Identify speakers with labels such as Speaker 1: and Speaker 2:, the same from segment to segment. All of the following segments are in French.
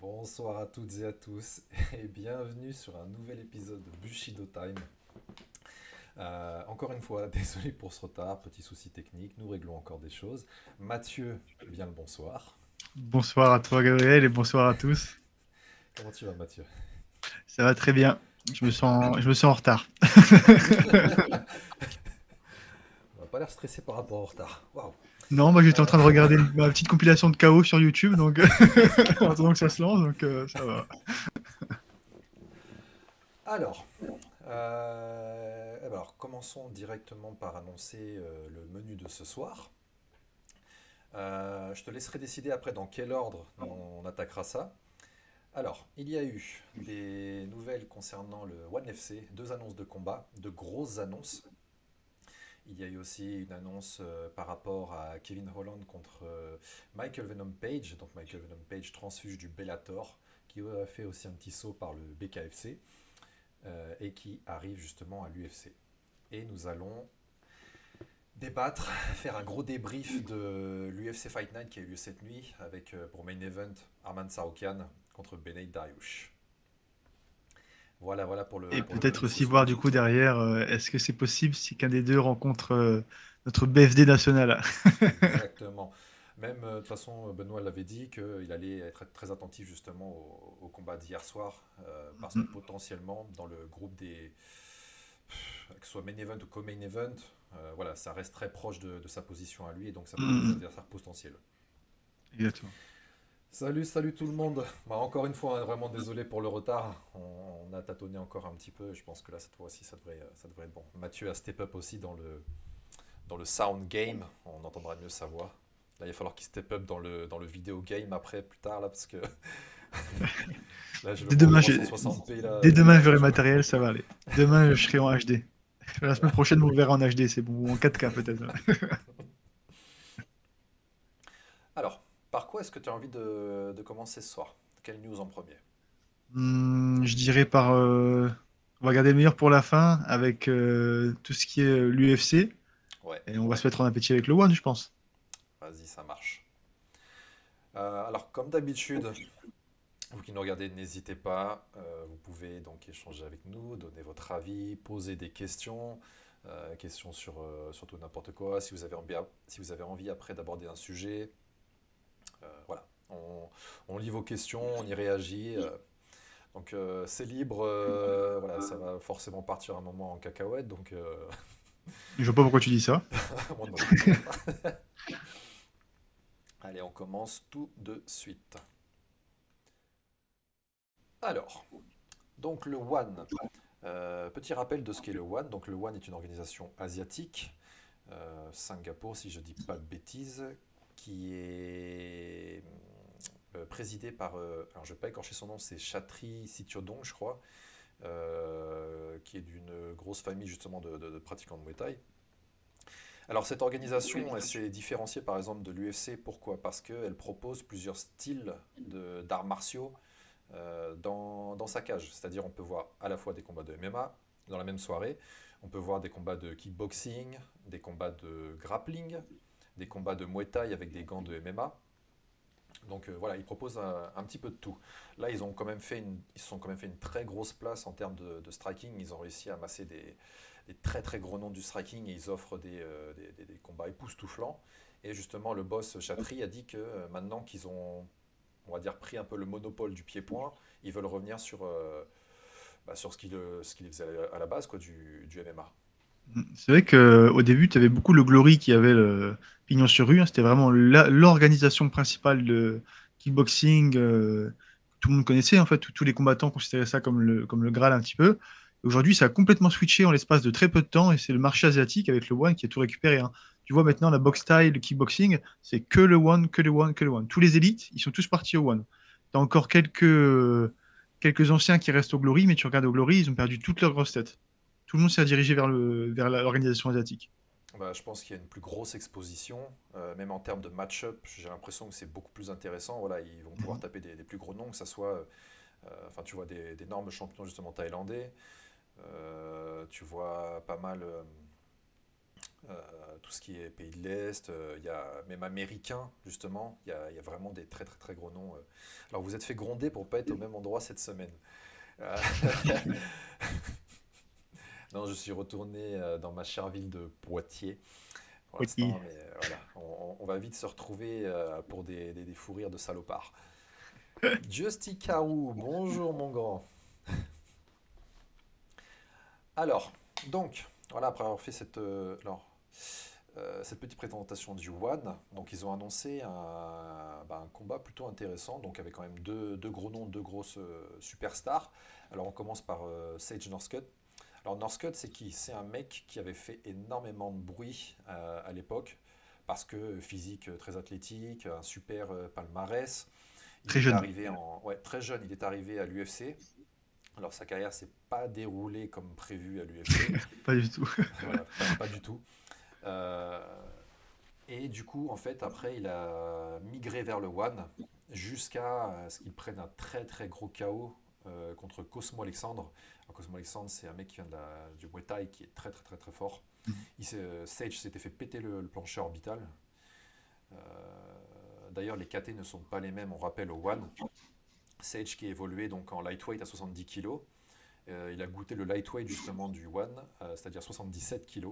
Speaker 1: Bonsoir à toutes et à tous et bienvenue sur un nouvel épisode de Bushido Time. Encore une fois, désolé pour ce retard, petit souci technique, nous réglons encore des choses. Mathieu, bien le bonsoir.
Speaker 2: Bonsoir à toi Gabriel et bonsoir à tous.
Speaker 1: Comment tu vas Mathieu?
Speaker 2: Ça va très bien. Je me sens en retard.
Speaker 1: On n'a pas l'air stressé par rapport au retard. Waouh.
Speaker 2: Non, moi j'étais en
Speaker 1: Euh,
Speaker 2: train de regarder ma petite compilation de KO sur YouTube, donc en attendant que ça se lance, donc ça va.
Speaker 1: alors, commençons directement par annoncer le menu de ce soir. Je te laisserai décider après dans quel ordre on attaquera ça. Alors, il y a eu des nouvelles concernant le One FC, deux annonces de combat, de grosses annonces. Il y a eu aussi une annonce par rapport à Kevin Holland contre Michael Venom Page, donc Michael Venom Page transfuge du Bellator, qui a fait aussi un petit saut par le BKFC et qui arrive justement à l'UFC. Et nous allons débattre, faire un gros débrief de l'UFC Fight Night qui a eu lieu cette nuit avec pour main event Arman Tsarukyan contre Beneil Dariush. Voilà, voilà
Speaker 2: Et
Speaker 1: pour le menu
Speaker 2: peut-être
Speaker 1: de ce
Speaker 2: aussi voir
Speaker 1: soir.
Speaker 2: du coup derrière, est-ce que c'est possible si qu'un des deux rencontre notre BFD national?
Speaker 1: Exactement. Même, de toute façon, Benoît l'avait dit qu'il allait être très attentif justement au combat d'hier soir, parce que potentiellement, dans le groupe des, que ce soit main event ou co-main event, voilà, ça reste très proche de sa position à lui, et donc ça peut être des adversaires potentiels.
Speaker 2: Exactement.
Speaker 1: Salut, salut tout le monde. Bah, encore une fois, hein, vraiment désolé pour le retard. On a tâtonné encore un petit peu. Je pense que là, cette fois-ci, ça devrait être bon. Mathieu a step up aussi dans le sound game. On entendra mieux sa voix. Là, il va falloir qu'il step up dans le vidéo game après, plus tard, là, parce que là, je le
Speaker 2: Dès
Speaker 1: vois en
Speaker 2: demain,
Speaker 1: 360p, là.
Speaker 2: dès demain, j'aurai le
Speaker 1: Je-
Speaker 2: matériel, ça va aller. Demain, je serai en HD. La semaine prochaine, vous le verrez en HD, c'est bon, ou en 4K peut-être.
Speaker 1: Alors, par quoi est-ce que tu as envie de commencer ce soir? Quelle news en premier?
Speaker 2: Je dirais on va garder le meilleur pour la fin avec tout ce qui est l'UFC.
Speaker 1: Ouais,
Speaker 2: Et on va se mettre en appétit avec le One, je pense.
Speaker 1: vas-y, ça marche. Alors, comme d'habitude, vous qui nous regardez, n'hésitez pas. Vous pouvez donc échanger avec nous, donner votre avis, poser des questions. Questions sur surtout n'importe quoi. Si vous avez envie après d'aborder un sujet, voilà. On lit vos questions, on y réagit. Donc c'est libre. Voilà, ça va forcément partir un moment en cacahuète. Donc
Speaker 2: Je vois pas pourquoi tu dis ça.
Speaker 1: moi non plus d'ailleurs. Allez, on commence tout de suite. Alors, donc le One. Petit rappel de ce qu'est le One. Donc le One est une organisation asiatique, Singapour si je dis pas de bêtises, qui est présidée par, alors je vais pas écorcher son nom, c'est Chatri Sitchodong je crois, qui est d'une grosse famille justement de pratiquants de Muay Thai. Alors cette organisation, elle s'est différenciée par exemple de l'UFC, pourquoi? Parce qu'elle propose plusieurs styles d'arts martiaux dans sa cage. C'est-à-dire on peut voir à la fois des combats de MMA dans la même soirée, on peut voir des combats de kickboxing, des combats de grappling, des combats de Muay Thai avec des gants de MMA. Donc voilà, ils proposent un petit peu de tout. Là, ils se sont quand même fait une très grosse place en termes de striking. Ils ont réussi à amasser des très très gros noms du striking et ils offrent des combats époustouflants. Et justement, le boss Chatri a dit que maintenant qu'ils ont, on va dire, pris un peu le monopole du pied-point, ils veulent revenir sur ce qu'ils faisaient à la base, quoi, du MMA.
Speaker 2: C'est vrai qu'au début, tu avais beaucoup le Glory qui avait le pignon sur rue, hein. C'était vraiment l'organisation principale de kickboxing. Tout le monde connaissait, en fait, tous les combattants considéraient ça comme le Graal un petit peu. Aujourd'hui, ça a complètement switché en l'espace de très peu de temps et c'est le marché asiatique avec le One qui a tout récupéré, hein. Tu vois, maintenant, la boxe style, le kickboxing, c'est que le One, que le One, que le One. Tous les élites, ils sont tous partis au One. Tu as encore quelques anciens qui restent au Glory, mais tu regardes au Glory, ils ont perdu toutes leurs grosses têtes. Tout le monde s'est dirigé vers l'organisation asiatique.
Speaker 1: Bah, je pense qu'il y a une plus grosse exposition, même en termes de match-up, j'ai l'impression que c'est beaucoup plus intéressant. Voilà, ils vont pouvoir
Speaker 2: Mhm.
Speaker 1: taper des plus gros noms, que ce soit, enfin, tu vois, d'énormes champions justement thaïlandais. Tu vois pas mal. tout ce qui est pays de l'Est, il y a même américain, justement, il y a vraiment des très très très gros noms. Alors vous êtes fait gronder pour pas être au même endroit cette semaine. Euh, non, je suis retourné dans ma chère ville de Poitiers pour
Speaker 2: Oui.
Speaker 1: l'instant, mais voilà, on va vite se retrouver pour des fous rires de salopards. Justy Carou, bonjour mon grand. Alors, donc, voilà, après avoir fait cette petite présentation du One, donc ils ont annoncé un combat plutôt intéressant, donc avec quand même deux gros noms, deux grosses superstars. Alors on commence par Sage Northcutt. Alors Northcutt, c'est qui? C'est un mec qui avait fait énormément de bruit à l'époque, parce que physique très athlétique, un super palmarès. Il
Speaker 2: Très
Speaker 1: est
Speaker 2: jeune.
Speaker 1: arrivé ouais, très jeune, il est arrivé à l'UFC. Alors sa carrière s'est pas déroulée comme prévu à l'UFC.
Speaker 2: Pas du tout.
Speaker 1: Voilà, pas du tout. Euh, et du coup, en fait, après, il a migré vers le One jusqu'à ce qu'il prenne un très très gros KO contre Cosmo Alexandre. Alors, Cosmo Alexandre, c'est un mec qui vient du Muay Thai qui est très très très très fort. Sage s'était fait péter le plancher orbital. Euh, D'ailleurs, les KT ne sont pas les mêmes, on rappelle, au One. Sage qui évoluait donc en lightweight à 70 kg. Il a goûté le lightweight justement du One, c'est-à-dire 77 kg.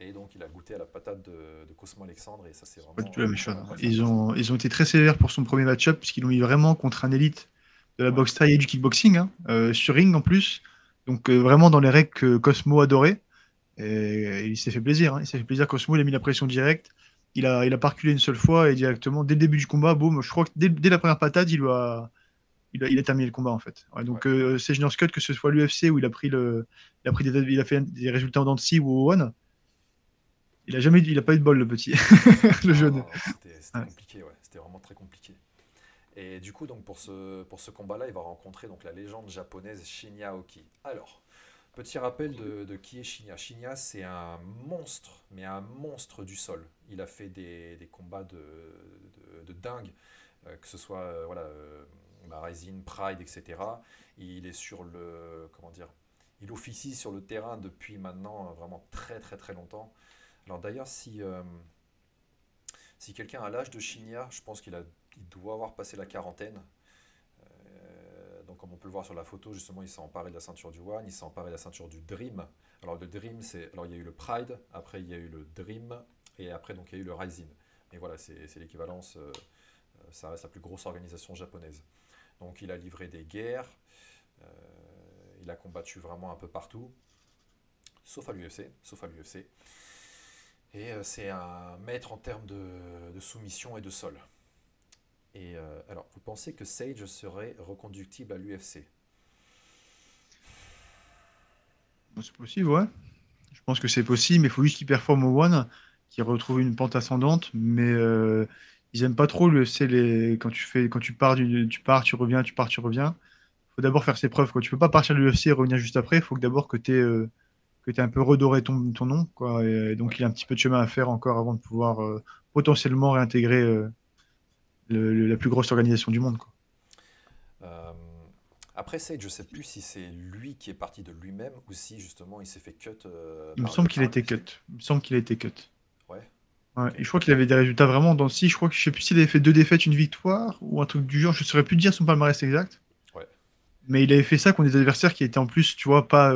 Speaker 1: Et donc il a goûté à la patate de Cosmo Alexandre et ça c'est
Speaker 2: Pas du
Speaker 1: vraiment
Speaker 2: tout la même chose.
Speaker 1: très sympathique.
Speaker 2: Ils ont été très sévères pour son premier match-up, puisqu'ils l'ont mis vraiment contre un élite de la
Speaker 1: Ouais,
Speaker 2: boxe thaï et du kickboxing, hein, sur ring en plus. Donc vraiment dans les règles que Cosmo adorait. Et il s'est fait plaisir. Hein. Il s'est fait plaisir. Cosmo, il a mis la pression directe. Il a pas reculé une seule fois et directement, dès le début du combat, boum, je crois que dès la première patate, il a terminé le combat en fait. Ouais,
Speaker 1: ouais.
Speaker 2: donc c'est Junior Scott, que ce soit l'UFC où il a fait des résultats en dents de scie ou au One, il a pas eu de bol le petit, le
Speaker 1: Non,
Speaker 2: jeune.
Speaker 1: non, non, c'était
Speaker 2: Ouais.
Speaker 1: compliqué, ouais. C'était vraiment très compliqué. Et du coup, donc pour ce combat-là, il va rencontrer donc la légende japonaise Shinya Aoki. Alors, petit rappel de qui est Shinya. Shinya, c'est un monstre, mais un monstre du sol. Il a fait des combats de dingue, que ce soit voilà, Rising, Pride, etc. Il est sur le, comment dire, il officie sur le terrain depuis maintenant vraiment très très très longtemps. Alors d'ailleurs, si quelqu'un a l'âge de Shinya, je pense il doit avoir passé la quarantaine. Donc comme on peut le voir sur la photo, justement, il s'est emparé de la ceinture du One, il s'est emparé de la ceinture du Dream. Alors le Dream, alors il y a eu le Pride, après il y a eu le Dream, et après donc il y a eu le Rising. Mais voilà, c'est l'équivalence, ça reste la plus grosse organisation japonaise. Donc il a livré des guerres, euh, il a combattu vraiment un peu partout, sauf à l'UFC, Et c'est un maître en termes de soumission et de sol. Et alors, vous pensez que Sage serait reconductible à l'UFC?
Speaker 2: Bon, c'est possible, ouais. Je pense que c'est possible, mais il faut juste qu'il performe au One, qu'il retrouve une pente ascendante. Mais ils aiment pas trop l'UFC quand tu pars, tu reviens, tu pars, tu reviens. Faut d'abord faire ses preuves, quoi. Tu peux pas partir de l'UFC et revenir juste après. Il faut que d'abord que tu un peu redoré ton nom, quoi. Et
Speaker 1: Ouais.
Speaker 2: donc, il a un petit peu de chemin à faire encore avant de pouvoir potentiellement réintégrer la plus grosse organisation du monde, quoi.
Speaker 1: Euh, Après Sage, je sais plus si c'est lui qui est parti de lui-même ou si justement il s'est fait cut
Speaker 2: Il me
Speaker 1: par
Speaker 2: semble qu'il a
Speaker 1: l'UFC.
Speaker 2: été cut. Il me semble qu'il a été cut.
Speaker 1: Ouais,
Speaker 2: Ouais,
Speaker 1: ok.
Speaker 2: et je crois qu'il avait des résultats vraiment dans le si. Je crois que je sais plus s'il avait fait 2 défaites, une victoire ou un truc du genre. Je saurais plus te dire son palmarès exact.
Speaker 1: Ouais.
Speaker 2: Mais il avait fait ça contre des adversaires qui étaient en plus, tu vois, pas.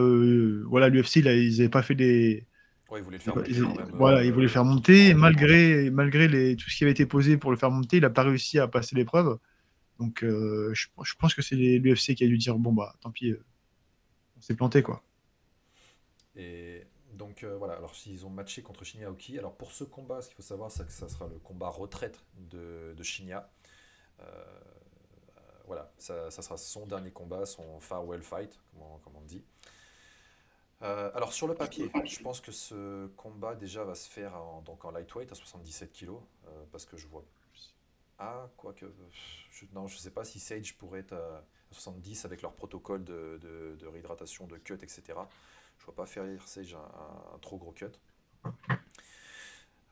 Speaker 2: Voilà, l'UFC, ils avaient pas fait des.
Speaker 1: Ouais, il voulait le faire monter quand même
Speaker 2: Voilà, ils voulaient le faire monter. Et
Speaker 1: tranquillement.
Speaker 2: malgré tout ce qui avait été posé pour le faire monter, il n'a pas réussi à passer l'épreuve. Donc, je pense que c'est l'UFC qui a dû dire bon, bah, tant pis, on s'est planté,
Speaker 1: Ouais.
Speaker 2: quoi.
Speaker 1: Et donc voilà, alors s'ils ont matché contre Shinya Aoki, alors pour ce combat, ce qu'il faut savoir, c'est que ça sera le combat retraite de Shinya. Euh, voilà, ça sera son dernier combat, son farewell fight, comme on dit. Alors sur le papier, je pense que ce combat déjà va se faire donc en lightweight à 77 kg, parce que je vois. Ah, quoique. Non, je sais pas si Sage pourrait être à 70 avec leur protocole de réhydratation, de cut, etc. Je vois pas faire Sage un trop gros cut.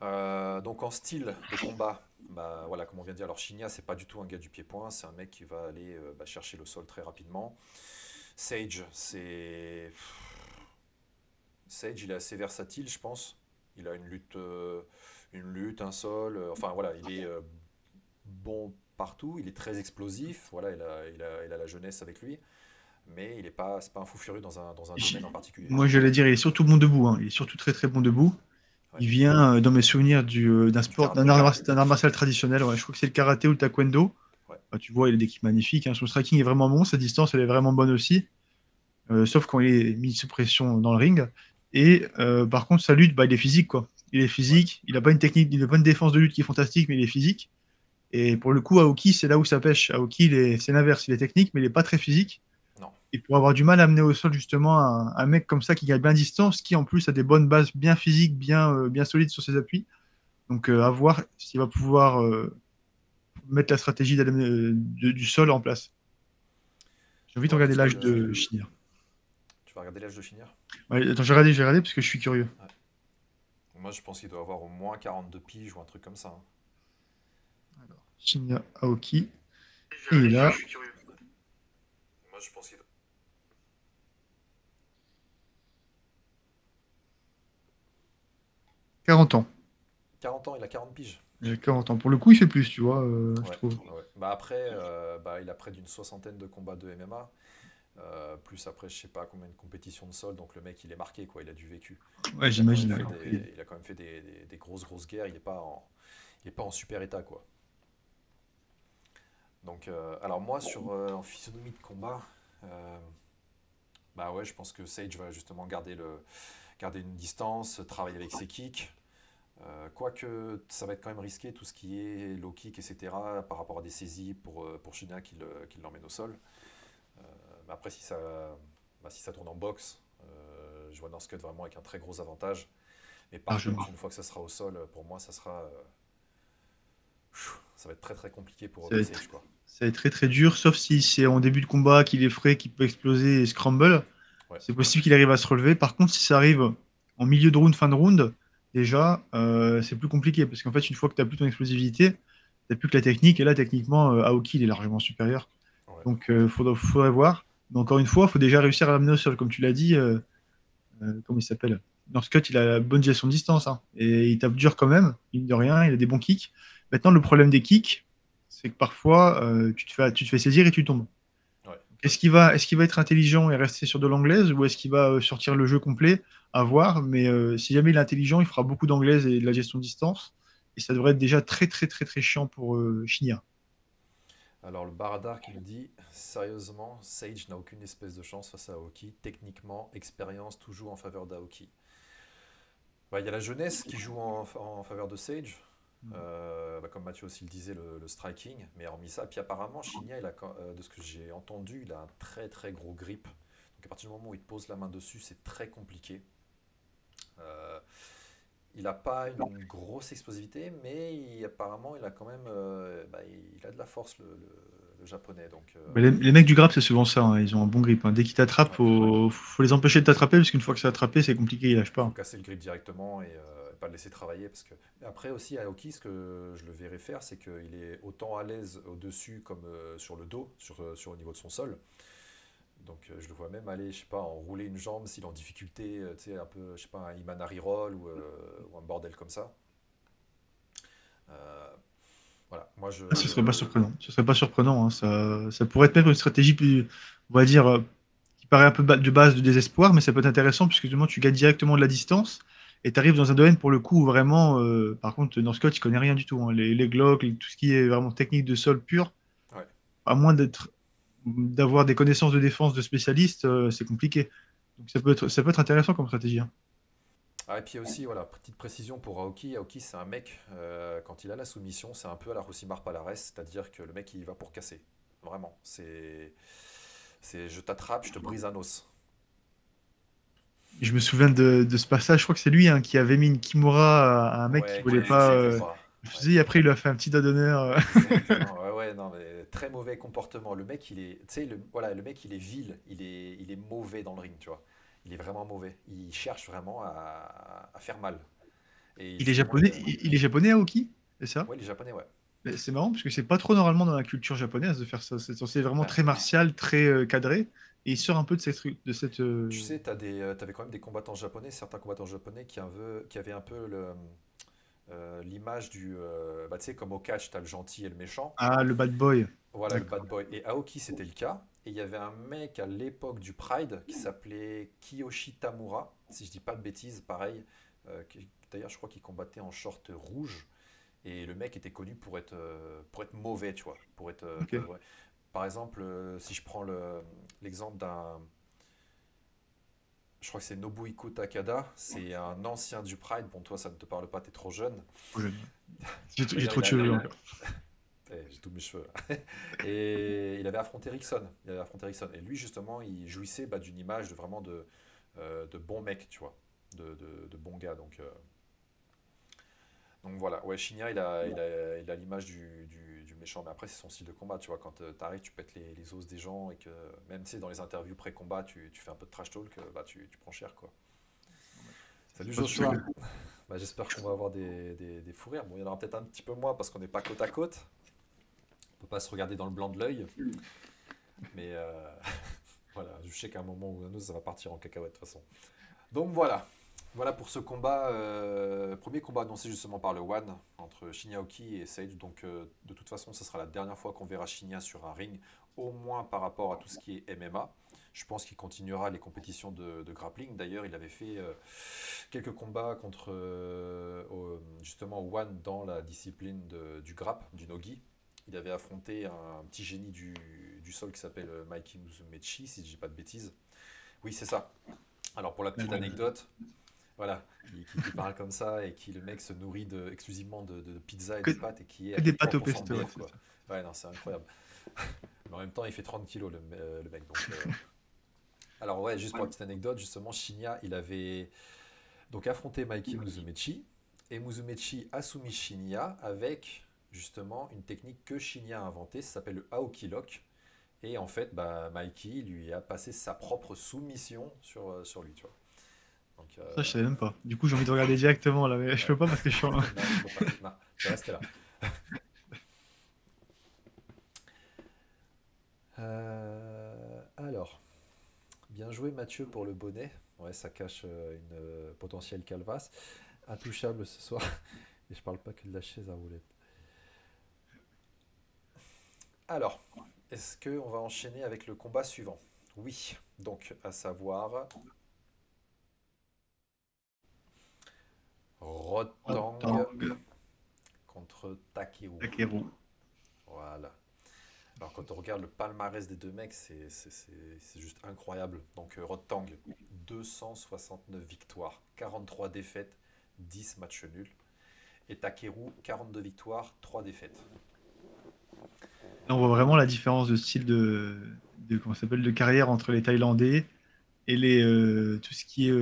Speaker 1: Donc en style de combat, bah, voilà, comme on vient de dire, alors Shinya, c'est pas du tout un gars du pied-point, c'est un mec qui va aller chercher le sol très rapidement. Sage, Sage, il est assez versatile, je pense. Il a une lutte, un sol. Enfin voilà, il est bon partout. Il est très explosif. Voilà, il a la jeunesse avec lui. Mais c'est pas un fou furieux dans un
Speaker 2: J-
Speaker 1: domaine en particulier.
Speaker 2: Moi, j'allais dire, il est surtout bon debout, hein. Il est surtout très très bon debout.
Speaker 1: Ouais.
Speaker 2: Il vient, dans mes souvenirs, d'un
Speaker 1: Du
Speaker 2: sport,
Speaker 1: karaté.
Speaker 2: d'un art martial traditionnel. Ouais, je crois que c'est le karaté ou le taekwondo.
Speaker 1: Ouais.
Speaker 2: Bah, tu vois, il a des kicks magnifiques, hein. Son striking est vraiment bon. Sa distance, elle est vraiment bonne aussi. Sauf quand il est mis sous pression dans le ring. Et par contre, sa lutte, bah, il est physique, quoi. Il est
Speaker 1: Ouais.
Speaker 2: physique. Il n'a pas une technique, il n'a pas une défense de lutte qui est fantastique, mais il est physique. Et pour le coup, Aoki, c'est là où ça pêche. Aoki, c'est l'inverse. Il est technique, mais il n'est pas très physique.
Speaker 1: Non.
Speaker 2: Et pour avoir du mal à amener au sol, justement, un mec comme ça qui gagne bien de distance, qui en plus a des bonnes bases bien physiques, bien solides sur ses appuis. Donc, à voir s'il va pouvoir mettre la stratégie du sol en place. J'ai envie de
Speaker 1: Toi,
Speaker 2: regarder
Speaker 1: qu'est-ce que
Speaker 2: l'âge de Shinir.
Speaker 1: tu vas regarder l'âge de finir?
Speaker 2: Ouais, attends, j'ai regardé parce que je suis curieux.
Speaker 1: Ouais. Moi, je pense qu'il doit avoir au moins 42 piges ou un truc comme ça, hein.
Speaker 2: Shinya Aoki. Et il a
Speaker 1: Moi, je pense qu'il doit...
Speaker 2: 40 ans.
Speaker 1: 40 ans, il a 40 piges.
Speaker 2: Il a 40 ans. Pour le coup, il fait plus, tu vois, je
Speaker 1: Ouais,
Speaker 2: trouve.
Speaker 1: ouais. Bah après, il a près d'une soixantaine de combats de MMA. Plus après, je sais pas combien de compétitions de sol. Donc le mec, il est marqué, quoi. Il a du vécu.
Speaker 2: Ouais,
Speaker 1: Il a quand même
Speaker 2: j'imagine.
Speaker 1: fait
Speaker 2: Ouais.
Speaker 1: il a quand même fait des grosses guerres. Il est pas en super état, quoi. Donc, alors moi, en physionomie de combat, euh, bah ouais, je pense que Sage va justement garder une distance, travailler avec ses kicks. Quoique ça va être quand même risqué tout ce qui est low kick, etc. par rapport à des saisies pour Shinya qui l'emmène au sol. Mais après, si ça tourne en boxe, je vois Northcutt vraiment avec un très gros avantage. Mais par
Speaker 2: Largement.
Speaker 1: contre, une fois que ça sera au sol, pour moi, ça va être très très compliqué
Speaker 2: Ça va
Speaker 1: pour
Speaker 2: être,
Speaker 1: Sage, quoi.
Speaker 2: ça va être très très dur, sauf si c'est en début de combat qu'il est frais, qu'il peut exploser et scramble.
Speaker 1: Ouais,
Speaker 2: C'est possible qu'il arrive à se relever. Par contre, si ça arrive en milieu de round, fin de round, déjà, c'est plus compliqué. Parce qu'en fait, une fois que tu n'as plus ton explosivité, tu n'as plus que la technique. Et là, techniquement, Aoki, il est largement supérieur.
Speaker 1: ouais,
Speaker 2: Donc, faudrait voir. Mais encore une fois, il faut déjà réussir à l'amener au sol. Comme tu l'as dit, comment il s'appelle? Dans ce cut, il a la bonne gestion de distance, hein. Et il tape dur quand même, mine de rien. Il a des bons kicks. Maintenant, le problème des kicks, c'est que parfois, tu te fais saisir et tu tombes.
Speaker 1: ouais.
Speaker 2: Est-ce qu'il va être intelligent et rester sur de l'anglaise ou est-ce qu'il va sortir le jeu complet? À voir. Mais si jamais il est intelligent, il fera beaucoup d'anglaise et de la gestion de distance. Et ça devrait être déjà très, très, très, très chiant pour Shinya.
Speaker 1: Alors le Baradar qui nous dit sérieusement, Sage n'a aucune espèce de chance face à Aoki. Techniquement, expérience toujours en faveur d'Aoki. Bah, il y a la jeunesse qui joue en faveur de Sage. Comme Mathieu aussi le disait, le striking. Mais hormis ça, puis apparemment, Shinya, de ce que j'ai entendu, il a un très très gros grip. Donc à partir du moment où il te pose la main dessus, c'est très compliqué. Euh, il n'a pas une grosse explosivité, mais apparemment, il a quand même il a de la force, le japonais. Donc,
Speaker 2: Mais les mecs du grab, c'est souvent ça, hein. Ils ont un bon grip, hein. Dès qu'ils t'attrapent,
Speaker 1: ouais,
Speaker 2: faut les empêcher de t'attraper parce qu'une fois que c'est attrapé, c'est compliqué, ils lâchent
Speaker 1: il faut
Speaker 2: pas.
Speaker 1: casser le grip directement et pas le laisser travailler. Parce que... Après aussi, Aoki, ce que je le verrai faire, c'est qu'il est autant à l'aise au-dessus comme sur le dos, sur au niveau de son sol. Donc je le vois même aller, je sais pas, enrouler une jambe s'il est en difficulté, tu sais, un peu, je sais pas, un Imanari roll ou un bordel comme ça. Euh, voilà, moi je.
Speaker 2: Ah, ce serait pas surprenant. Ce serait pas surprenant, hein. Ça pourrait être même une stratégie plus, on va dire, qui paraît un peu de base de désespoir, mais ça peut être intéressant puisque justement, tu gagnes directement de la distance et tu arrives dans un domaine pour le coup où vraiment, par contre, dans Scott, il connaît rien du tout, hein. Les Glock, tout ce qui est vraiment technique de sol pure,
Speaker 1: Ouais.
Speaker 2: à moins d'avoir des connaissances de défense de spécialistes, c'est compliqué. Donc ça peut être intéressant comme stratégie, hein.
Speaker 1: Ah, et puis aussi, voilà, petite précision pour Aoki. Aoki, c'est un mec, quand il a la soumission, c'est un peu à la Rosimar Palares, c'est-à-dire que le mec, il va pour casser. Vraiment. C'est je t'attrape, je te brise un os.
Speaker 2: Je me souviens de ce passage, je crois que c'est lui, hein, qui avait mis une kimura à un mec qui
Speaker 1: Ouais, qui
Speaker 2: voulait
Speaker 1: le faisait
Speaker 2: pas.
Speaker 1: sauter le bras.
Speaker 2: Je
Speaker 1: Ouais.
Speaker 2: faisais, après, il lui a fait un petit doigt d'honneur.
Speaker 1: Exactement. Ouais, ouais, non, mais très mauvais comportement. Le mec, il est, tu sais, voilà, le mec, il est vil, il est mauvais dans le ring, tu vois. Il est vraiment mauvais. Il cherche vraiment à faire mal. Et
Speaker 2: Il est
Speaker 1: justement,
Speaker 2: japonais, il est japonais, Aoki, c'est ça?
Speaker 1: ouais, les Japonais, ouais.
Speaker 2: Mais c'est marrant parce que c'est pas trop normalement dans la culture japonaise de faire ça. C'est censé être vraiment
Speaker 1: Ben,
Speaker 2: très martial, très cadré. Et il sort un peu de cette.
Speaker 1: tu sais, t'avais quand même des combattants japonais, certains combattants japonais qui avaient un peu l'image bah, tu sais, comme au catch, t'as le gentil et le méchant.
Speaker 2: Ah, le bad boy.
Speaker 1: Voilà, le
Speaker 2: D'accord.
Speaker 1: bad boy. Et Aoki, c'était le cas. Et il y avait un mec à l'époque du Pride qui s'appelait Kiyoshi Tamura, si je dis pas de bêtises, pareil. D'ailleurs, je crois qu'il combattait en short rouge. Et le mec était connu pour être mauvais, tu vois.
Speaker 2: Ok.
Speaker 1: Par exemple, si je prends l'exemple d'un. Je crois que c'est Nobuhiko Takada, c'est un ancien du Pride. Bon, toi, ça ne te parle pas, t'es trop jeune.
Speaker 2: Trop jeune. J'ai
Speaker 1: D'ailleurs,
Speaker 2: trop de cheveux encore.
Speaker 1: J'ai tous mes cheveux là. Et il avait affronté Rickson. Il avait affronté Rickson. Et lui, justement, il jouissait bah, d'une image de vraiment de bon mec, tu vois. De bon gars. Donc voilà. Ouais, Shinya, il a l'image du méchant. Mais après, c'est son style de combat, tu vois. Quand t'arrives, tu pètes les os des gens et que même tu sais, dans les interviews pré-combat, tu fais un peu de trash talk, bah, tu prends cher, quoi. Salut
Speaker 2: C'est pas super
Speaker 1: Joshua.
Speaker 2: grave.
Speaker 1: Bah, j'espère qu'on va avoir des fous rires. Bon, il y en aura peut-être un petit peu moins parce qu'on n'est pas côte à côte. On peut pas se regarder dans le blanc de l'œil. Mais voilà, je sais qu'à un moment ou un autre, ça va partir en cacahuète de toute façon. Donc voilà. Voilà pour ce combat, premier combat annoncé justement par le One entre Shinya Aoki et Sage. Donc de toute façon, ce sera la dernière fois qu'on verra Shinya sur un ring, au moins par rapport à tout ce qui est MMA. Je pense qu'il continuera les compétitions de grappling. D'ailleurs, il avait fait quelques combats contre justement One dans la discipline du grapp, du nogi. Il avait affronté un petit génie du sol qui s'appelle Mikey Musumeci, si je dis pas de bêtises. Oui, c'est ça. Alors pour la petite
Speaker 2: D'accord.
Speaker 1: anecdote, voilà, qui parle comme ça et qui le mec se nourrit exclusivement de pizza et
Speaker 2: Que,
Speaker 1: de pâtes et qui est
Speaker 2: que
Speaker 1: à
Speaker 2: des pâtes au
Speaker 1: 80% de
Speaker 2: pesto, ouais,
Speaker 1: BF
Speaker 2: c'est
Speaker 1: quoi.
Speaker 2: ça.
Speaker 1: Ouais, non, c'est incroyable. Mais en même temps, il fait 30 kilos le mec. Alors ouais, juste pour la petite anecdote, justement, Shinya, il avait donc affronté Mikey Musumeci et Musumeci a soumis Shinya avec justement une technique que Shinya a inventée, ça s'appelle le Aoki Lock. Et en fait, bah, Mikey lui a passé sa propre soumission sur lui, tu vois. Donc,
Speaker 2: Ça, je savais même pas. Du coup, j'ai envie de regarder directement là, mais je
Speaker 1: ouais.
Speaker 2: peux pas parce que je suis en...
Speaker 1: Non, tu peux pas. Non, tu restes là. Alors, bien joué Mathieu pour le bonnet. Ouais, ça cache une potentielle calvasse. Intouchable ce soir. Et je parle pas que de la chaise à roulettes. Alors, est-ce qu'on va enchaîner avec le combat suivant? Oui. Donc, à savoir
Speaker 2: Hot
Speaker 1: Rotang
Speaker 2: dog.
Speaker 1: contre Takeru.
Speaker 2: Takeru.
Speaker 1: Voilà. Alors quand on regarde le palmarès des deux mecs, c'est juste incroyable. Donc Rotang, 269 victoires, 43 défaites, 10 matchs nuls. Et Takeru, 42 victoires, 3 défaites.
Speaker 2: Là, on voit vraiment la différence de style comment ça s'appelle, de carrière entre les Thaïlandais et tout ce qui est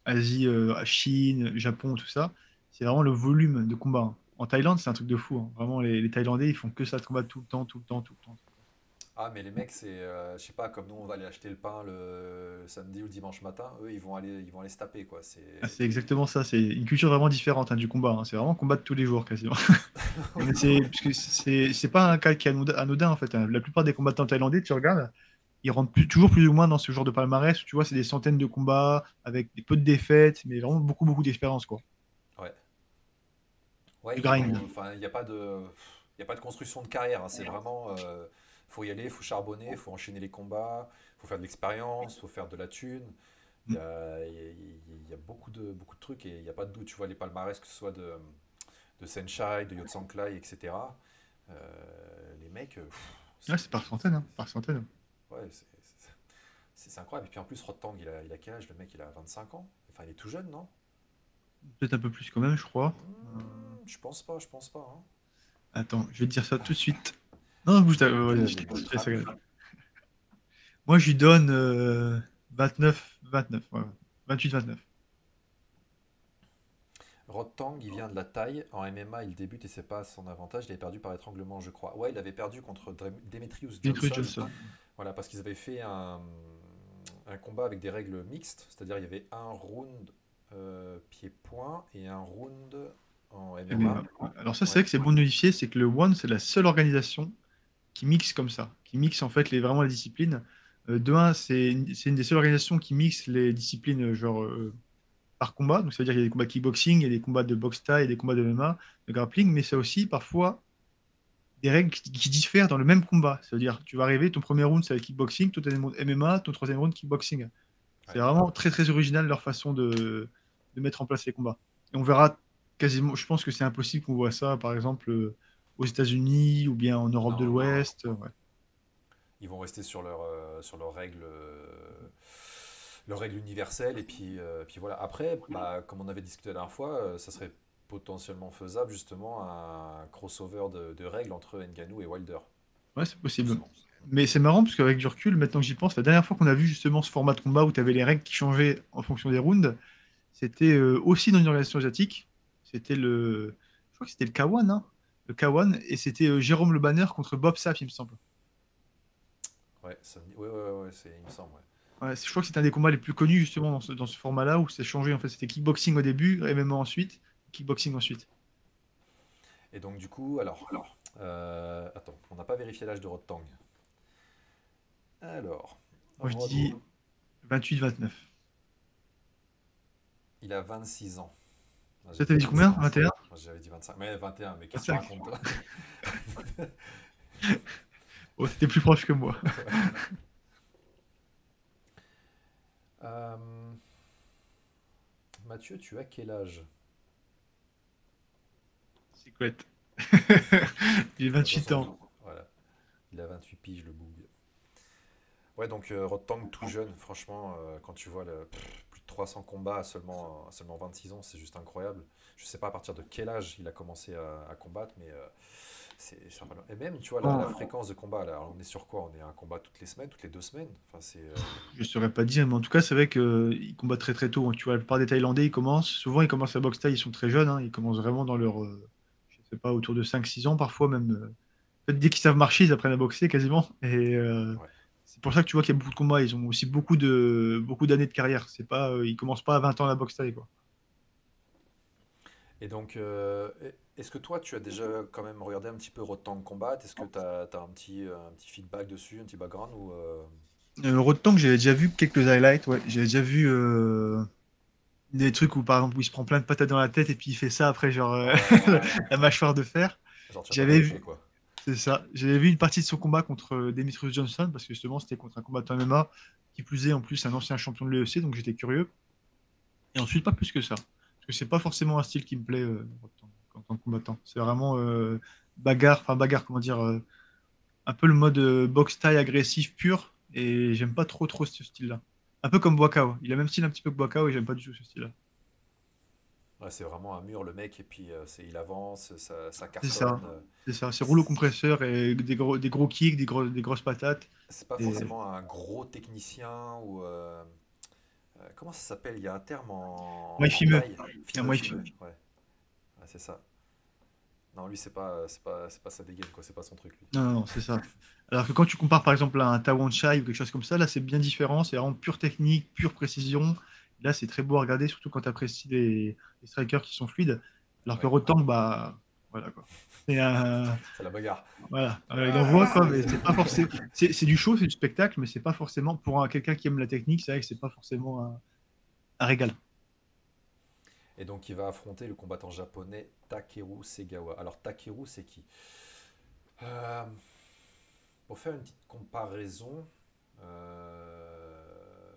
Speaker 2: Asie, Chine, Japon, tout ça. C'est vraiment le volume de combat, hein. En Thaïlande, c'est un truc de fou, hein. Vraiment, les Thaïlandais, ils font que ça de combat tout le temps, tout le temps, tout le temps.
Speaker 1: Ah mais les mecs, je sais pas, comme nous on va aller acheter le pain le samedi ou le dimanche matin, eux ils vont aller se taper quoi.
Speaker 2: Ah, c'est exactement ça. C'est une culture vraiment différente, hein, du combat, hein. C'est vraiment combat de tous les jours, quasiment. Mais parce que c'est pas un cas qui est anodin, en fait, hein. La plupart des combattants thaïlandais, tu regardes, ils rentrent toujours plus ou moins dans ce genre de palmarès où tu vois, c'est des centaines de combats avec des peu de défaites, mais vraiment beaucoup, beaucoup d'expérience, quoi.
Speaker 1: Ouais. Ouais,
Speaker 2: Du grind.
Speaker 1: enfin, il y a pas de construction de carrière, hein. C'est vraiment, faut y aller, faut charbonner, faut enchaîner les combats, faut faire de l'expérience, faut faire de la thune. Il y a beaucoup de trucs et il n'y a pas de doute. Tu vois les palmarès, que ce soit de Senshai, de Yotsanklai, etc. Les mecs,
Speaker 2: Ouais, c'est par centaines, hein, par centaines.
Speaker 1: ouais, c'est incroyable. Et puis en plus, Rotang, il a quel âge? Le mec, il a 25 ans. Enfin, il est tout jeune, non?
Speaker 2: Peut-être un peu plus quand même, je crois.
Speaker 1: Je pense pas, hein.
Speaker 2: Attends, je vais te dire ça tout de suite. Non, bouge ta...
Speaker 1: Quel
Speaker 2: vas-y,
Speaker 1: âge il doit
Speaker 2: je te
Speaker 1: être?
Speaker 2: laisse regarder. Moi, je lui donne 29, 29, ouais, 28, 29.
Speaker 1: Rotang, il vient de la Thaï. En MMA, il débute et c'est pas à son avantage. Il avait perdu par étranglement, je crois. Ouais, il avait perdu contre Demetrius
Speaker 2: Demetrius
Speaker 1: Johnson.
Speaker 2: Johnson.
Speaker 1: Voilà, parce qu'ils avaient fait un combat avec des règles mixtes. C'est-à-dire, il y avait un round pied-point et un round en
Speaker 2: Mais,
Speaker 1: MMA.
Speaker 2: alors ça, c'est
Speaker 1: Ouais,
Speaker 2: vrai que c'est bon de notifier, c'est que le One, c'est la seule organisation qui mixe comme ça, qui mixe en fait vraiment les disciplines. De un, c'est une des seules organisations qui mixe les disciplines par combat. Donc ça veut dire qu'il y a des combats de kickboxing, il y a des combats de boxe thaï, il y a des combats de MMA, de grappling, mais c'est aussi parfois des règles qui diffèrent dans le même combat. Ça veut dire, tu vas arriver, ton premier round c'est le kickboxing, ton deuxième round MMA, ton troisième round kickboxing. C'est
Speaker 1: ouais.
Speaker 2: vraiment très très original leur façon de mettre en place les combats. Et on verra quasiment, je pense que c'est impossible qu'on voit ça, par exemple, aux États-Unis ou bien en Europe de
Speaker 1: Non, non.
Speaker 2: l'Ouest. Ouais.
Speaker 1: Ils vont rester sur leurs règles universelles. Et puis voilà. Après, bah, comme on avait discuté la dernière fois, ça serait potentiellement faisable justement un crossover de règles entre Ngannou et Wilder,
Speaker 2: Ouais, c'est possible.
Speaker 1: justement.
Speaker 2: Mais c'est marrant parce qu'avec du recul, maintenant que j'y pense, la dernière fois qu'on a vu justement ce format de combat où tu avais les règles qui changeaient en fonction des rounds, c'était aussi dans une organisation asiatique. C'était je crois que c'était le K1, hein, le K1, et c'était Jérôme Le Banner contre Bob Sapp, il me semble.
Speaker 1: Ouais, ouais, ouais, ouais, il me semble. Ouais.
Speaker 2: Ouais, je crois que c'était un des combats les plus connus justement dans ce format-là où c'est changé. En fait, c'était kickboxing au début, MMA ensuite, kickboxing ensuite.
Speaker 1: Et donc du coup, alors, attends, on n'a pas vérifié l'âge de Rotang. Alors,
Speaker 2: Moi, je
Speaker 1: Rod,
Speaker 2: dis 28-29.
Speaker 1: il a 26 ans. Ah, j'ai
Speaker 2: Ça,
Speaker 1: dit
Speaker 2: t'avais dit combien?
Speaker 1: 25.
Speaker 2: 21?
Speaker 1: Moi, j'avais dit 25. Mais 21, mais qu'est-ce que tu
Speaker 2: 25.
Speaker 1: racontes, toi?
Speaker 2: Oh, c'était plus proche que moi.
Speaker 1: Euh, Mathieu, tu as quel âge?
Speaker 2: C'est chouette. J'ai
Speaker 1: De toute
Speaker 2: 28
Speaker 1: façon,
Speaker 2: ans.
Speaker 1: voilà, il a 28 piges, le boug. Ouais, donc Rotang tout jeune, franchement, quand tu vois plus de 300 combats à seulement 26 ans, c'est juste incroyable. Je sais pas à partir de quel âge il a commencé à combattre, mais c'est surprenant. Et même, tu vois, la
Speaker 2: Bon,
Speaker 1: fréquence de combat, là, on est sur quoi? On est à un combat toutes les semaines, toutes les 2 semaines? Enfin,
Speaker 2: je saurais pas dire, mais en tout cas, c'est vrai qu'ils combattent très très tôt, hein. Tu vois, la plupart des Thaïlandais, ils commencent. Souvent, ils commencent la boxe thaï, ils sont très jeunes, hein. Ils commencent vraiment dans leur, je sais pas, autour de 5-6 ans, parfois même. En fait, dès qu'ils savent marcher, ils apprennent à boxer quasiment. Et
Speaker 1: ouais.
Speaker 2: c'est pour ça que tu vois qu'il y a beaucoup de combats. Ils ont aussi beaucoup d'années de carrière. C'est pas, ils commencent pas à 20 ans la boxe thaï, quoi.
Speaker 1: Et donc, est-ce que toi, tu as déjà quand même regardé un petit peu Road Tank Combat? Est-ce que tu as un petit feedback dessus, un petit background ou
Speaker 2: Road Tank, j'avais déjà vu quelques highlights. Ouais. J'avais déjà vu des trucs où, par exemple, où il se prend plein de patates dans la tête et puis il fait ça après, genre
Speaker 1: Ouais,
Speaker 2: la mâchoire de fer.
Speaker 1: genre tu vas pas
Speaker 2: J'avais
Speaker 1: tricher
Speaker 2: vu,
Speaker 1: quoi.
Speaker 2: c'est ça. J'avais vu une partie de son combat contre Demetrius Johnson parce que justement, c'était contre un combattant MMA qui plus est en plus un ancien champion de l'UFC, donc j'étais curieux. Et ensuite, pas plus que ça. Parce que c'est pas forcément un style qui me plaît en tant que combattant. C'est vraiment bagarre, enfin bagarre, comment dire, un peu le mode boxe taille agressif pur. Et j'aime pas trop trop ce style-là. Un peu comme Boakao. Il a le même style un petit peu que Boakao et j'aime pas du tout ce style-là.
Speaker 1: Ouais, c'est vraiment un mur le mec et puis il avance, ça
Speaker 2: C'est ça.
Speaker 1: cartonne.
Speaker 2: C'est ça. C'est rouleau
Speaker 1: C'est
Speaker 2: compresseur et des gros kicks, des grosses patates.
Speaker 1: c'est pas
Speaker 2: Et
Speaker 1: forcément un gros technicien ou comment ça s'appelle? Il y a un terme
Speaker 2: moi,
Speaker 1: en,
Speaker 2: il
Speaker 1: en
Speaker 2: fumeux.
Speaker 1: taille.
Speaker 2: Un
Speaker 1: Fimeux,
Speaker 2: moi,
Speaker 1: fimeux. Ouais, ouais, c'est ça. Non, lui c'est pas sa dégaine quoi, c'est pas son truc lui.
Speaker 2: Non, non, non, c'est ça. Alors que quand tu compares par exemple à un Tawan Chai ou quelque chose comme ça, là c'est bien différent, c'est vraiment pure technique, pure précision. Là c'est très beau à regarder, surtout quand tu apprécies les strikers qui sont fluides. Alors que
Speaker 1: Ouais,
Speaker 2: Rotang, bah voilà quoi. C'est un,
Speaker 1: c'est la bagarre.
Speaker 2: voilà, il
Speaker 1: Ah,
Speaker 2: envoie quoi, mais c'est pas forcément. C'est du show, c'est du spectacle, mais c'est pas forcément pour quelqu'un qui aime la technique, c'est vrai que c'est pas forcément un régal.
Speaker 1: Et donc il va affronter le combattant japonais Takeru Segawa. Alors Takeru c'est qui? Euh, pour faire une petite comparaison, euh,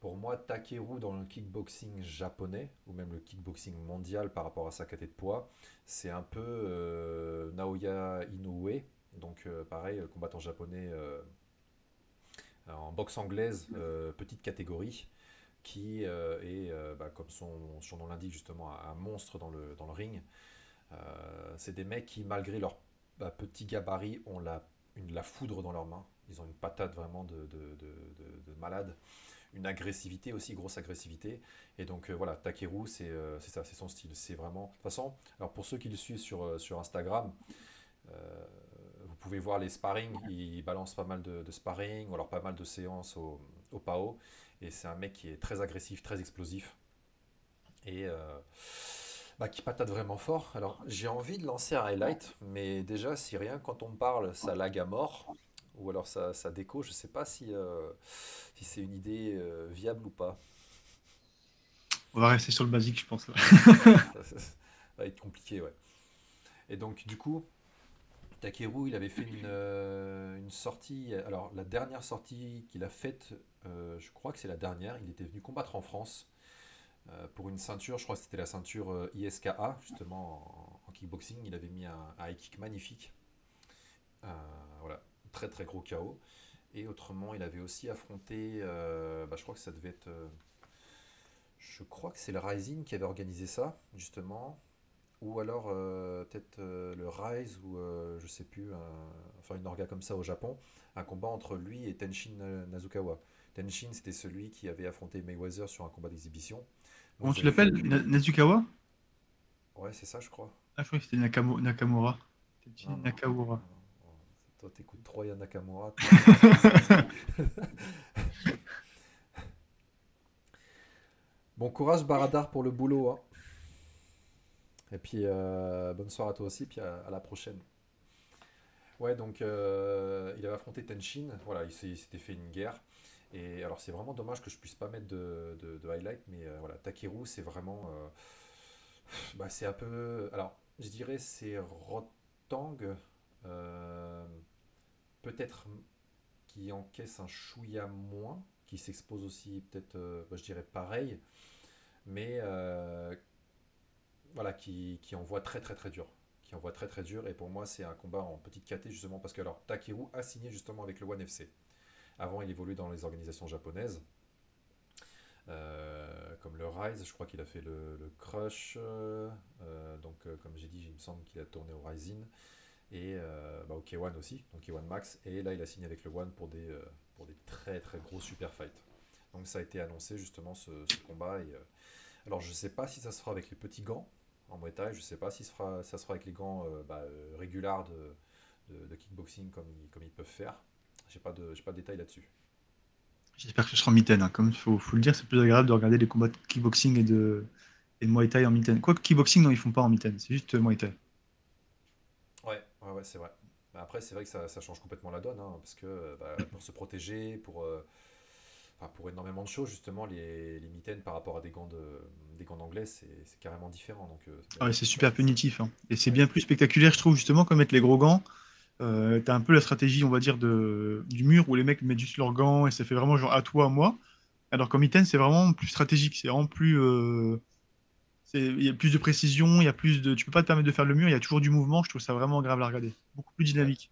Speaker 1: pour moi Takeru dans le kickboxing japonais, ou même le kickboxing mondial par rapport à sa caté de poids, c'est un peu Naoya Inoue. Donc pareil, combattant japonais en boxe anglaise, petite catégorie, qui est, bah, comme son surnom l'indique justement, un monstre dans le ring. C'est des mecs qui, malgré leur petit gabarit, ont la foudre dans leurs mains. Ils ont une patate vraiment de malade. Une agressivité aussi, grosse agressivité. Et donc voilà, Takeru, c'est ça, c'est son style. C'est vraiment. De toute façon, alors pour ceux qui le suivent sur Instagram, euh, vous pouvez voir les sparring. Il balance pas mal de sparring, ou alors pas mal de séances au PAO. Et c'est un mec qui est très agressif, très explosif. Et Bah, qui patate vraiment fort. Alors, j'ai envie de lancer un highlight, mais déjà, si rien quand on parle, ça lag à mort, ou alors ça déco, je sais pas si c'est une idée viable ou pas.
Speaker 2: On va rester sur le basique, je pense.
Speaker 1: Ouais, ça va être compliqué, ouais. Et donc, du coup, Takeru, il avait fait une sortie. Alors, la dernière sortie qu'il a faite, je crois que c'est la dernière, il était venu combattre en France pour une ceinture, je crois que c'était la ceinture ISKA, justement en kickboxing. Il avait mis un high kick magnifique. Euh, voilà, très très gros KO. Et autrement, il avait aussi affronté, bah, je crois que ça devait être. Je crois que c'est le Rising qui avait organisé ça, justement. Ou alors peut-être le Rise, ou je sais plus, enfin une orga comme ça au Japon. Un combat entre lui et Tenshin Nazukawa. Tenshin, c'était celui qui avait affronté Mayweather sur un combat d'exhibition. Donc
Speaker 2: Comment
Speaker 1: ils
Speaker 2: tu
Speaker 1: avaient fait.
Speaker 2: l'appelles? Nezukawa?
Speaker 1: Ouais, c'est ça, je crois.
Speaker 2: Ah, je crois que c'était Nakamura.
Speaker 1: Non,
Speaker 2: Tetsuya
Speaker 1: non,
Speaker 2: Nakamura.
Speaker 1: non, non. Toi, t'écoutes Troya Nakamura, toi, c'est. Bon courage, Baradar, pour le boulot, hein. Et puis, bonne soirée à toi aussi, puis à la prochaine. Ouais, donc, il avait affronté Tenshin, voilà, il s'était fait une guerre. Et alors, c'est vraiment dommage que je puisse pas mettre de highlight, mais voilà, Takeru, c'est vraiment. Bah, c'est un peu. Alors, je dirais c'est Rotang, euh, peut-être qui encaisse un chouïa moins, qui s'expose aussi, peut-être, bah, je dirais pareil, mais voilà, qui envoie très très très dur. Qui envoie très très dur, et pour moi, c'est un combat en petite KT, justement, parce que alors, Takeru a signé justement avec le One FC. Avant, il évoluait dans les organisations japonaises, comme le Rise, je crois qu'il a fait le Crush, donc comme j'ai dit, il me semble qu'il a tourné au Rising, et bah, au K1 aussi, donc K1 Max, et là il a signé avec le One pour des très très gros super fights. Donc ça a été annoncé justement ce combat, et alors je sais pas si ça se fera avec les petits gants en Muay Thai, je sais pas si ça se fera avec les gants régulars de kickboxing comme ils peuvent faire. J'ai pas de détails là-dessus.
Speaker 2: J'espère que ce sera en mitaine, hein. Comme il faut le dire, c'est plus agréable de regarder les combats de kickboxing et de Muay Thai en mitaine. Quoique kickboxing, non, ils font pas en mitaine, c'est juste Muay Thai.
Speaker 1: Ouais, ouais, ouais, c'est vrai. Mais après, c'est vrai que ça change complètement la donne, hein, parce que bah, pour se protéger, enfin, pour énormément de choses, justement, les mitaines par rapport à des gants d'anglais, c'est carrément différent. Donc,
Speaker 2: Ah ouais, c'est super
Speaker 1: ça-
Speaker 2: punitif, hein. Et c'est
Speaker 1: ouais,
Speaker 2: bien plus spectaculaire, je trouve, justement, comme mettre les gros gants. T'as un peu la stratégie, on va dire, du mur où les mecs mettent juste leurs gants et ça fait vraiment genre à toi, à moi. Alors qu'en mitaine, c'est vraiment plus stratégique, c'est vraiment plus. Il y a plus de précision, il y a plus de. Tu peux pas te permettre de faire le mur, il y a toujours du mouvement, je trouve ça vraiment agréable à regarder. Beaucoup plus
Speaker 1: ouais.
Speaker 2: dynamique.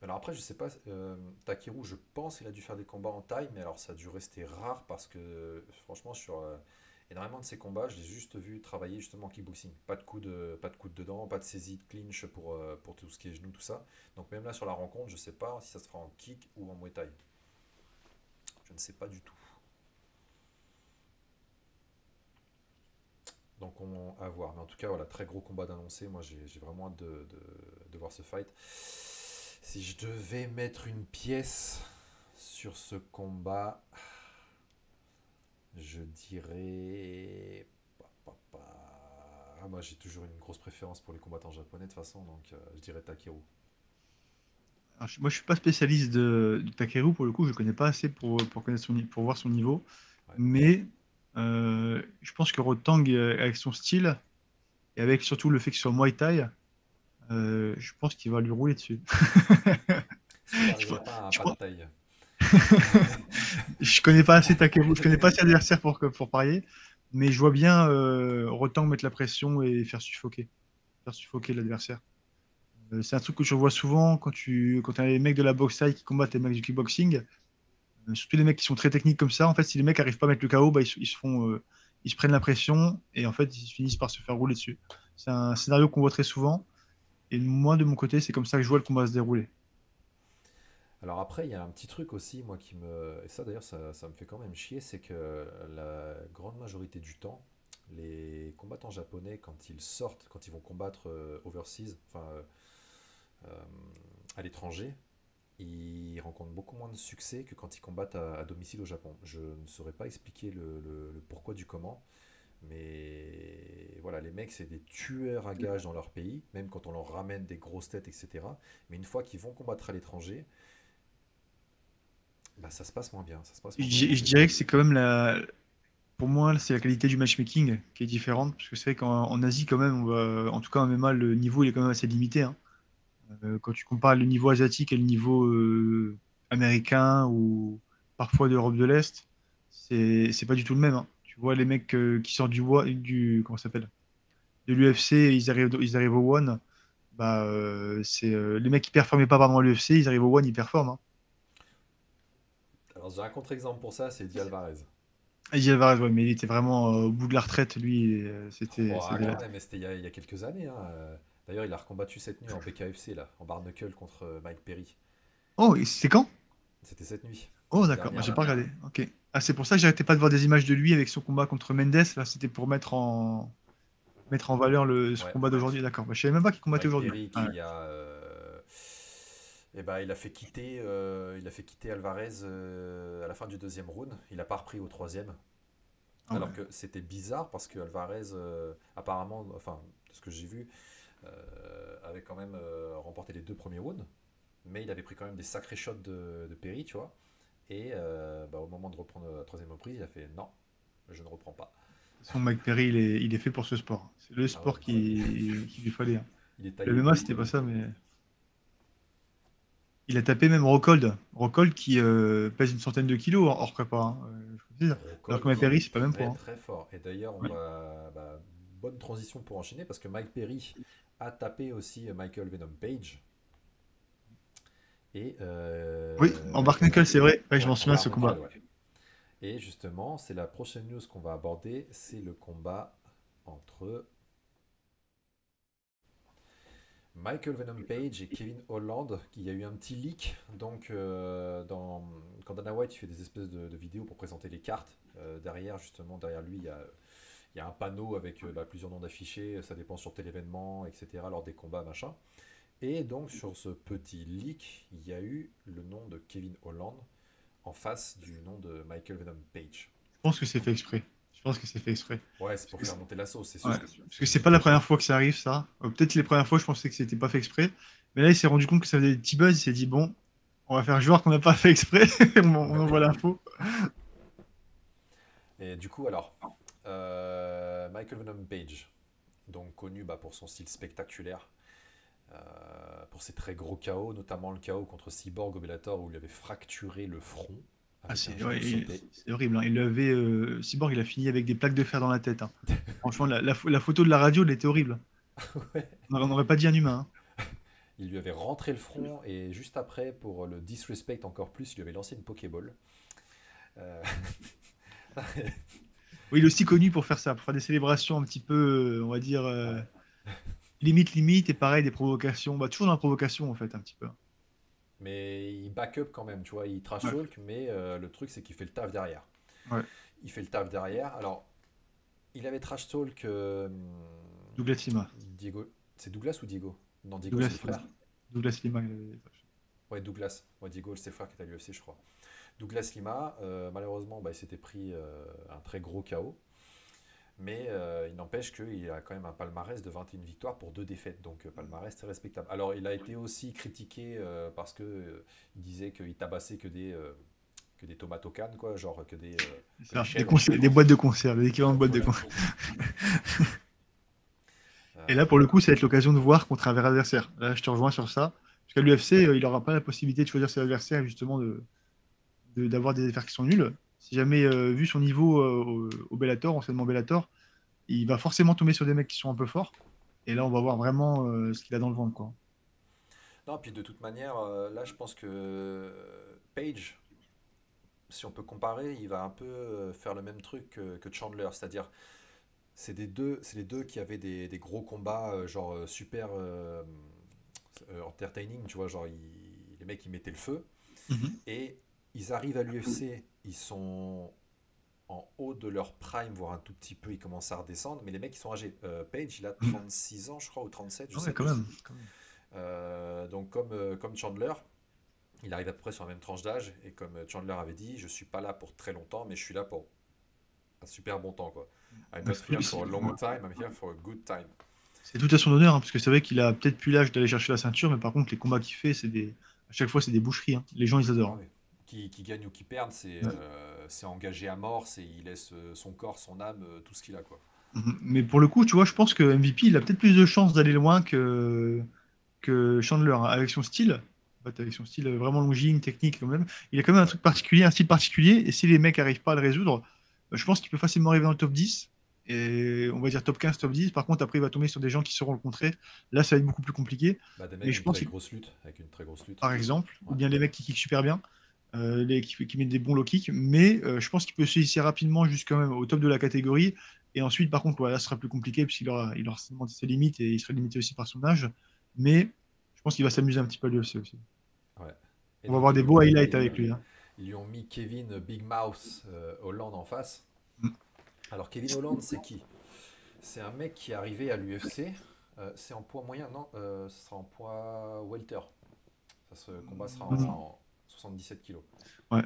Speaker 1: Alors après, je sais pas, Takeru, je pense qu'il a dû faire des combats en taille, mais alors ça a dû rester rare parce que franchement, sur énormément de ces combats, je l'ai juste vu travailler justement en kickboxing. Pas de coude dedans, pas de saisie de clinch pour tout ce qui est genou, tout ça. Donc même là sur la rencontre, je sais pas si ça se fera en kick ou en Muay Thai. Je ne sais pas du tout. Donc à voir. Mais en tout cas, voilà, très gros combat d'annoncer. Moi, j'ai vraiment hâte de voir ce fight. Si je devais mettre une pièce sur ce combat, je dirais. Ah, moi, j'ai toujours une grosse préférence pour les combattants japonais de toute façon, donc je dirais Takeru.
Speaker 2: Alors, moi, je suis pas spécialiste de Takeru, pour le coup, je connais pas assez pour connaître pour voir son niveau.
Speaker 1: Ouais.
Speaker 2: Mais je pense que Rotang, avec son style, et avec surtout le fait qu'il soit Muay Thai, je pense qu'il va lui rouler dessus.
Speaker 1: Est-ce qu'il
Speaker 2: Je,
Speaker 1: n'arriverait pas à un
Speaker 2: je
Speaker 1: pas de
Speaker 2: pense-
Speaker 1: taille?
Speaker 2: je connais pas assez Takeru, je connais pas assez l'adversaire pour parier, mais je vois bien Rotang mettre la pression et faire suffoquer l'adversaire. C'est un truc que je vois souvent quand tu as les mecs de la boxe thaï qui combattent les mecs du kickboxing. Surtout les mecs qui sont très techniques comme ça, en fait, si les mecs arrivent pas à mettre le KO, bah, ils se prennent la pression et en fait, ils finissent par se faire rouler dessus. C'est un scénario qu'on voit très souvent. Et moi, de mon côté, c'est comme ça que je vois le combat se dérouler.
Speaker 1: Alors après, il y a un petit truc aussi, moi, qui me. Et ça, d'ailleurs, ça me fait quand même chier, c'est que la grande majorité du temps, les combattants japonais, quand ils sortent, quand ils vont combattre overseas, enfin euh, à l'étranger, ils rencontrent beaucoup moins de succès que quand ils combattent à domicile au Japon. Je ne saurais pas expliquer le pourquoi du comment, Mais voilà, les mecs, c'est des tueurs à gages dans leur pays, même quand on leur ramène des grosses têtes, etc. Mais une fois qu'ils vont combattre à l'étranger, bah, ça se passe moins bien. Ça se passe moins bien.
Speaker 2: Je dirais que c'est quand même pour moi, c'est la qualité du matchmaking qui est différente, parce que c'est vrai qu'en Asie, quand même, en tout cas en MMA, le niveau il est quand même assez limité, hein. Quand tu compares le niveau asiatique et le niveau américain ou parfois d'Europe de l'Est, c'est pas du tout le même, hein. Tu vois les mecs qui sortent comment ça s'appelle, de l'UFC, ils arrivent au One, bah c'est les mecs qui performaient pas pendant l'UFC, ils arrivent au One, ils performent, hein.
Speaker 1: Alors j'ai un contre-exemple pour ça, c'est Eddie Alvarez.
Speaker 2: Eddie Alvarez, ouais, mais il était vraiment au bout de la retraite, lui,
Speaker 1: Oh, ah,
Speaker 2: c'était
Speaker 1: quand
Speaker 2: là.
Speaker 1: même, mais c'était il y a quelques années, hein. D'ailleurs, il a recombattu cette nuit en BKFC, là, en bare knuckle contre Mike Perry.
Speaker 2: Oh, et c'est quand?
Speaker 1: C'était cette nuit,
Speaker 2: Oh, d'accord, moi
Speaker 1: dernière
Speaker 2: j'ai
Speaker 1: là.
Speaker 2: pas regardé. Ok. Ah, c'est pour ça que j'arrêtais pas de voir des images de lui avec son combat contre Mendes. Là, c'était pour mettre en valeur ce
Speaker 1: Ouais,
Speaker 2: combat d'aujourd'hui. D'accord. Bah, je savais même pas qu'il combattait
Speaker 1: Mike
Speaker 2: aujourd'hui.
Speaker 1: Perry
Speaker 2: Ah ouais.
Speaker 1: qui a, eh ben, il a fait quitter Alvarez à la fin du deuxième round. Il a pas repris au troisième.
Speaker 2: Ah ouais.
Speaker 1: Alors que c'était bizarre parce que Alvarez, apparemment, enfin, de ce que j'ai vu, avait quand même remporté les deux premiers rounds. Mais il avait pris quand même des sacrés shots de Perry, tu vois. Et bah, au moment de reprendre la troisième reprise, il a fait non, je ne reprends pas.
Speaker 2: De toute façon, Mike Perry, il est fait pour ce sport. C'est le
Speaker 1: Ah ouais,
Speaker 2: sport qui lui fallait, hein.
Speaker 1: il est
Speaker 2: Le
Speaker 1: taillé
Speaker 2: MMA,
Speaker 1: pour.
Speaker 2: c'était pas ça, mais il a tapé même Rockhold. Rockhold qui pèse une centaine de kilos hors prépa, hein, je vous le dis. Alors que
Speaker 1: Rockhold
Speaker 2: Mike
Speaker 1: qui
Speaker 2: Perry,
Speaker 1: est
Speaker 2: c'est pas le même
Speaker 1: très
Speaker 2: poids, hein.
Speaker 1: très fort. Et d'ailleurs, on
Speaker 2: Oui.
Speaker 1: va. Bah, bonne transition pour enchaîner parce que Mike Perry a tapé aussi Michael Venom Page. Et
Speaker 2: Oui, en Barknuckle, c'est vrai. Ouais, je
Speaker 1: ouais,
Speaker 2: m'en
Speaker 1: en
Speaker 2: souviens de ce combat.
Speaker 1: Barnacle, ouais. Et justement, c'est la prochaine news qu'on va aborder, c'est le combat entre Michael Venom Page et Kevin Holland, qui y a eu un petit leak. Donc, quand Dana White il fait des espèces de vidéos pour présenter les cartes, derrière, justement, derrière lui, il y a un panneau avec bah, plusieurs noms d'affichés, ça dépend sur tel événement, etc., lors des combats, machin. Et donc, sur ce petit leak, il y a eu le nom de Kevin Holland en face du nom de Michael Venom Page.
Speaker 2: Je pense que c'est fait exprès. Je pense que c'est fait exprès.
Speaker 1: Ouais, c'est
Speaker 2: Parce
Speaker 1: pour
Speaker 2: que
Speaker 1: faire monter la sauce, c'est
Speaker 2: ouais.
Speaker 1: sûr.
Speaker 2: Parce que c'est pas la première fois que ça arrive, ça. Peut-être les premières fois, je pensais que c'était pas fait exprêt. Mais là, il s'est rendu compte que ça faisait des petits buzz. Il s'est dit, bon, on va faire genre qu'on n'a pas fait exprès. On
Speaker 1: Ouais.
Speaker 2: envoie l'info.
Speaker 1: Et du coup, alors, Michael Venom Page, donc connu bah, pour son style spectaculaire, pour ses très gros KO, notamment le KO contre Cyborg au Bellator où il avait fracturé le front
Speaker 2: Ah,
Speaker 1: avec un
Speaker 2: ouais,
Speaker 1: genou sauté.
Speaker 2: c'est horrible, hein. Cyborg, il a fini avec des plaques de fer dans la tête, hein. Franchement, la photo de la radio, elle était horrible.
Speaker 1: Ouais.
Speaker 2: On n'aurait pas dit un humain, hein.
Speaker 1: Il lui avait rentré le front et juste après, pour le disrespect encore plus, il lui avait lancé une Pokéball. Euh,
Speaker 2: Oui, il est aussi connu pour faire ça, pour faire des célébrations un petit peu, on va dire,
Speaker 1: ouais.
Speaker 2: limite, et pareil, des provocations. Bah, toujours dans la provocation, en fait, un petit peu.
Speaker 1: Mais il back up quand même, tu vois, il trash
Speaker 2: Ouais,
Speaker 1: talk, mais le truc c'est qu'il fait le taf derrière.
Speaker 2: ouais.
Speaker 1: Il fait le taf derrière. Alors, il avait trash talk
Speaker 2: Douglas Lima.
Speaker 1: Diego. C'est Douglas ou Diego? Non, Diego c'est le
Speaker 2: Douglas Lima.
Speaker 1: frère.
Speaker 2: Douglas Lima, il avait-
Speaker 1: Ouais, Douglas. Ouais, Diego c'est le frère qui est à l'UFC, je crois. Douglas Lima, malheureusement, bah, il s'était pris un très gros KO. Mais il n'empêche qu'il a quand même un palmarès de 21 victoires pour 2 défaites. Donc palmarès très respectable. Alors il a été aussi critiqué parce que il disait qu'il tabassait que des tomates aux cannes, quoi, genre
Speaker 2: C'est
Speaker 1: que des
Speaker 2: ça, des,
Speaker 1: chèvres.
Speaker 2: des boîtes de conserve, l'équivalent de boîtes de
Speaker 1: Voilà.
Speaker 2: conserve. Et là, pour
Speaker 1: Euh,
Speaker 2: le coup, ça va être l'occasion de voir contre un vrai adversaire. Là, je te rejoins sur ça. Parce qu'à l'UFC, il n'aura pas la possibilité de choisir ses adversaires, justement, d'avoir des affaires qui sont nulles. Si jamais, vu son niveau au Bellator, anciennement Bellator, il va forcément tomber sur des mecs qui sont un peu forts. Et là, on va voir vraiment ce qu'il a dans le ventre, quoi.
Speaker 1: Non, puis de toute manière, là je pense que Page, si on peut comparer, il va un peu faire le même truc que Chandler, c'est-à-dire c'est les deux qui avaient des gros combats genre super entertaining, tu vois, genre les mecs ils mettaient le feu
Speaker 2: Mhm.
Speaker 1: et ils arrivent à l'UFC, ils sont en haut de leur prime, voire un tout petit peu, ils commencent à redescendre, mais les mecs ils sont âgés. Page il a
Speaker 2: Mhm.
Speaker 1: 36 ans je crois ou 37, je
Speaker 2: Ah ouais,
Speaker 1: sais
Speaker 2: quand
Speaker 1: plus.
Speaker 2: même. Quand même.
Speaker 1: Donc comme Chandler, il arrive à peu près sur la même tranche d'âge et comme Chandler avait dit, je suis pas là pour très longtemps, mais je suis là pour un super bon temps, quoi. I'm
Speaker 2: Ouais,
Speaker 1: not here for a long time, I'm here for a good time.
Speaker 2: c'est tout à son honneur, hein, parce que c'est vrai qu'il a peut-être plus l'âge d'aller chercher la ceinture, mais par contre, les combats qu'il fait, à chaque fois, c'est des boucheries, hein. Les gens, ils adorent,
Speaker 1: Ah
Speaker 2: hein.
Speaker 1: oui. Qui gagne ou qui perde,
Speaker 2: Ouais.
Speaker 1: c'est engagé à mort, il laisse son corps, son âme, tout ce qu'il a, quoi.
Speaker 2: Mhm. Mais pour le coup, tu vois, je pense que MVP, il a peut-être plus de chances d'aller loin que Chandler, hein, avec son style. En fait, avec son style vraiment longiligne, technique quand même. Il a quand même un
Speaker 1: Ouais.
Speaker 2: truc particulier, un style particulier. Et si les mecs n'arrivent pas à le résoudre, je pense qu'il peut facilement arriver dans le top 10. Et on va dire top 15, top 10. Par contre, après, il va tomber sur des gens qui sauront le contrer. Là, ça va être beaucoup plus compliqué.
Speaker 1: Bah, des
Speaker 2: Mais
Speaker 1: mecs
Speaker 2: je
Speaker 1: d'une
Speaker 2: pense
Speaker 1: très
Speaker 2: qu'il,
Speaker 1: grosse lutte, avec une très grosse lutte.
Speaker 2: par exemple, ou
Speaker 1: Ouais.
Speaker 2: bien les mecs qui kickent super bien, qui mettent des bons low kicks. Mais je pense qu'il peut se hisser rapidement jusqu'à même au top de la catégorie. Et ensuite, par contre, voilà, ce sera plus compliqué puisqu'il aura certainement ses limites et il sera limité aussi par son âge. Mais je pense qu'il va s'amuser un petit peu à l'UFC aussi.
Speaker 1: Ouais. Et
Speaker 2: On va
Speaker 1: donc,
Speaker 2: avoir des beaux highlights avec lui, hein.
Speaker 1: ils lui ont mis Kevin Big Mouth Holland en face.
Speaker 2: Mm.
Speaker 1: Alors, Kevin Holland, c'est qui? C'est un mec qui est arrivé à l'UFC. C'est en poids moyen, non, ce sera en poids welter. Ce combat sera
Speaker 2: Mm.
Speaker 1: en 77 kilos.
Speaker 2: Ouais.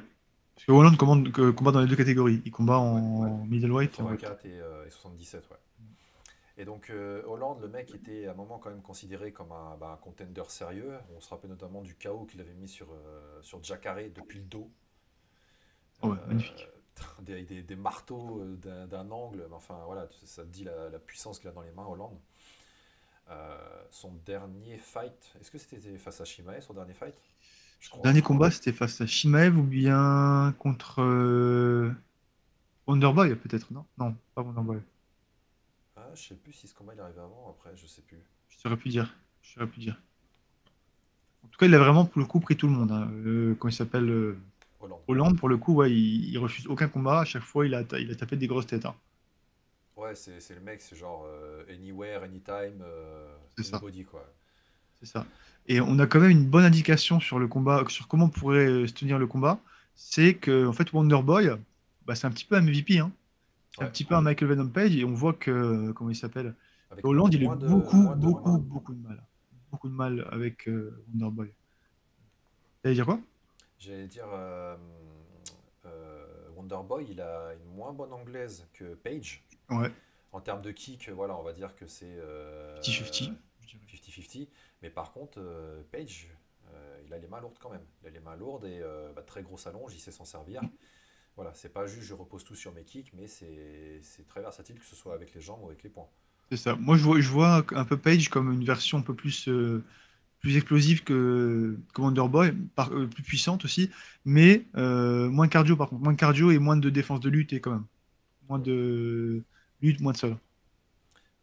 Speaker 2: Parce que Holland combat dans les deux catégories. Il combat
Speaker 1: Ouais, ouais.
Speaker 2: en middleweight et en welter.
Speaker 1: 84 et 77, ouais. Et donc, Hollande, le mec était à un moment quand même considéré comme un contender sérieux. On se rappelle notamment du KO qu'il avait mis sur Jacare depuis le dos.
Speaker 2: Oh ouais, magnifique.
Speaker 1: Des marteaux d'un angle. Mais enfin, voilà, ça te dit la puissance qu'il a dans les mains, Hollande. Son dernier fight, est-ce que c'était face à Shimae, son dernier fight? Je
Speaker 2: Son
Speaker 1: crois.
Speaker 2: dernier combat, c'était face à Shimaev ou bien contre Wonderboy, peut-être, non? Non, pas Wonderboy.
Speaker 1: Ah, je sais plus si ce combat il est arrivé avant ou après, je sais plus.
Speaker 2: Je saurais plus dire. Je saurais plus dire. En tout cas, il a vraiment pour le coup pris tout le monde, hein. Comment il s'appelle
Speaker 1: Hollande.
Speaker 2: Hollande, pour le coup, ouais, il refuse aucun combat. À chaque fois, il a tapé des grosses têtes, hein.
Speaker 1: Ouais, c'est le mec, c'est genre anywhere, anytime,
Speaker 2: C'est ça.
Speaker 1: anybody, quoi.
Speaker 2: C'est ça. Et on a quand même une bonne indication sur le combat, sur comment pourrait se tenir le combat. C'est que, en fait, Wonderboy, bah, c'est un petit peu un MVP, hein. C'est un
Speaker 1: Ouais,
Speaker 2: petit peu un Michael Venom Page. Et on voit que, comment il s'appelle?
Speaker 1: avec
Speaker 2: Hollande, il a eu beaucoup,
Speaker 1: moins de
Speaker 2: beaucoup,
Speaker 1: combats.
Speaker 2: beaucoup de mal. Beaucoup de mal avec Wonderboy. T'allais dire quoi?
Speaker 1: J'allais dire, Wonderboy, il a une moins bonne anglaise que Page.
Speaker 2: Ouais,
Speaker 1: En termes de kick, voilà, on va dire que c'est
Speaker 2: 50-50, je dirais.
Speaker 1: 50-50. Mais par contre, Page, il a les mains lourdes quand même. Il a les mains lourdes et très grosse allonge, il sait s'en servir. Voilà, c'est pas juste je repose tout sur mes kicks, mais c'est très versatile, que ce soit avec les jambes ou avec les poings.
Speaker 2: C'est ça. Moi, je vois un peu Page comme une version un peu plus explosive que Wonderboy, plus puissante aussi, mais moins cardio par contre. Moins de cardio et moins de défense de lutte et quand même. Moins de lutte, moins de sol.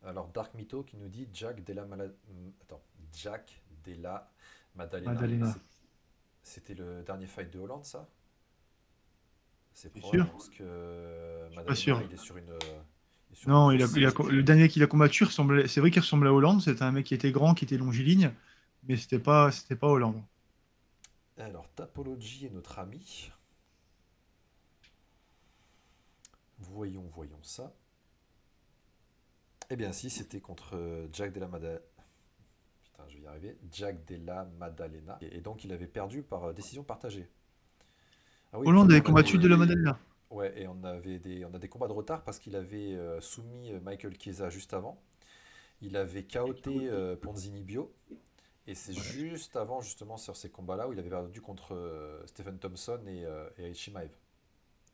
Speaker 1: Alors, Dark Mytho qui nous dit Attends, Jack Della Maddalena.
Speaker 2: Madalena.
Speaker 1: C'était le dernier fight de Hollande, ça? C'est
Speaker 2: C'est
Speaker 1: probable,
Speaker 2: sûr?
Speaker 1: hein, parce que
Speaker 2: Je suis pas
Speaker 1: Maddalena,
Speaker 2: sûr.
Speaker 1: il est sur une
Speaker 2: Non,
Speaker 1: grosse ceinture.
Speaker 2: le dernier qu'il a combattu c'est vrai qu'il ressemblait à Hollande. C'était un mec qui était grand, qui était longiligne, mais c'était pas Hollande.
Speaker 1: Alors, Tapology est notre ami. Voyons ça. Eh bien, si, c'était contre Jack Della Maddalena. Putain, je vais y arriver. Jack Della Maddalena. Et donc, il avait perdu par décision partagée. Ah oui,
Speaker 2: Hollande
Speaker 1: puis
Speaker 2: avait combattu de la Madalena.
Speaker 1: ouais, et on a des combats de retard parce qu'il avait soumis Michael Chiesa juste avant. Il avait KO'té Ponzinibbio. Et c'est
Speaker 2: Ouais.
Speaker 1: juste avant, justement, sur ces combats-là, où il avait perdu contre Stephen Thompson et Aichi Maev.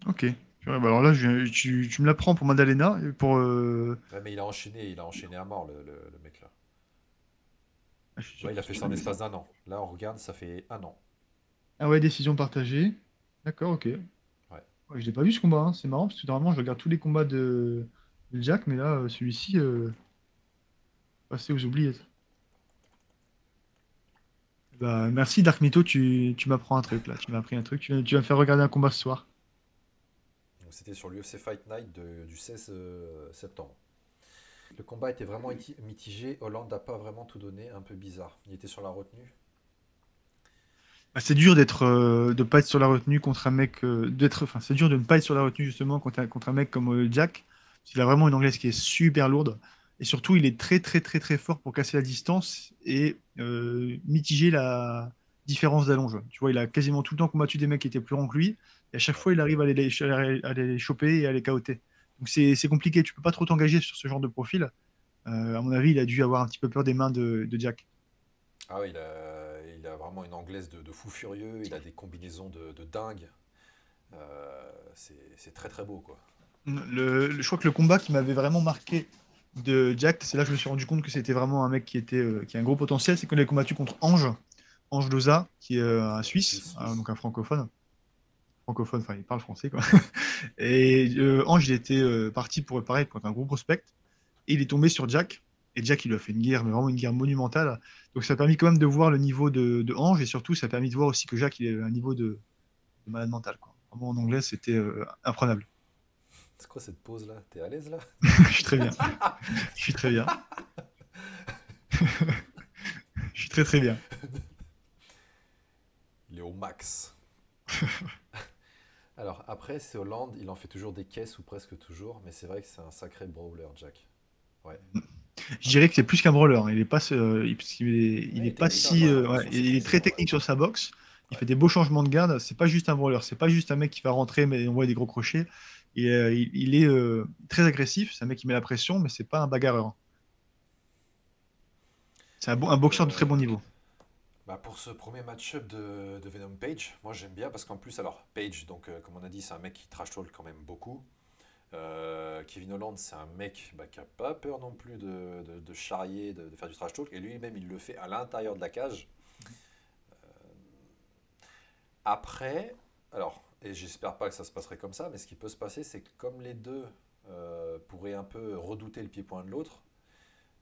Speaker 2: Ok. Purée, bah alors là, tu me l'apprends pour Madalena. Et pour,
Speaker 1: Ouais, mais il a enchaîné à mort, le mec là.
Speaker 2: je suis
Speaker 1: Tu vois,
Speaker 2: sûr
Speaker 1: il a
Speaker 2: qu'il
Speaker 1: fait
Speaker 2: se
Speaker 1: ça en
Speaker 2: fait.
Speaker 1: espace d'un an. Là, on regarde, ça fait un an.
Speaker 2: Ah ouais, décision partagée. D'accord, ok.
Speaker 1: Ouais.
Speaker 2: Ouais, je l'ai pas vu ce combat, hein. C'est marrant parce que normalement je regarde tous les combats de Jack, mais là celui-ci passé aux oubliettes. Bah, merci Dark Mytho, tu m'apprends un truc là. Tu m'as appris un truc. Tu vas me faire regarder un combat ce soir.
Speaker 1: Donc, c'était sur l'UFC Fight Night du 16 septembre. Le combat était vraiment mitigé. Hollande n'a pas vraiment tout donné, un peu bizarre. Il était sur la retenue.
Speaker 2: Bah, c'est dur de pas être sur la retenue contre un mec enfin c'est dur de ne pas être sur la retenue justement contre un mec comme Jack. Parce qu'il a vraiment une anglaise qui est super lourde et surtout il est très très très très fort pour casser la distance et mitiger la différence d'allonge. Tu vois, il a quasiment tout le temps combattu des mecs qui étaient plus grands que lui et à chaque
Speaker 1: Ouais.
Speaker 2: fois il arrive à les choper et à les KO'ter. Donc c'est compliqué, tu peux pas trop t'engager sur ce genre de profil. À mon avis, il a dû avoir un petit peu peur des mains de Jack.
Speaker 1: Ah oui, il a vraiment une anglaise de fou furieux, il a des combinaisons de dingue. C'est très très beau, quoi.
Speaker 2: Je crois que le combat qui m'avait vraiment marqué de Jack, c'est là que je me suis rendu compte que c'était vraiment un mec qui a un gros potentiel, c'est qu'on a combattu contre Ange, Ange Loza, qui est un Suisse,
Speaker 1: Suisse.
Speaker 2: donc un francophone. Francophone, enfin il parle français quoi. Et Ange, il était parti pour pareil, pour être un gros prospect, et il est tombé sur Jack, et Jack il lui a fait une guerre, mais vraiment une guerre monumentale. Donc ça a permis quand même de voir le niveau de Ange, et surtout ça a permis de voir aussi que Jack il avait un niveau de malade mental, quoi. Vraiment en anglais, c'était imprenable.
Speaker 1: C'est quoi cette pause là? T'es à l'aise là?
Speaker 2: Je suis très bien. Je suis très bien. Je suis très très bien.
Speaker 1: Il est au max. Alors après, c'est Hollande, il en fait toujours des caisses ou presque toujours, mais c'est vrai que c'est un sacré brawler, Jack. Ouais.
Speaker 2: Je dirais que c'est plus qu'un brawler, hein. Il est pas, il
Speaker 1: Ouais, il
Speaker 2: est
Speaker 1: est
Speaker 2: pas
Speaker 1: technique
Speaker 2: si, ouais,
Speaker 1: sur ses
Speaker 2: il est
Speaker 1: prises,
Speaker 2: très
Speaker 1: hein, ouais.
Speaker 2: technique sur sa boxe. Il
Speaker 1: Ouais.
Speaker 2: fait des beaux changements de garde. C'est pas juste un brawler. C'est pas juste un mec qui va rentrer mais on voit des gros crochets. Et, il est très agressif. C'est un mec qui met la pression, mais c'est pas un bagarreur. C'est un
Speaker 1: Donc,
Speaker 2: boxeur de très bon niveau.
Speaker 1: bah, pour ce premier match-up de Venom Page, moi j'aime bien parce qu'en plus, alors Page, donc comme on a dit, c'est un mec qui trash talk quand même beaucoup. Kevin Holland, c'est un mec bah, qui a pas peur non plus de charrier, de faire du trash talk, et lui-même il le fait à l'intérieur de la cage. Après, alors, et j'espère pas que ça se passerait comme ça, mais ce qui peut se passer, c'est que comme les deux pourraient un peu redouter le pied-point de l'autre,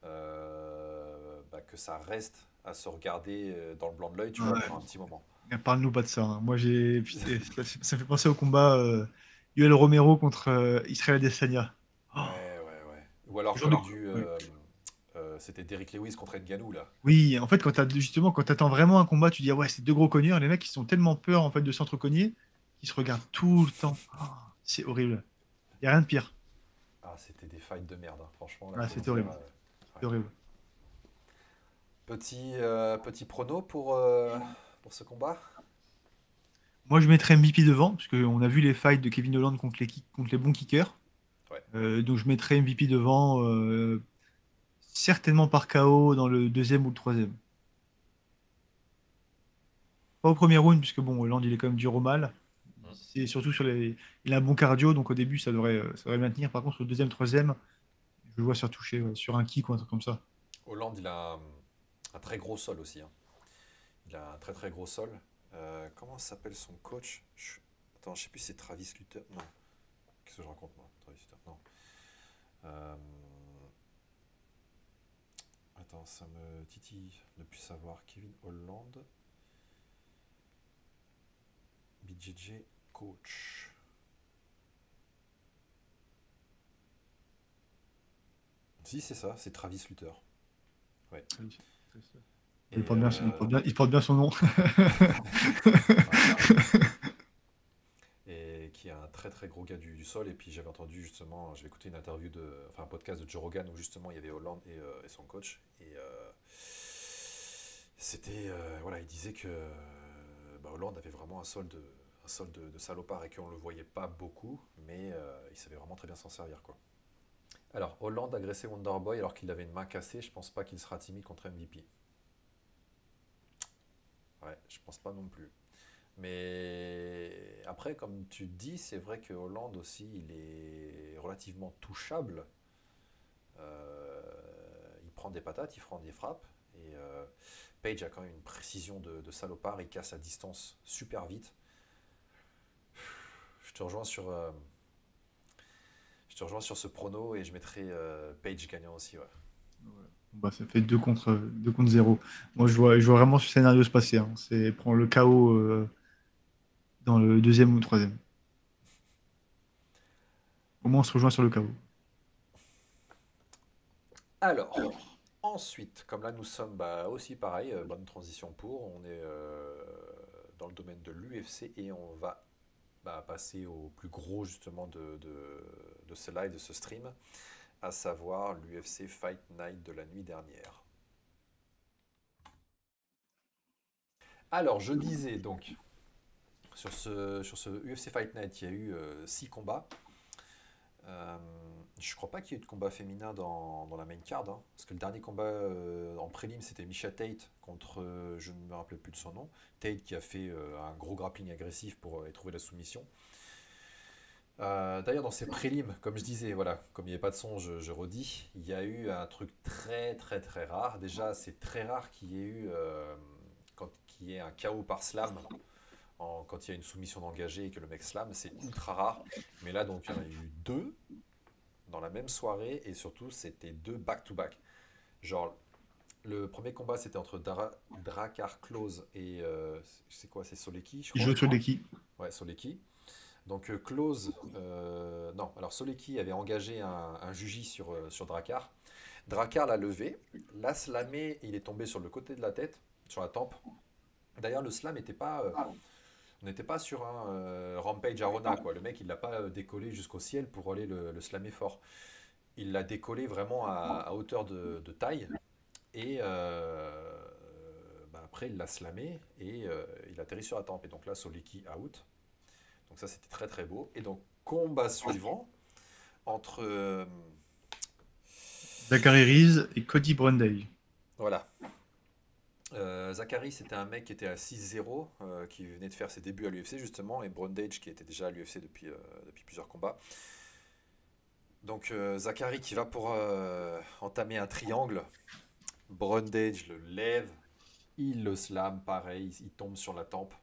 Speaker 1: bah, que ça reste à se regarder dans le blanc de l'œil, tu vois, pendant un
Speaker 2: Ouais.
Speaker 1: petit moment.
Speaker 2: Parle-nous pas de ça, hein. Moi, ça fait penser au combat Yoel Romero contre Israel Adesanya. Oh,
Speaker 1: Ouais, ouais, ouais. Ou alors
Speaker 2: ce genre de
Speaker 1: comme
Speaker 2: coup.
Speaker 1: c'était Derrick Lewis contre Ngannou, là.
Speaker 2: Oui, en fait, justement, quand t'attends vraiment un combat, tu dis, ah ouais, c'est deux gros cogneurs. Les mecs, ils ont tellement peur, en fait, de s'entrecogner, qu'ils se regardent tout le temps. Oh, c'est horrible. Il n'y a rien de pire.
Speaker 1: Ah, c'était des fights de merde, hein. Franchement, là,
Speaker 2: Ah,
Speaker 1: faut le
Speaker 2: c'était
Speaker 1: dire.
Speaker 2: horrible.
Speaker 1: Ouais.
Speaker 2: C'était horrible.
Speaker 1: Petit prono pour ce combat?
Speaker 2: Moi, je mettrais MVP devant, parce qu'on a vu les fights de Kevin Holland contre les bons kickers.
Speaker 1: Ouais.
Speaker 2: Donc, je mettrais MVP devant, certainement par KO dans le deuxième ou le troisième. Pas au premier round, puisque bon, Holland, il est quand même dur au mal.
Speaker 1: Mm.
Speaker 2: C'est surtout sur les. Il a un bon cardio, donc au début, ça devrait le maintenir. Par contre, le deuxième, troisième, je le vois se faire toucher ouais, sur un kick ou un truc comme ça.
Speaker 1: Hollande, il a un très gros sol aussi, hein. Il a un très très gros sol. Comment s'appelle son coach? Attends, je sais plus si c'est Travis Luther. Non. Qu'est-ce que je raconte moi? Travis Luther. Non. Euh, Attends, ça me titille de plus savoir. Kevin Holland, BJJ coach. Si, c'est ça, c'est Travis Luther. Ouais.
Speaker 2: Il
Speaker 1: Et
Speaker 2: porte bien, il porte bien son nom.
Speaker 1: ouais, grave. Et qui est un très très gros gars du sol. Et puis j'avais entendu justement, j'avais écouté une interview enfin un podcast de Joe Rogan où justement il y avait Hollande et son coach. Et c'était, voilà, il disait que bah, Hollande avait vraiment un sol de salopard et qu'on le voyait pas beaucoup, mais il savait vraiment très bien s'en servir, quoi. Alors, Hollande agressé Wonderboy alors qu'il avait une main cassée, je pense pas qu'il sera timide contre MVP. Ouais, je pense pas non plus. Mais après, comme tu dis, c'est vrai que Hollande aussi, il est relativement touchable. Il prend des patates, il prend des frappes. Et Page a quand même une précision de salopard, il casse à distance super vite. Je te rejoins sur, euh, je te rejoins sur ce prono et je mettrai Page gagnant aussi. Ouais.
Speaker 2: Bah, ça fait 2 contre 0. Moi, je vois vraiment ce scénario se passer, hein. C'est prendre le KO dans le deuxième ou le troisième. Au moins, on se rejoint sur le KO.
Speaker 1: Alors, ensuite, comme là nous sommes bah, aussi pareil, bonne transition on est dans le domaine de l'UFC et on va bah, passer au plus gros justement de ce live, de ce stream, à savoir l'UFC Fight Night de la nuit dernière. Alors, je disais donc, sur ce UFC Fight Night, il y a eu 6 combats. Euh, je crois pas qu'il y ait eu de combat féminin dans la main card, hein, parce que le dernier combat en prélim c'était Misha Tate contre, je ne me rappelle plus de son nom, Tate qui a fait un gros grappling agressif pour trouver la soumission. D'ailleurs, dans ces prélims, comme je disais, voilà, comme il n'y avait pas de son, je redis, il y a eu un truc très très très rare. Déjà, c'est très rare qu'il y ait eu qu'il y ait un KO par slam quand il y a une soumission d'engagé et que le mec slam, c'est ultra rare. Mais là, donc, il y en a eu deux dans la même soirée et surtout, c'était deux back-to-back. Genre, le premier combat, c'était entre Drakkar Klose et c'est quoi? C'est Soleki, je
Speaker 2: Il joue
Speaker 1: crois.
Speaker 2: sur l'équipe.
Speaker 1: Ouais, Soleki. Donc Klose, non, alors Soleki avait engagé un juji sur Drakkar. Drakkar l'a levé, l'a slamé, il est tombé sur le côté de la tête, sur la tempe. D'ailleurs, le slam n'était pas, on n'était pas sur un Rampage Arona, quoi. Le mec, il l'a pas décollé jusqu'au ciel pour aller le slammer fort. Il l'a décollé vraiment à hauteur de taille. Et bah, après, il l'a slamé et il atterrit sur la tempe. Et donc là, Soleki out. Donc ça, c'était très très beau. Et donc, combat suivant entre...
Speaker 2: Zachary Reese et Cody Brundage.
Speaker 1: voilà. Zachary, c'était un mec qui était à 6-0, qui venait de faire ses débuts à l'UFC justement, et Brundage qui était déjà à l'UFC depuis plusieurs combats. Donc Zachary qui va pour entamer un triangle. Brundage le lève, il le slam, pareil, il tombe sur la tempe.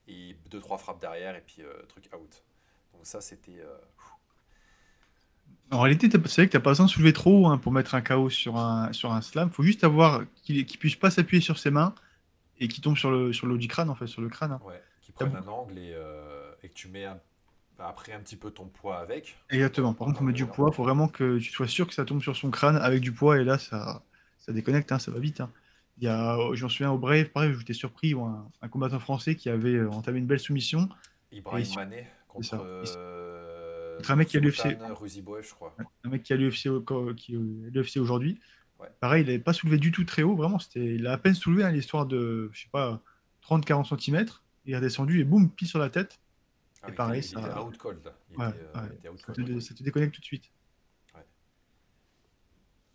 Speaker 1: Et deux trois frappes derrière, et puis truc out. Donc ça, c'était...
Speaker 2: En réalité, c'est vrai que t'as pas besoin de soulever trop hein, pour mettre un KO sur un slam. Faut juste avoir qu'il puisse pas s'appuyer sur ses mains et qu'il tombe sur le haut du crâne, en fait, sur le crâne. Hein.
Speaker 1: ouais, qui
Speaker 2: T'as
Speaker 1: prennent
Speaker 2: beau-
Speaker 1: un angle et que tu mets après un petit peu ton poids avec.
Speaker 2: Exactement. Par contre,
Speaker 1: Voilà,
Speaker 2: pour mettre
Speaker 1: en
Speaker 2: du
Speaker 1: allant.
Speaker 2: poids, faut vraiment que tu sois sûr que ça tombe sur son crâne avec du poids et là, ça déconnecte, hein, ça va vite. Hein. Je m'en souviens au Brave, pareil, j'étais surpris, un combattant français qui avait entamé une belle soumission et
Speaker 1: Ibrahim Mané
Speaker 2: c'est
Speaker 1: contre
Speaker 2: ça. Contre un mec qui a l'UFC,
Speaker 1: Sultan Ruziboev, je crois.
Speaker 2: un mec qui a l'UFC aujourd'hui.
Speaker 1: Ouais.
Speaker 2: Pareil, il n'avait pas soulevé du tout très haut, vraiment. Il a à peine soulevé hein, l'histoire de, je sais pas, 30-40 cm. Il est redescendu et boum, pile sur la tête.
Speaker 1: Ah
Speaker 2: Et
Speaker 1: oui,
Speaker 2: pareil,
Speaker 1: il était
Speaker 2: ça,
Speaker 1: out cold.
Speaker 2: ouais, ouais,
Speaker 1: Il était out
Speaker 2: ça
Speaker 1: cold. Ouais.
Speaker 2: ça te déconnecte tout de suite.
Speaker 1: Ouais.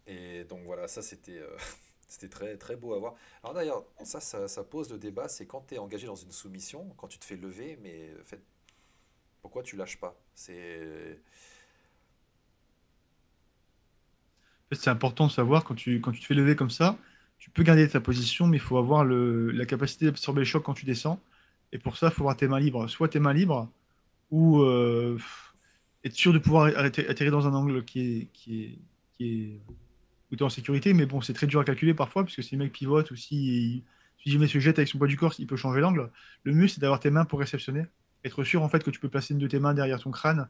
Speaker 1: Et donc voilà, ça c'était c'était très très beau à voir. Alors d'ailleurs, ça pose le débat, c'est quand tu es engagé dans une soumission, quand tu te fais lever, mais en fait, pourquoi tu lâches pas? C'est
Speaker 2: En fait, c'est important de savoir quand tu te fais lever comme ça, tu peux garder ta position, mais il faut avoir la capacité d'absorber le choc quand tu descends. Et pour ça, il faut avoir tes mains libres. Soit tes mains libres, ou être sûr de pouvoir atterrir dans un angle qui est où tu es en sécurité. Mais bon, c'est très dur à calculer parfois, parce que si le mec pivote ou si jamais se jette avec son poids du corps, il peut changer l'angle. Le mieux, c'est d'avoir tes mains pour réceptionner. Être sûr en fait que tu peux placer une de tes mains derrière ton crâne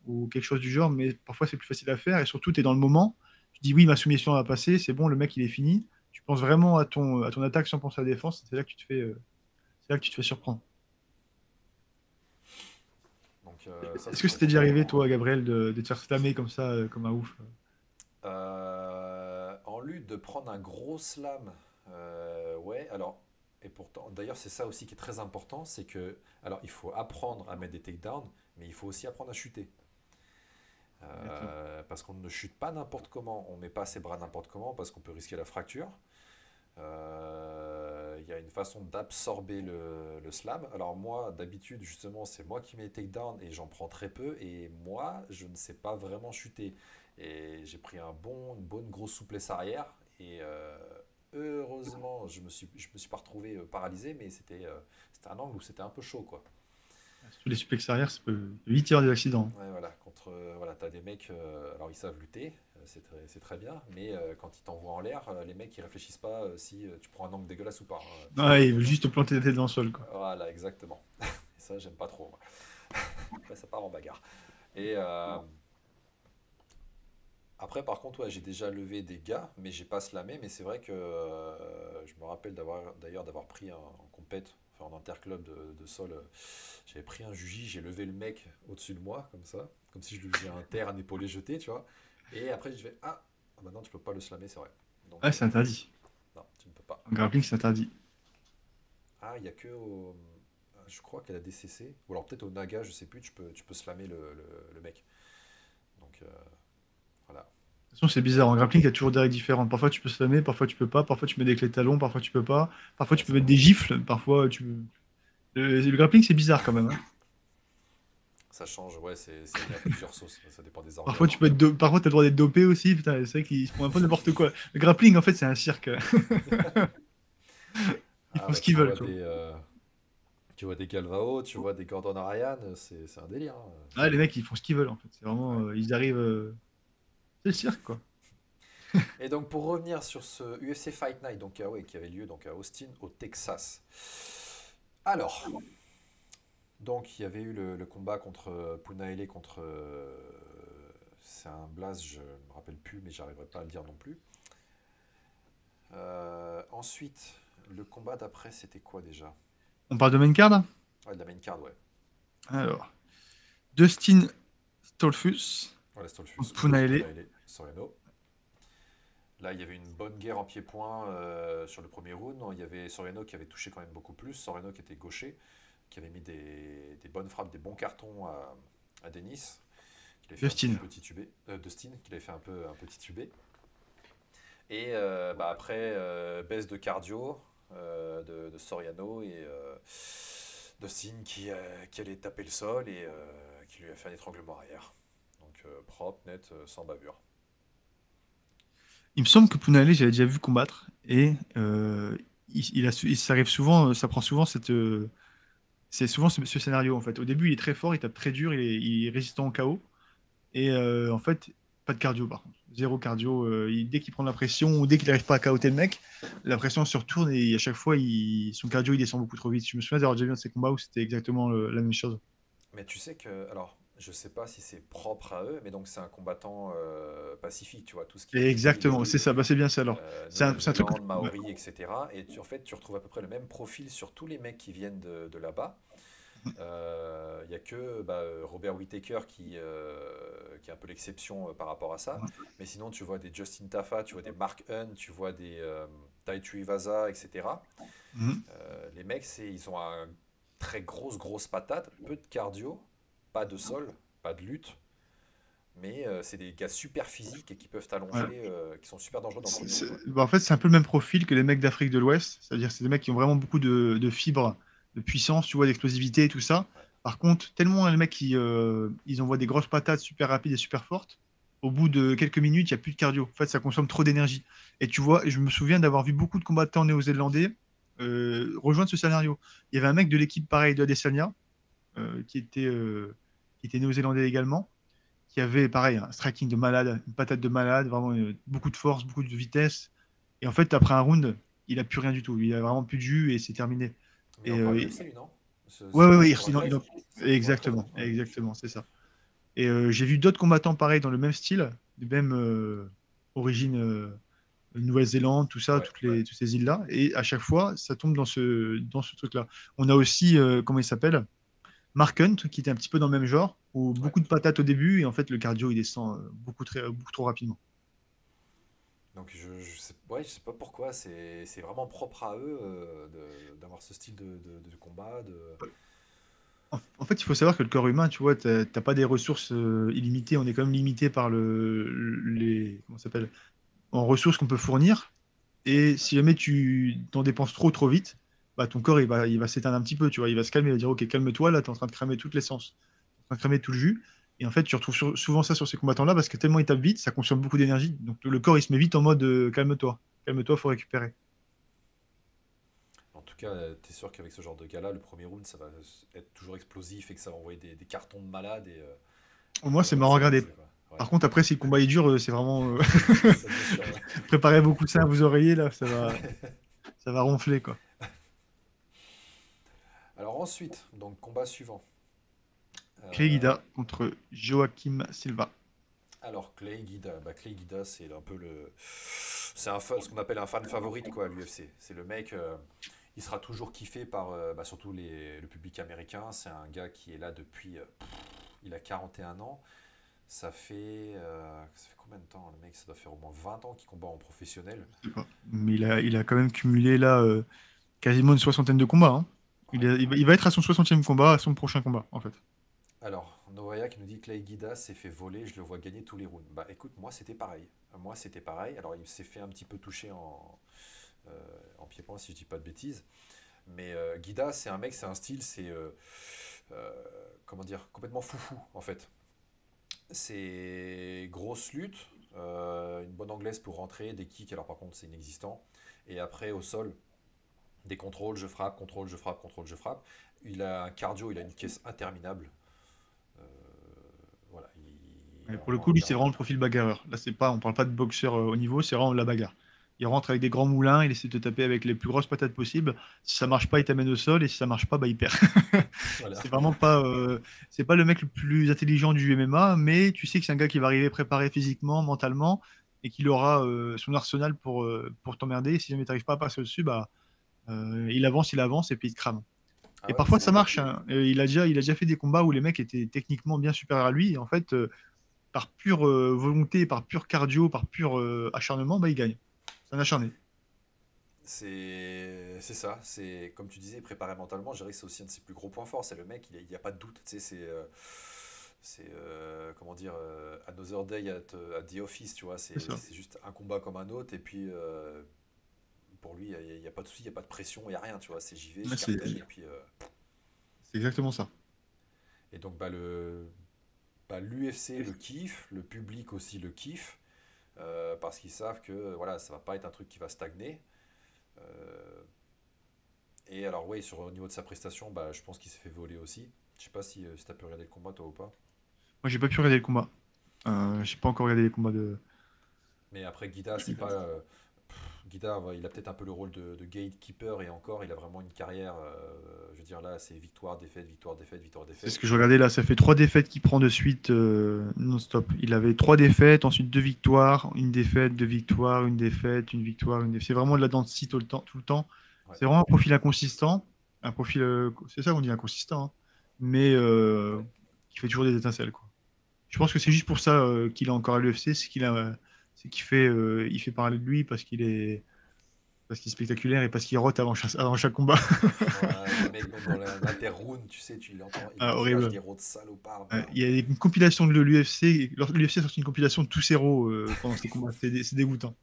Speaker 2: ou quelque chose du genre, mais parfois c'est plus facile à faire. Et surtout, tu es dans le moment. Tu dis oui, ma soumission va passer, c'est bon, le mec il est fini. Tu penses vraiment à ton attaque sans penser à la défense. C'est là que c'est là que tu te fais surprendre.
Speaker 1: donc ça
Speaker 2: Est-ce
Speaker 1: c'est
Speaker 2: que
Speaker 1: vrai
Speaker 2: c'était
Speaker 1: que
Speaker 2: déjà arrivé, toi, Gabriel, de te faire slammer comme ça, comme un ouf?
Speaker 1: en lutte de prendre un gros slam, ouais. Alors et pourtant, d'ailleurs c'est ça aussi qui est très important, c'est que alors il faut apprendre à mettre des takedowns, mais il faut aussi apprendre à chuter.
Speaker 2: Exactement.
Speaker 1: Parce qu'on ne chute pas n'importe comment, on met pas ses bras n'importe comment parce qu'on peut risquer la fracture. Il y a une façon d'absorber le slam. Alors moi, d'habitude, justement, c'est moi qui mets les takedowns et j'en prends très peu. Et moi, je ne sais pas vraiment chuter. Et j'ai pris une bonne grosse souplesse arrière. Et heureusement, je me suis pas retrouvé paralysé, mais c'était un angle où c'était un peu chaud, quoi.
Speaker 2: Sur les suplex arrière, ça peut vite y avoir des accidents.
Speaker 1: Ouais, voilà, voilà, t'as des mecs, alors ils savent lutter, c'est très bien, mais quand ils t'envoient en l'air, les mecs ils réfléchissent pas si tu prends un angle dégueulasse ou pas. Hein.
Speaker 2: Ouais, il veut juste te planter la tête dans le sol, quoi.
Speaker 1: Voilà, exactement. Et ça, j'aime pas trop. Moi. Après, ça part en bagarre. Et après, par contre, ouais, j'ai déjà levé des gars, mais j'ai pas slamé. Mais c'est vrai que je me rappelle d'avoir pris en compète, enfin en interclub de sol, j'avais pris un juji, j'ai levé le mec au-dessus de moi, comme ça, comme si je lui faisais un terre, un épaulé jeté, tu vois. Et après, je fais ah bah non, tu peux pas le slammer, c'est vrai. Donc,
Speaker 2: Ouais, c'est interdit.
Speaker 1: non, tu ne peux pas.
Speaker 2: En grappling, c'est interdit.
Speaker 1: Ah, il y a que au. Je crois qu'à la DCC, ou alors peut-être au Naga, je sais plus, tu peux slammer le mec. Donc voilà.
Speaker 2: De toute façon, c'est bizarre. En grappling, il y a toujours des règles différentes. Parfois, tu peux slammer, parfois, tu peux pas. Parfois, tu mets des clés de talon, parfois, tu peux pas. Parfois,
Speaker 1: Ouais,
Speaker 2: tu peux
Speaker 1: c'est
Speaker 2: mettre
Speaker 1: vrai.
Speaker 2: des gifles. Parfois, tu. Le grappling, c'est bizarre quand même, hein.
Speaker 1: Ça change, ouais, il y a plusieurs sauces, ça dépend des
Speaker 2: Parfois,
Speaker 1: organes.
Speaker 2: tu peux être parfois, t'as le droit d'être dopé aussi. Putain, c'est vrai qu'ils font un peu n'importe quoi. Le grappling, en fait, c'est un cirque. Ils
Speaker 1: Ah
Speaker 2: font
Speaker 1: bah
Speaker 2: ce qu'ils veulent, tu vois.
Speaker 1: tu vois des Galvao, tu vois des Gordon Ryan, c'est un délire, hein.
Speaker 2: Ah, les mecs, ils font ce qu'ils veulent, en fait. C'est vraiment.
Speaker 1: Ouais.
Speaker 2: Ils arrivent. C'est le cirque, quoi.
Speaker 1: Et donc pour revenir sur ce UFC Fight Night, donc ouais, qui avait lieu donc à Austin, au Texas. Alors, donc il y avait eu le combat contre Punaele contre c'est un blaze, je me rappelle plus, mais j'arriverai pas à le dire non plus. Ensuite, le combat d'après, c'était quoi déjà?
Speaker 2: On parle de main card?
Speaker 1: Ouais, de la main card, ouais.
Speaker 2: Alors, Dustin Stolfus
Speaker 1: Voilà, Stolfus
Speaker 2: contre
Speaker 1: contre
Speaker 2: Punaele.
Speaker 1: Punaele, Soriano. Là, il y avait une bonne guerre en pied-point sur le premier round. Il y avait Soriano qui avait touché quand même beaucoup plus. Soriano qui était gaucher, qui avait mis des bonnes frappes, des bons cartons à Denis, qui avait fait un
Speaker 2: Justin.
Speaker 1: petit tubé. Dustin, qui avait fait un petit tubé. Et bah, après, baisse de cardio de Soriano et Dustin qui allait taper le sol et qui lui a fait un étranglement arrière. Donc propre, net, sans bavure.
Speaker 2: Il me semble que Punale, j'avais déjà vu combattre et ça arrive souvent, ça prend souvent c'est souvent ce scénario en fait. Au début, il est très fort, il tape très dur, il est résistant au KO et en fait, pas de cardio par contre, zéro cardio. Dès qu'il prend la pression ou dès qu'il n'arrive pas à KO'ter le mec, la pression se retourne et à chaque fois, son cardio il descend beaucoup trop vite. Je me souviens d'avoir déjà vu un de ces combats où c'était exactement la même chose.
Speaker 1: Mais tu sais que, alors, je sais pas si c'est propre à eux, mais donc c'est un combattant pacifique, tu vois, tout ce qui
Speaker 2: Et
Speaker 1: est
Speaker 2: exactement,
Speaker 1: île,
Speaker 2: c'est ça, bah, c'est bien ça alors. C'est un truc que
Speaker 1: Nouvelle-Zélande, Maori, etc. Et en fait, tu retrouves à peu près le même profil sur tous les mecs qui viennent de là-bas. Il n'y a que bah, Robert Whittaker qui est un peu l'exception par rapport à ça. Mais sinon, tu vois des Justin Tafa, tu vois des Mark Hunt, tu vois des Tai Tuivasa, etc.
Speaker 2: Mhm.
Speaker 1: Les mecs, ils ont un très grosse patate, peu de cardio, pas de sol, pas de lutte. Mais c'est des gars super physiques et qui peuvent
Speaker 2: Ouais.
Speaker 1: t'allonger, qui sont super dangereux dans le premier round, quoi.
Speaker 2: Bah, en fait, c'est un peu le même profil que les mecs d'Afrique de l'Ouest. C'est-à-dire c'est des mecs qui ont vraiment beaucoup de fibres, de puissance, tu vois, d'explosivité et tout ça.
Speaker 1: Ouais.
Speaker 2: Par contre, tellement les mecs ils envoient des grosses patates super rapides et super fortes, au bout de quelques minutes, il n'y a plus de cardio. En fait, ça consomme trop d'énergie. Et tu vois, je me souviens d'avoir vu beaucoup de combattants néo-zélandais rejoindre ce scénario. Il y avait un mec de l'équipe pareil de Adesanya, qui était néo-zélandais également, qui avait pareil un striking de malade, une patate de malade, vraiment beaucoup de force, beaucoup de vitesse. Et en fait, après un round, il a plus rien du tout. Il a vraiment plus de jus et c'est terminé.
Speaker 1: Mais
Speaker 2: Et
Speaker 1: encore à l'UFC, lui, non?
Speaker 2: ouais,
Speaker 1: C'est
Speaker 2: ouais,
Speaker 1: pas
Speaker 2: ouais,
Speaker 1: un combat de retraite? C'est un combat de retraite, non?
Speaker 2: exactement,
Speaker 1: Ouais.
Speaker 2: exactement, c'est ça. Et j'ai vu d'autres combattants pareils dans le même style, de même origine Nouvelle-Zélande, tout ça,
Speaker 1: Ouais.
Speaker 2: toutes ces îles-là. Et à chaque fois, ça tombe dans ce truc-là. On a aussi, comment il s'appelle? Mark Hunt, qui était un petit peu dans le même genre, où
Speaker 1: Ouais.
Speaker 2: beaucoup de patates au début, et en fait, le cardio, il descend beaucoup trop rapidement.
Speaker 1: Donc ouais, je sais pas pourquoi, c'est vraiment propre à eux d'avoir ce style de combat.
Speaker 2: En fait, il faut savoir que le corps humain, tu vois, t'as pas des ressources illimitées. On est quand même limité par comment ça s'appelle, en ressources qu'on peut fournir. Et si jamais tu t'en dépenses trop vite, bah, ton corps, il va s'éteindre un petit peu, tu vois. Il va se calmer, il va dire, OK, calme-toi, là, t'es en train de cramer toute l'essence. T'es en train de cramer tout le jus. Et en fait, tu retrouves souvent ça sur ces combattants-là parce que tellement ils tapent vite, ça consomme beaucoup d'énergie. Donc le corps, il se met vite en mode calme-toi. Calme-toi, faut récupérer.
Speaker 1: En tout cas, t'es sûr qu'avec ce genre de gars-là, le premier round, ça va être toujours explosif et que ça va envoyer des cartons de malade
Speaker 2: Au moins,
Speaker 1: et on
Speaker 2: c'est
Speaker 1: va
Speaker 2: marrant à regarder.
Speaker 1: s'éclater, quoi. Ouais,
Speaker 2: Par contre, après, si le combat est dur, c'est vraiment.
Speaker 1: ça déchire, ouais.
Speaker 2: Préparez beaucoup ça à vos oreillers, là, ça va ronfler, quoi.
Speaker 1: Alors ensuite, donc combat suivant.
Speaker 2: Clay
Speaker 1: Euh,
Speaker 2: Guida contre Joaquim Silva.
Speaker 1: alors Clay Guida, bah, Clay Guida, c'est un peu ce qu'on appelle un fan favorite quoi à l'UFC. C'est le mec, il sera toujours kiffé par bah, surtout le public américain. C'est un gars qui est là depuis, il a 41 ans. Ça fait combien de temps le mec? Ça doit faire au moins 20 ans qu'il combat en professionnel.
Speaker 2: Je sais pas. Mais il a quand même cumulé, là, quasiment une soixantaine de combats, hein.
Speaker 1: Ouais.
Speaker 2: Il va être à son 60e combat, à son prochain combat, en fait.
Speaker 1: Alors, Novaya qui nous dit que Clay Guida s'est fait voler, je le vois gagner tous les rounds. Bah écoute, moi c'était pareil. Moi c'était pareil. Alors il s'est fait un petit peu toucher en pied-point si je dis pas de bêtises. Mais Guida, c'est un mec, c'est un style, c'est comment dire, complètement foufou en fait. C'est grosse lutte, une bonne anglaise pour rentrer, des kicks, alors par contre c'est inexistant. Et après au sol, des contrôles, je frappe, contrôle, je frappe, contrôle, je frappe. Il a un cardio, il a une caisse interminable. Euh, voilà, il
Speaker 2: Et
Speaker 1: a
Speaker 2: pour le
Speaker 1: vraiment
Speaker 2: coup,
Speaker 1: un
Speaker 2: lui, c'est
Speaker 1: cardio.
Speaker 2: vraiment le profil bagarreur. Là, c'est pas, on parle pas de boxeur haut niveau, c'est vraiment de la bagarre. Il rentre avec des grands moulins, il essaie de te taper avec les plus grosses patates possibles. Si ça marche pas, il t'amène au sol, et si ça marche pas, bah, il perd.
Speaker 1: Voilà.
Speaker 2: C'est vraiment pas, c'est pas le mec le plus intelligent du MMA, mais tu sais que c'est un gars qui va arriver préparé physiquement, mentalement, et qu'il aura son arsenal pour t'emmerder. Si jamais t'arrives pas à passer au-dessus, bah, il avance, et puis il te crame.
Speaker 1: Ah
Speaker 2: Et
Speaker 1: ouais,
Speaker 2: parfois, ça
Speaker 1: c'est.
Speaker 2: marche, hein. Il a déjà fait des combats où les mecs étaient techniquement bien supérieurs à lui, et en fait, par pure volonté, par pur cardio, par pur acharnement, bah, il gagne. C'est un acharné.
Speaker 1: C'est ça, c'est comme tu disais, préparé mentalement, je dirais que c'est aussi un de ses plus gros points forts. C'est le mec, il n'y a pas de doute. Tu sais, comment dire, Another Day at the Office, tu vois.
Speaker 2: C'est
Speaker 1: C'est
Speaker 2: ça.
Speaker 1: c'est juste un combat comme un autre. Et puis, pour lui, il n'y a pas de souci, il n'y a pas de pression, il n'y a rien, tu vois. C'est j'y vais, je
Speaker 2: Ouais, c'est
Speaker 1: cartonne. Et puis,
Speaker 2: c'est exactement ça.
Speaker 1: et donc, l'UFC le kiffe, le public aussi le kiffe, parce qu'ils savent que voilà, ça va pas être un truc qui va stagner. Euh, Et alors, ouais, au niveau de sa prestation, bah, je pense qu'il s'est fait voler aussi. Je sais pas si tu as pu regarder le combat, toi ou pas.
Speaker 2: Moi, j'ai pas pu regarder le combat. J'ai pas encore regardé les combats de.
Speaker 1: Mais après, Guida, c'est pas. Guida, ouais, il a peut-être un peu le rôle de gatekeeper et encore, il a vraiment une carrière. Je veux dire, là, c'est victoire, défaite, victoire, défaite, victoire,
Speaker 2: C'est ce
Speaker 1: défaite.
Speaker 2: que je regardais là. Ça fait 3 défaites qu'il prend de suite non-stop. Il avait 3 défaites, ensuite 2 victoires, une défaite, 2 victoires, une défaite, une victoire, une défaite. C'est vraiment de la dent de scie tout le temps, tout le temps.
Speaker 1: Ouais,
Speaker 2: C'est vraiment un profil inconsistant. Un profil, c'est ça qu'on dit inconsistant, hein. Mais
Speaker 1: ouais.
Speaker 2: qui fait toujours des étincelles, quoi. Je pense que c'est juste pour ça qu'il est encore à l'UFC, il fait parler de lui parce qu'il est spectaculaire et parce qu'il rote avant chaque combat.
Speaker 1: Ouais, les mecs, même dans l'inter-round, tu sais, il
Speaker 2: Ah,
Speaker 1: lâche
Speaker 2: horrible.
Speaker 1: des rots de salopards,
Speaker 2: Ouais,
Speaker 1: merde.
Speaker 2: il y a une compilation de l'UFC. L'UFC a sorti une compilation de tous ses héros pendant ces combats. C'est dégoûtant.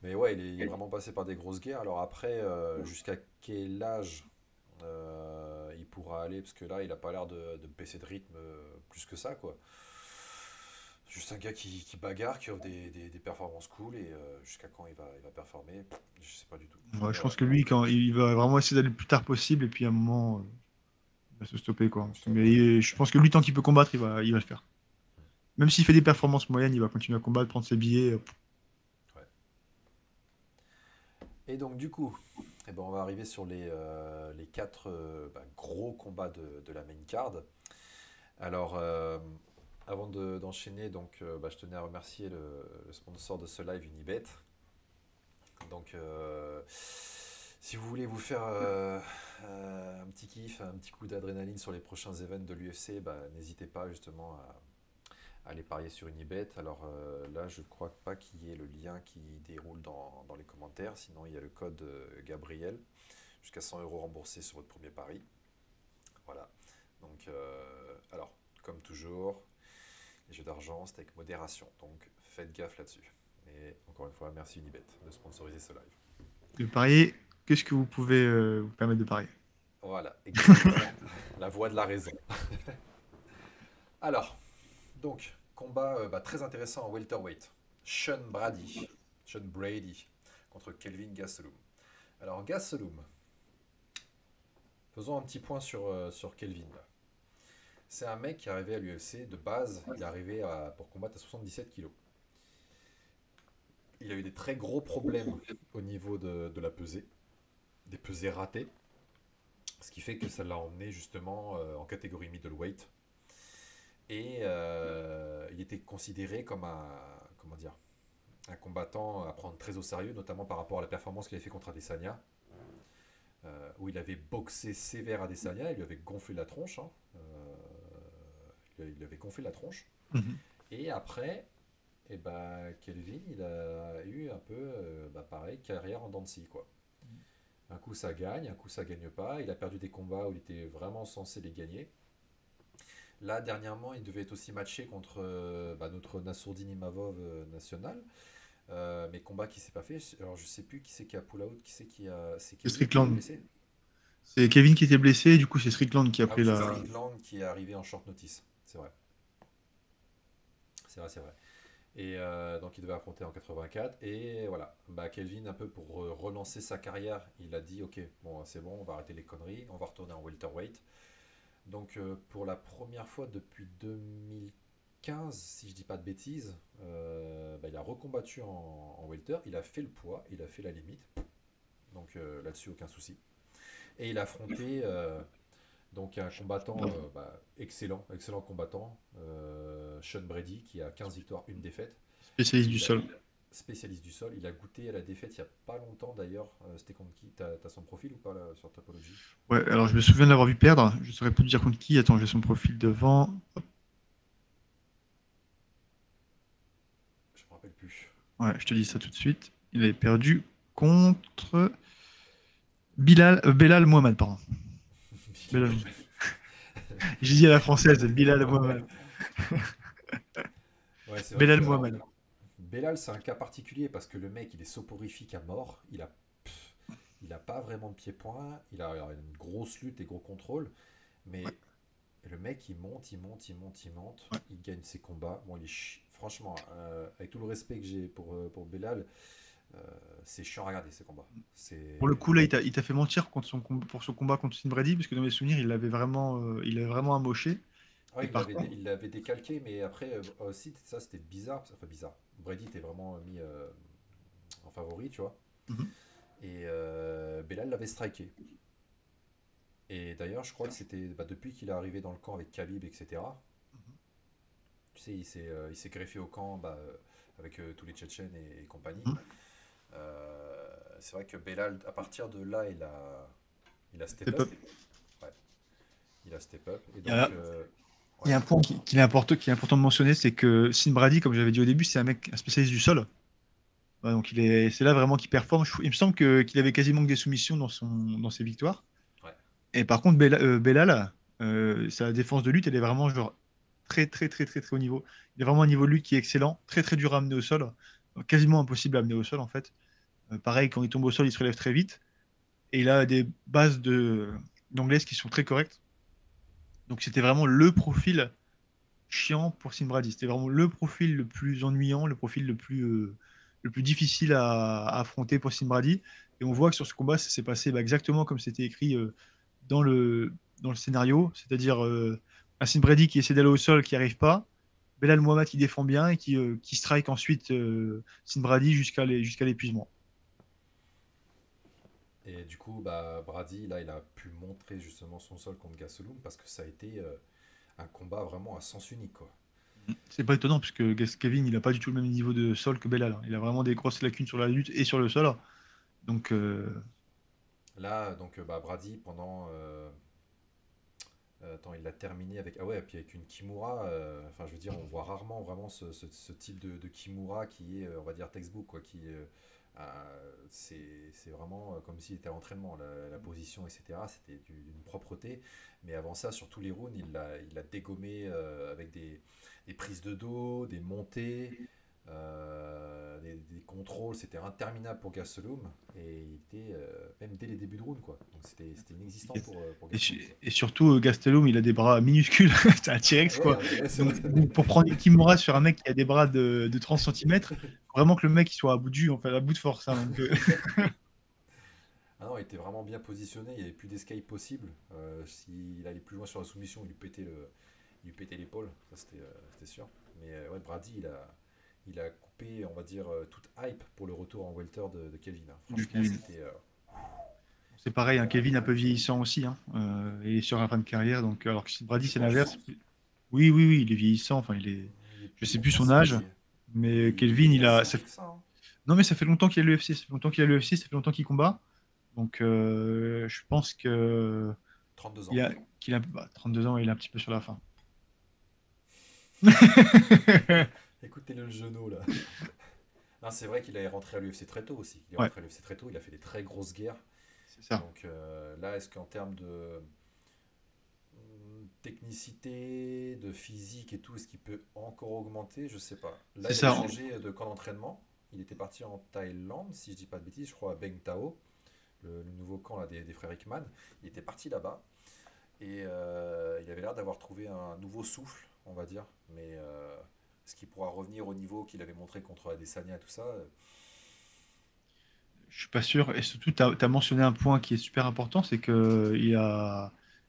Speaker 1: Mais ouais, il est vraiment passé par des grosses guerres. Alors après, jusqu'à quel âge il pourra aller? Parce que là, il a pas l'air de baisser de rythme plus que ça, quoi. Juste un gars qui bagarre, qui offre des performances cool, et jusqu'à quand il va performer, je sais pas du tout.
Speaker 2: Ouais,
Speaker 1: Mais
Speaker 2: je pense que lui, quand il va vraiment essayer d'aller le plus tard possible, et puis à un moment, il va se stopper, quoi. Mais je pense que lui, tant qu'il peut combattre, il va le faire. Même s'il fait des performances moyennes, il va continuer à combattre, prendre ses billets.
Speaker 1: ouais. Et donc du coup, eh ben, on va arriver sur les quatre gros combats de la main card. Alors, avant d'enchaîner, donc, je tenais à remercier le sponsor de ce live, Unibet. Donc, si vous voulez vous faire un petit kiff, un petit coup d'adrénaline sur les prochains événements de l'UFC, bah, n'hésitez pas justement à aller parier sur Unibet. Alors là, je ne crois pas qu'il y ait le lien qui déroule dans les commentaires. Sinon, il y a le code Gabriel, jusqu'à 100 euros remboursés sur votre premier pari. Voilà. Donc, alors, comme toujours, les jeux d'argent, c'est avec modération. Donc, faites gaffe là-dessus. Et encore une fois, merci Unibet de sponsoriser ce live.
Speaker 2: De parier, qu'est-ce que vous pouvez vous permettre de parier?
Speaker 1: Voilà, exactement. La voix de la raison. Alors, donc, combat très intéressant en welterweight. Sean Brady contre Kelvin Gastelum. Alors, Gastelum, faisons un petit point sur Kelvin. C'est un mec qui est arrivé à l'UFC de base, il est arrivé pour combattre à 77 kilos. Il a eu des très gros problèmes au niveau de la pesée, des pesées ratées, ce qui fait que ça l'a emmené justement en catégorie middleweight. Et il était considéré comme comment dire, un combattant à prendre très au sérieux, notamment par rapport à la performance qu'il avait fait contre Adesanya, où il avait boxé sévère Adesanya, il lui avait gonflé la tronche, hein, il lui avait gonflé la tronche.
Speaker 2: Mhm.
Speaker 1: Et après, Kelvin, il a eu un peu, pareil, carrière en dents de scie, quoi. Un coup ça gagne, un coup ça gagne pas. Il a perdu des combats où il était vraiment censé les gagner. Là, dernièrement, il devait être aussi matché contre notre Nassourdine Imavov national. Mais combat qui s'est pas fait. Alors je sais plus qui c'est qui a pull out, qui c'est qui a. C'est
Speaker 2: C'est
Speaker 1: Kevin qui était
Speaker 2: Strickland.
Speaker 1: blessé.
Speaker 2: C'est Kevin qui était blessé, et du coup, c'est Strickland qui a
Speaker 1: Ah
Speaker 2: pris
Speaker 1: oui, c'est
Speaker 2: la.
Speaker 1: Strickland qui est arrivé en short notice. C'est vrai. C'est vrai, c'est vrai. Et donc il devait affronter en 84. Et voilà, Kelvin, un peu pour relancer sa carrière, il a dit ok, bon c'est bon, on va arrêter les conneries, on va retourner en welterweight. Donc pour la première fois depuis 2015, si je dis pas de bêtises, il a recombattu en welter, il a fait le poids, il a fait la limite. Donc là-dessus, aucun souci. Et il a affronté donc un combattant excellent, excellent combattant, Sean Brady, qui a 15 victoires, une défaite.
Speaker 2: Spécialiste du
Speaker 1: Il a,
Speaker 2: sol.
Speaker 1: spécialiste du sol. Il a goûté à la défaite il n'y a pas longtemps d'ailleurs. C'était contre qui? T'as son profil ou pas là, sur Topology?
Speaker 2: Ouais, alors je me souviens de l'avoir vu perdre. Je saurais plus te dire contre qui. Attends, j'ai son profil devant.
Speaker 1: Je me rappelle plus.
Speaker 2: Ouais, je te dis ça tout de suite. Il avait perdu contre Belal Mohamed, pardon. Belal. J'ai dit à la française, Bilal Mohamed.
Speaker 1: Ouais, c'est vrai
Speaker 2: Belal
Speaker 1: que alors
Speaker 2: Mohamed.
Speaker 1: Belal, c'est un cas particulier parce que le mec, il est soporifique à mort. Il a pas vraiment de pied-point. Il a une grosse lutte et gros contrôle.
Speaker 2: Ouais,
Speaker 1: Mais le mec, il monte, il monte, il monte, il monte.
Speaker 2: ouais.
Speaker 1: Il gagne ses combats. Bon, franchement, avec tout le respect que j'ai pour Belal, euh, c'est chiant à regarder ces combats.
Speaker 2: Pour le
Speaker 1: C'est.
Speaker 2: coup, là, il t'a fait mentir pour son combat contre Sin Brady, parce que dans mes souvenirs, il avait vraiment amoché.
Speaker 1: Ouais,
Speaker 2: Et par contre,
Speaker 1: il l'avait décalqué, mais après aussi, ça c'était bizarre. Enfin, bizarre. Brady était vraiment mis en favori, tu vois.
Speaker 2: mhm,
Speaker 1: Et Belal l'avait striké. Et d'ailleurs, je crois que c'était depuis qu'il est arrivé dans le camp avec Khabib, etc. Tu sais, il s'est greffé au camp avec tous les Tchétchènes et compagnie.
Speaker 2: mhm,
Speaker 1: C'est vrai que Belal, à partir de là, il a step
Speaker 2: step
Speaker 1: up.
Speaker 2: up.
Speaker 1: Ouais, il a step up. Et
Speaker 2: Il y
Speaker 1: donc,
Speaker 2: a, il y
Speaker 1: ouais,
Speaker 2: a un point qui est important de mentionner, c'est que Sin Brady, comme j'avais dit au début, c'est un spécialiste du sol. Ouais, donc c'est là vraiment qu'il performe. Il me semble qu'il avait quasiment que des soumissions dans ses victoires.
Speaker 1: ouais.
Speaker 2: Et par contre, Belal, sa défense de lutte, elle est vraiment genre très très très très très haut niveau. Il a vraiment un niveau de lutte qui est excellent, très très dur à amener au sol, quasiment impossible à amener au sol en fait. Pareil, quand il tombe au sol, il se relève très vite. Et il a des bases d'anglaise qui sont très correctes. Donc c'était vraiment le profil chiant pour Sin Brady. C'était vraiment le profil le plus ennuyant, le profil le plus difficile à affronter pour Sin Brady. Et on voit que sur ce combat, ça s'est passé exactement comme c'était écrit dans le scénario, c'est-à-dire un Sin Brady qui essaie d'aller au sol, qui n'y arrive pas. Belal Mohamed qui défend bien et qui strike ensuite Sin Brady jusqu'à l'épuisement.
Speaker 1: Et du coup, Brady, là, il a pu montrer justement son sol contre Gastelum parce que ça a été un combat vraiment à sens unique, quoi.
Speaker 2: C'est pas étonnant puisque Kevin il a pas du tout le même niveau de sol que Belal, hein. Il a vraiment des grosses lacunes sur la lutte et sur le sol. Donc
Speaker 1: Là, donc, Brady, pendant. Attends, il l'a terminé avec. Ah ouais, puis avec une Kimura. Enfin, je veux dire, on voit rarement vraiment ce type de Kimura qui est, on va dire, textbook, quoi. C'est vraiment comme s'il était à l'entraînement. La position, etc. C'était d'une propreté. Mais avant ça, sur tous les rounds, il l'a dégommé avec des prises de dos, des montées. Des contrôles, c'était interminable pour Gastelum et il était même dès les débuts de round quoi. Donc c'était inexistant
Speaker 2: et,
Speaker 1: pour
Speaker 2: et
Speaker 1: Gastelum
Speaker 2: su-
Speaker 1: ça.
Speaker 2: et surtout Gastelum il a des bras minuscules, c'est un T-Rex
Speaker 1: Ouais,
Speaker 2: quoi.
Speaker 1: ouais, c'est vrai.
Speaker 2: Donc, pour prendre une Kimura sur un mec qui a des bras de 30 centimètres, vraiment que le mec il soit à bout de jus, enfin à bout de force, hein. Donc,
Speaker 1: Ah non, il était vraiment bien positionné, il n'y avait plus d'escape possible. S'il allait plus loin sur la soumission, il lui pétait l'épaule, ça c'était sûr. Mais ouais, Brady il a coupé, on va dire, toute hype pour le retour en welter de Kelvin, hein.
Speaker 2: de
Speaker 1: Franchement,
Speaker 2: Kevin.
Speaker 1: c'était
Speaker 2: C'est pareil, hein, Kevin un peu vieillissant aussi, hein. Il est sur un fin de carrière, donc alors que Brady
Speaker 1: tu
Speaker 2: c'est
Speaker 1: penses?
Speaker 2: l'inverse. Oui, oui, oui, il est vieillissant, enfin je sais plus son âge, mais
Speaker 1: Il est
Speaker 2: Kelvin
Speaker 1: pas si âgé que ça, hein.
Speaker 2: non mais ça fait longtemps qu'il est à l'UFC, ça fait longtemps qu'il est à l'UFC, ça fait longtemps qu'il combat. Donc je pense que
Speaker 1: 32
Speaker 2: il
Speaker 1: ans.
Speaker 2: a, qu'il a 32 ans, il est un petit peu sur la fin.
Speaker 1: Écoutez-le le genou là. Non, c'est vrai qu'il est rentré à l'UFC très tôt aussi. Il est
Speaker 2: Ouais,
Speaker 1: rentré à l'UFC très tôt, il a fait des très grosses guerres.
Speaker 2: C'est ça.
Speaker 1: Donc là, est-ce qu'en termes de technicité, de physique et tout, est-ce qu'il peut encore augmenter? Je sais pas. Là,
Speaker 2: C'est
Speaker 1: il avait
Speaker 2: ça.
Speaker 1: changé de camp d'entraînement. Il était parti en Thaïlande, si je dis pas de bêtises, je crois à Beng Tao, le nouveau camp là, des frères Hickman. Il était parti là-bas et il avait l'air d'avoir trouvé un nouveau souffle, on va dire. Mais est-ce qu'il pourra revenir au niveau qu'il avait montré contre Adesanya et tout ça?
Speaker 2: Je suis pas sûr. Et surtout, tu as mentionné un point qui est super important, c'est que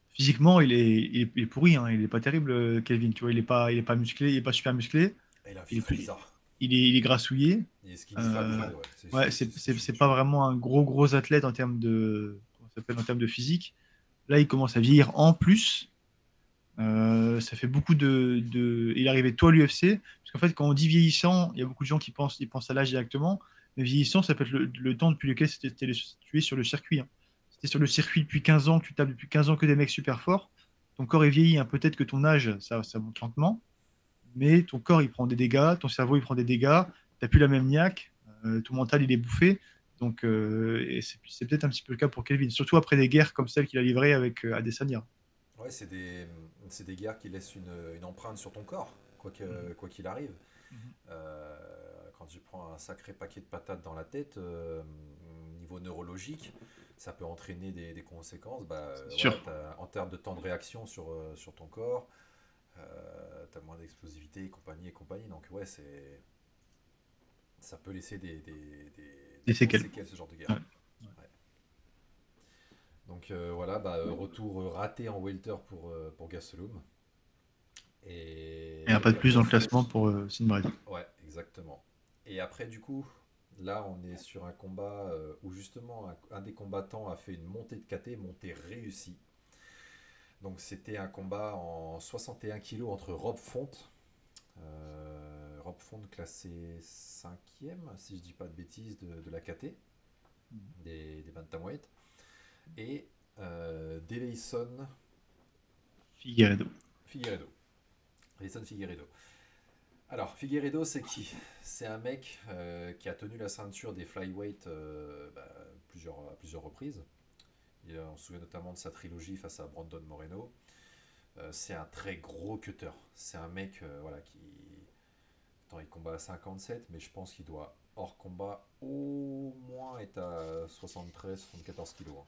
Speaker 2: physiquement, il est pourri, hein. Il est pas terrible, Kelvin. Tu vois, il est pas musclé, il est pas super musclé.
Speaker 1: Et il a un
Speaker 2: Il est,
Speaker 1: physique très bizarre.
Speaker 2: il est grassouillé.
Speaker 1: Il est skinny fat,
Speaker 2: Euh,
Speaker 1: ouais.
Speaker 2: ouais, c'est pas vraiment un gros athlète en termes comment ça s'appelle, en termes de physique. Là, il commence à vieillir en plus. Ça fait beaucoup Il est arrivé tôt à l'UFC, parce qu'en fait, quand on dit vieillissant, il y a beaucoup de gens qui ils pensent à l'âge directement, mais vieillissant, ça peut être le temps depuis lequel tu es sur le circuit, hein. Si tu es sur le circuit depuis 15 ans, que tu tapes depuis 15 ans que des mecs super forts, ton corps est vieilli, hein. Peut-être que ton âge, ça monte lentement, mais ton corps, il prend des dégâts, ton cerveau, il prend des dégâts, tu n'as plus la même niaque, ton mental, il est bouffé. Donc, et c'est peut-être un petit peu le cas pour Kelvin, surtout après des guerres comme celle qu'il a livrées avec Adesanya.
Speaker 1: Ouais, c'est des guerres qui laissent une empreinte sur ton corps,
Speaker 2: Mhm.
Speaker 1: quoi qu'il arrive.
Speaker 2: Mhm.
Speaker 1: Quand tu prends un sacré paquet de patates dans la tête, niveau neurologique, ça peut entraîner des conséquences. Bah,
Speaker 2: C'est
Speaker 1: ouais,
Speaker 2: sûr.
Speaker 1: en termes de temps de réaction sur ton corps, tu as moins d'explosivité et compagnie. Donc, ouais, ça peut laisser des
Speaker 2: Des
Speaker 1: grosses
Speaker 2: séquelles.
Speaker 1: séquelles, ce genre de guerre.
Speaker 2: Ouais.
Speaker 1: Ouais. Donc, voilà, bah, retour raté en welter pour Gastelum.
Speaker 2: Et un pas de
Speaker 1: Et
Speaker 2: plus
Speaker 1: après,
Speaker 2: dans le classement pour Sinbad.
Speaker 1: ouais, exactement. Et après, du coup, là, on est sur un combat où justement un des combattants a fait une montée de KT, montée réussie. Donc, c'était un combat en 61 kilos entre Rob Font, Rob Font classé 5e, si je dis pas de bêtises, de la KT, des bantamweight, et Deleison
Speaker 2: Figueiredo.
Speaker 1: Figueiredo. Deleison Figueiredo. Alors, Figueiredo, c'est qui? C'est un mec qui a tenu la ceinture des flyweight à plusieurs reprises. On se souvient notamment de sa trilogie face à Brandon Moreno. C'est un très gros cutter. C'est un mec voilà, qui. Attends, il combat à 57, mais je pense qu'il doit, hors combat, au moins être à 73-74 kilos, hein.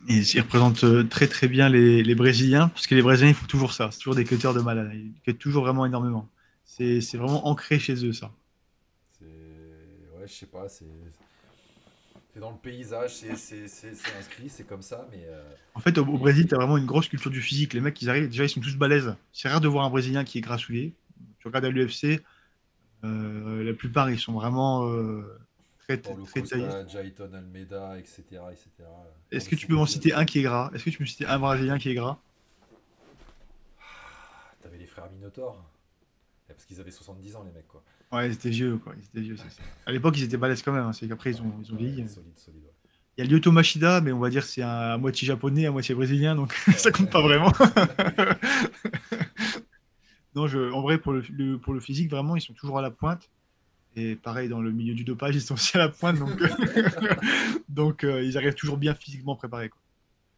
Speaker 2: Et il représente très très bien les Brésiliens, parce que les Brésiliens, ils font toujours ça. C'est toujours des cutters de malade. Ils cuttent toujours vraiment énormément. C'est vraiment ancré chez eux, ça.
Speaker 1: C'est. Ouais, je sais pas, c'est dans le paysage, c'est inscrit, c'est comme ça, mais.
Speaker 2: En fait, au
Speaker 1: Et
Speaker 2: Brésil, tu as vraiment une grosse culture du physique. Les mecs, ils arrivent, déjà, ils sont tous balèzes. C'est rare de voir un Brésilien qui est grassouillet. Tu regardes à l'UFC, la plupart, ils sont vraiment très, très,
Speaker 1: Paulo
Speaker 2: très taillés.
Speaker 1: Costa, Jaiton Almeida, etc., etc.
Speaker 2: Est-ce que tu
Speaker 1: Anderson
Speaker 2: peux m'en
Speaker 1: Silva.
Speaker 2: citer un qui est gras? Est-ce que tu peux me citer un Brésilien qui est gras?
Speaker 1: T'avais les frères Minotaur. Parce qu'ils avaient 70 ans, les mecs, quoi.
Speaker 2: Ouais, ils étaient vieux, quoi. Ils étaient vieux, c'est ça. À l'époque, ils étaient balèzes quand même, hein. C'est qu'après, ils ont vieilli.
Speaker 1: Ouais, solide, solide.
Speaker 2: Il y a Lyoto Machida, mais on va dire que c'est à moitié japonais, à moitié brésilien, donc ça
Speaker 1: Ouais.
Speaker 2: compte pas vraiment. Non, en vrai, pour le physique, vraiment, ils sont toujours à la pointe. Et pareil, dans le milieu du dopage, ils sont aussi à la pointe, donc, donc ils arrivent toujours bien physiquement préparés, quoi.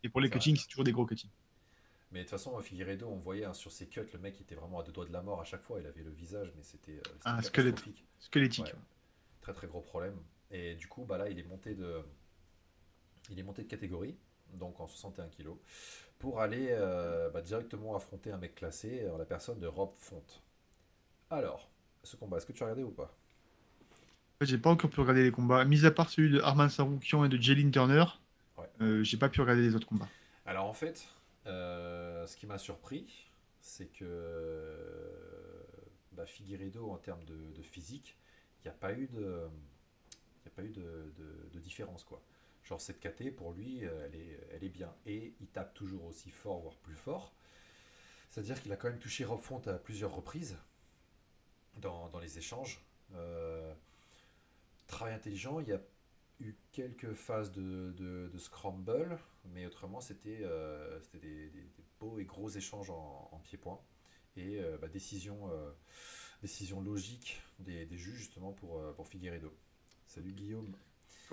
Speaker 2: Et pour les
Speaker 1: C'est vrai.
Speaker 2: cuttings, c'est toujours des gros cuttings.
Speaker 1: Mais de toute façon, Figueiredo, on voyait hein, sur ses cuts, le mec était vraiment à deux doigts de la mort à chaque fois. Il avait le visage, mais c'était
Speaker 2: Un squelette
Speaker 1: catastrophique. Ouais,
Speaker 2: squelettique.
Speaker 1: très très gros problème. Et du coup, bah là, il est monté de catégorie, donc en 61 kilos, pour aller directement affronter un mec classé, en la personne de Rob Font. Alors, ce combat, est-ce que tu as regardé ou pas?
Speaker 2: En fait, j'ai pas encore pu regarder les combats. Mis à part celui de Arman Saroukian et de Jalen Turner,
Speaker 1: Ouais.
Speaker 2: j'ai pas pu regarder les autres combats.
Speaker 1: Alors en fait, ce qui m'a surpris, c'est que Figueiredo, en termes de physique, il n'y a pas eu il y a pas eu de différence, quoi. Genre cette KT, pour lui, elle est bien. Et il tape toujours aussi fort, voire plus fort. C'est-à-dire qu'il a quand même touché Rob Font à plusieurs reprises dans les échanges. Euh, Travail intelligent, il y a eu quelques phases de scramble, mais autrement c'était des beaux et gros échanges en pied-point. Et décision logique des juges justement pour Figueiredo. Salut Guillaume.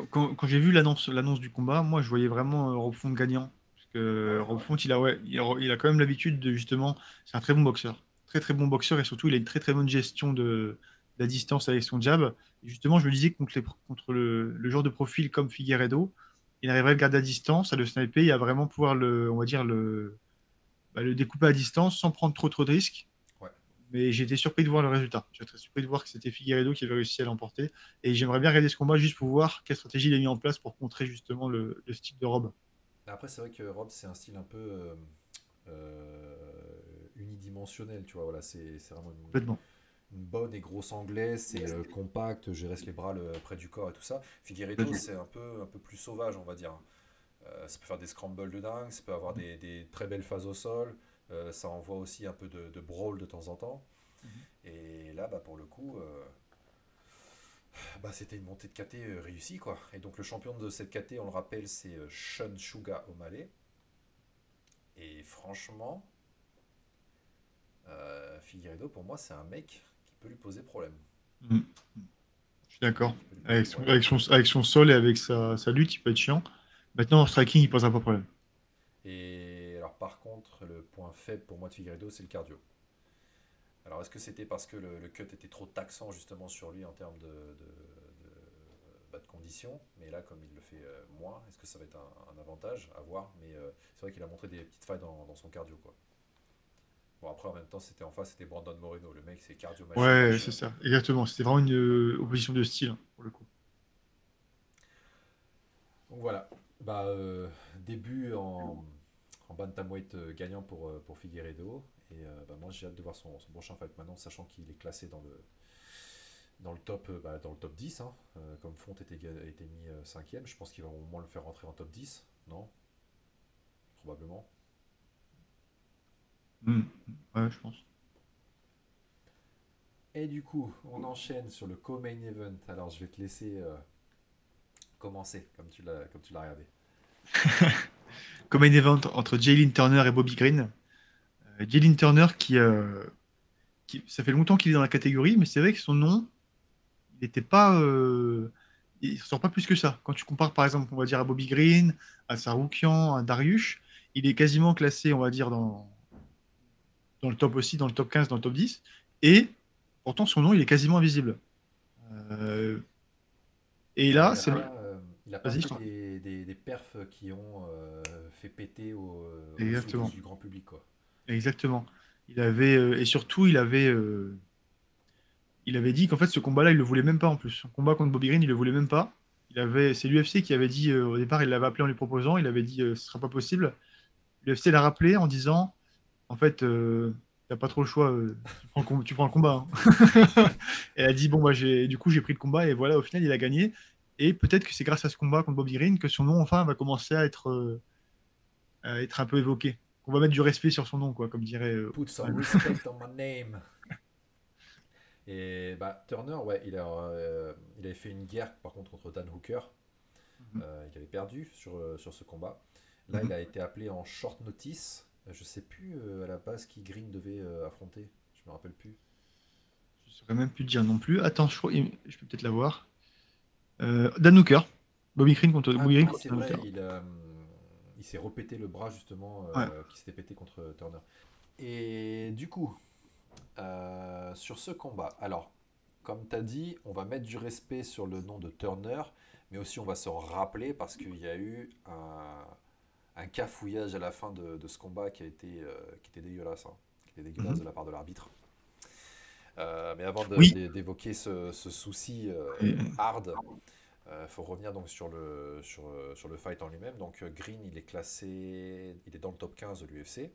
Speaker 2: Quand j'ai vu l'annonce du combat, moi je voyais vraiment Rob Font gagnant. Parce que
Speaker 1: Ouais,
Speaker 2: Rob Font, il a quand même l'habitude de justement. C'est un très bon boxeur. Très très bon boxeur et surtout il a une très très bonne gestion de la distance avec son jab. Et justement, je me disais que contre le joueur de profil comme Figueiredo, il arriverait à le garder à distance, à le sniper et à vraiment pouvoir on va dire, le découper à distance sans prendre trop de risques.
Speaker 1: ouais.
Speaker 2: Mais j'ai été surpris de voir le résultat. J'ai été surpris de voir que c'était Figueiredo qui avait réussi à l'emporter. Et j'aimerais bien regarder ce combat juste pour voir quelle stratégie il a mis en place pour contrer justement le style de Rob.
Speaker 1: Après, c'est vrai que Rob, c'est un style un peu unidimensionnel, tu vois. Voilà, c'est vraiment
Speaker 2: Complètement.
Speaker 1: une bonne et grosse anglaise, c'est compact, je reste les bras près du corps et tout ça. Figueiredo,
Speaker 2: Complètement.
Speaker 1: c'est un peu plus sauvage, on va dire. Ça peut faire des scrambles de dingue, ça peut avoir des très belles phases au sol, ça envoie aussi un peu de brawl de temps en temps. Et là, bah, pour le coup, bah, c'était une montée de KT réussie, quoi. Et donc le champion de cette KT, on le rappelle, c'est Sean Suga O'Malley. Et franchement, Figueiredo, pour moi, c'est un mec qui peut lui poser problème.
Speaker 2: Mhm. Je suis d'accord.
Speaker 1: Qui peut lui poser
Speaker 2: Avec son,
Speaker 1: problème.
Speaker 2: avec son, avec son sol et avec sa lutte, il peut être chiant. Maintenant, en striking, il posera pas de problème.
Speaker 1: Et alors, par contre, le point faible pour moi de Figueiredo, c'est le cardio. Alors, est-ce que c'était parce que le cut était trop taxant justement sur lui en termes de conditions? Mais là, comme il le fait moins, est-ce que ça va être un avantage à voir? Mais c'est vrai qu'il a montré des petites failles dans son cardio, quoi. Bon, après, en même temps, c'était en face, c'était Brandon Moreno. Le mec, c'est cardio machine,
Speaker 2: Ouais,
Speaker 1: machin.
Speaker 2: c'est ça. Exactement. C'était vraiment une opposition de style, hein, pour le coup.
Speaker 1: Donc voilà. Bah, début en bantamweight gagnant pour Figueiredo. Et bah, moi, j'ai hâte de voir son prochain fight maintenant, sachant qu'il est classé dans le top, bah, dans le top 10, hein. Comme Font était mis cinquième, je pense qu'ils vont au moins le faire rentrer en top 10, non? Probablement.
Speaker 2: Mhm. Ouais, je pense.
Speaker 1: Et du coup, on enchaîne sur le co-main event. Alors, je vais te laisser commencer, comme tu l'as regardé.
Speaker 2: Comme un event entre Jalen Turner et Bobby Green. Jalen Turner ça fait longtemps qu'il est dans la catégorie, mais c'est vrai que son nom, il n'était pas, il ressort pas plus que ça. Quand tu compares par exemple, on va dire à Bobby Green, à Saroukian, à Darius, il est quasiment classé, on va dire dans le top aussi, dans le top 15, dans le top 10, et pourtant son nom, il est quasiment invisible. Euh, et
Speaker 1: Ouais,
Speaker 2: là, c'est le...
Speaker 1: il a pas
Speaker 2: Vas-y,
Speaker 1: fait des perfs qui ont fait péter aux yeux
Speaker 2: exactement,
Speaker 1: du grand public, quoi.
Speaker 2: exactement. Et surtout, il avait dit qu'en fait, ce combat-là, il le voulait même pas en plus. Son combat contre Bobby Green, il le voulait même pas. C'est l'UFC qui avait dit, au départ, il l'avait appelé en lui proposant, il avait dit, ce sera pas possible. L'UFC l'a rappelé en disant, en fait, t'as pas trop le choix, tu prends le combat, hein. Et elle a dit, bon, bah, du coup, j'ai pris le combat, et voilà, au final, il a gagné. Et peut-être que c'est grâce à ce combat contre Bobby Green que son nom, enfin, va commencer à être un peu évoqué. On va mettre du respect sur son nom, quoi, comme dirait
Speaker 1: Put some
Speaker 2: Ousmane.
Speaker 1: respect on my name. Et bah, Turner, ouais, il avait fait une guerre par contre contre Dan Hooker.
Speaker 2: Mhm.
Speaker 1: Il avait perdu sur ce combat. Là, il
Speaker 2: Mhm.
Speaker 1: a été appelé en short notice. Je sais plus à la base qui Green devait affronter. Je me rappelle plus.
Speaker 2: Je saurais même plus te dire non plus. Attends, je peux peut-être l'avoir. Dan Hooker.
Speaker 1: Ah
Speaker 2: Bobby Green
Speaker 1: oui,
Speaker 2: contre
Speaker 1: c'est
Speaker 2: Dan Hooker.
Speaker 1: vrai, il s'est repété le bras justement
Speaker 2: Ouais.
Speaker 1: qui s'était pété contre Turner. Et du coup, sur ce combat, alors, comme tu as dit, on va mettre du respect sur le nom de Turner, mais aussi on va se rappeler parce qu'il y a eu un cafouillage à la fin de ce combat qui était dégueulasse, hein, qui était dégueulasse
Speaker 2: Mhm.
Speaker 1: de la part de l'arbitre. Mais avant
Speaker 2: Oui.
Speaker 1: d'évoquer ce souci
Speaker 2: Et-
Speaker 1: hard, il faut revenir donc sur le fight en lui-même. Donc Green, il est classé, il est dans le top 15 de l'UFC.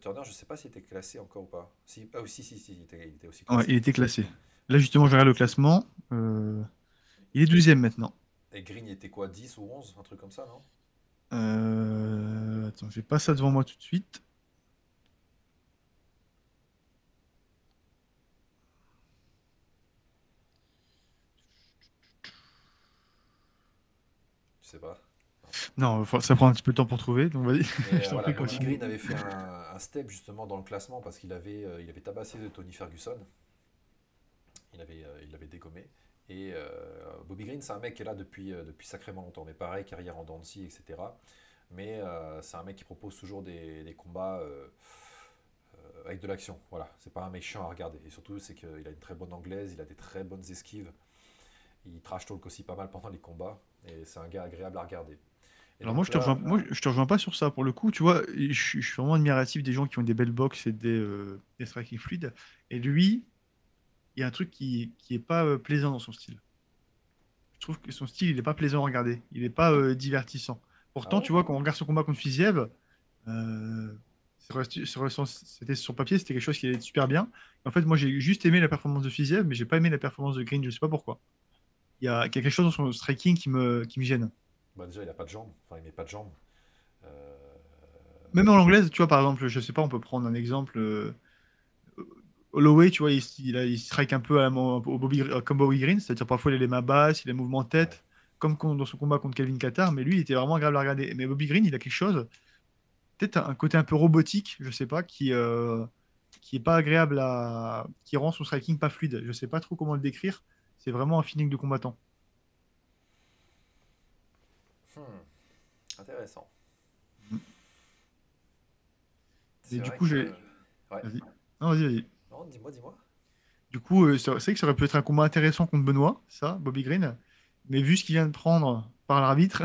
Speaker 1: Turner, je ne sais pas s'il était classé encore ou pas. Si, ah oui, si, il était aussi
Speaker 2: ouais, il
Speaker 1: classé.
Speaker 2: était classé. Là, justement, je regarde le classement. Il est 12e maintenant.
Speaker 1: Et Green, il était quoi, 10 ou 11, un truc comme ça, non?
Speaker 2: Attends, j'ai pas ça devant moi tout de suite.
Speaker 1: Je sais pas. Non.
Speaker 2: Non, ça prend un petit peu de temps pour trouver. Donc, vas-y,
Speaker 1: Mais
Speaker 2: je t'en
Speaker 1: voilà,
Speaker 2: prie,
Speaker 1: Bobby
Speaker 2: continue.
Speaker 1: Green avait fait un step justement dans le classement parce qu'il avait tabassé Tony Ferguson. Il l'avait dégommé. Et Bobby Green, c'est un mec qui est là depuis sacrément longtemps, mais pareil, carrière en dents de scie, etc. Mais c'est un mec qui propose toujours des combats avec de l'action. Voilà, c'est pas un mec chiant à regarder. Et surtout, c'est qu'il a une très bonne anglaise, il a des très bonnes esquives. Il trash talk aussi pas mal pendant les combats. Et c'est un gars agréable à regarder. Et
Speaker 2: Alors moi,
Speaker 1: donc là,
Speaker 2: je te rejoins pas sur ça pour le coup. Tu vois, je suis vraiment admiratif des gens qui ont des belles box et des striking fluides. Et lui, il y a un truc qui est pas plaisant dans son style. Je trouve que son style, il est pas plaisant à regarder. Il est pas divertissant.
Speaker 1: ah
Speaker 2: Pourtant,
Speaker 1: ouais?
Speaker 2: tu vois, quand on regarde son combat contre Fiziev, euh, c'était sur papier, c'était quelque chose qui allait super bien. En fait, moi, j'ai juste aimé la performance de Fiziev, mais j'ai pas aimé la performance de Green. Je sais pas pourquoi. Il y a quelque chose dans son striking qui me gêne.
Speaker 1: Bah déjà, il a pas de jambes. Enfin, il met pas de jambes. Euh,
Speaker 2: Même en anglaise, tu vois, par exemple, je sais pas, on peut prendre un exemple. Holloway, tu vois, il strike un peu comme Bobby Green, c'est-à-dire parfois il a les mains basses, il a les mouvements de
Speaker 1: ouais.
Speaker 2: tête, comme dans son combat contre Kelvin Qatar, mais lui, il était vraiment agréable à regarder. Mais Bobby Green, il a quelque chose, peut-être un côté un peu robotique, je sais pas, qui est pas agréable qui rend son striking pas fluide. Je sais pas trop comment le décrire. C'est vraiment un feeling de combattant.
Speaker 1: Hmm, intéressant.
Speaker 2: Et
Speaker 1: C'est
Speaker 2: du
Speaker 1: vrai
Speaker 2: coup,
Speaker 1: que... Ouais.
Speaker 2: vas-y. Non, vas-y, vas-y.
Speaker 1: Non, dis-moi, dis-moi.
Speaker 2: Du coup, c'est vrai que ça aurait pu être un combat intéressant contre Benoît, ça, Bobby Green. Mais vu ce qu'il vient de prendre par l'arbitre,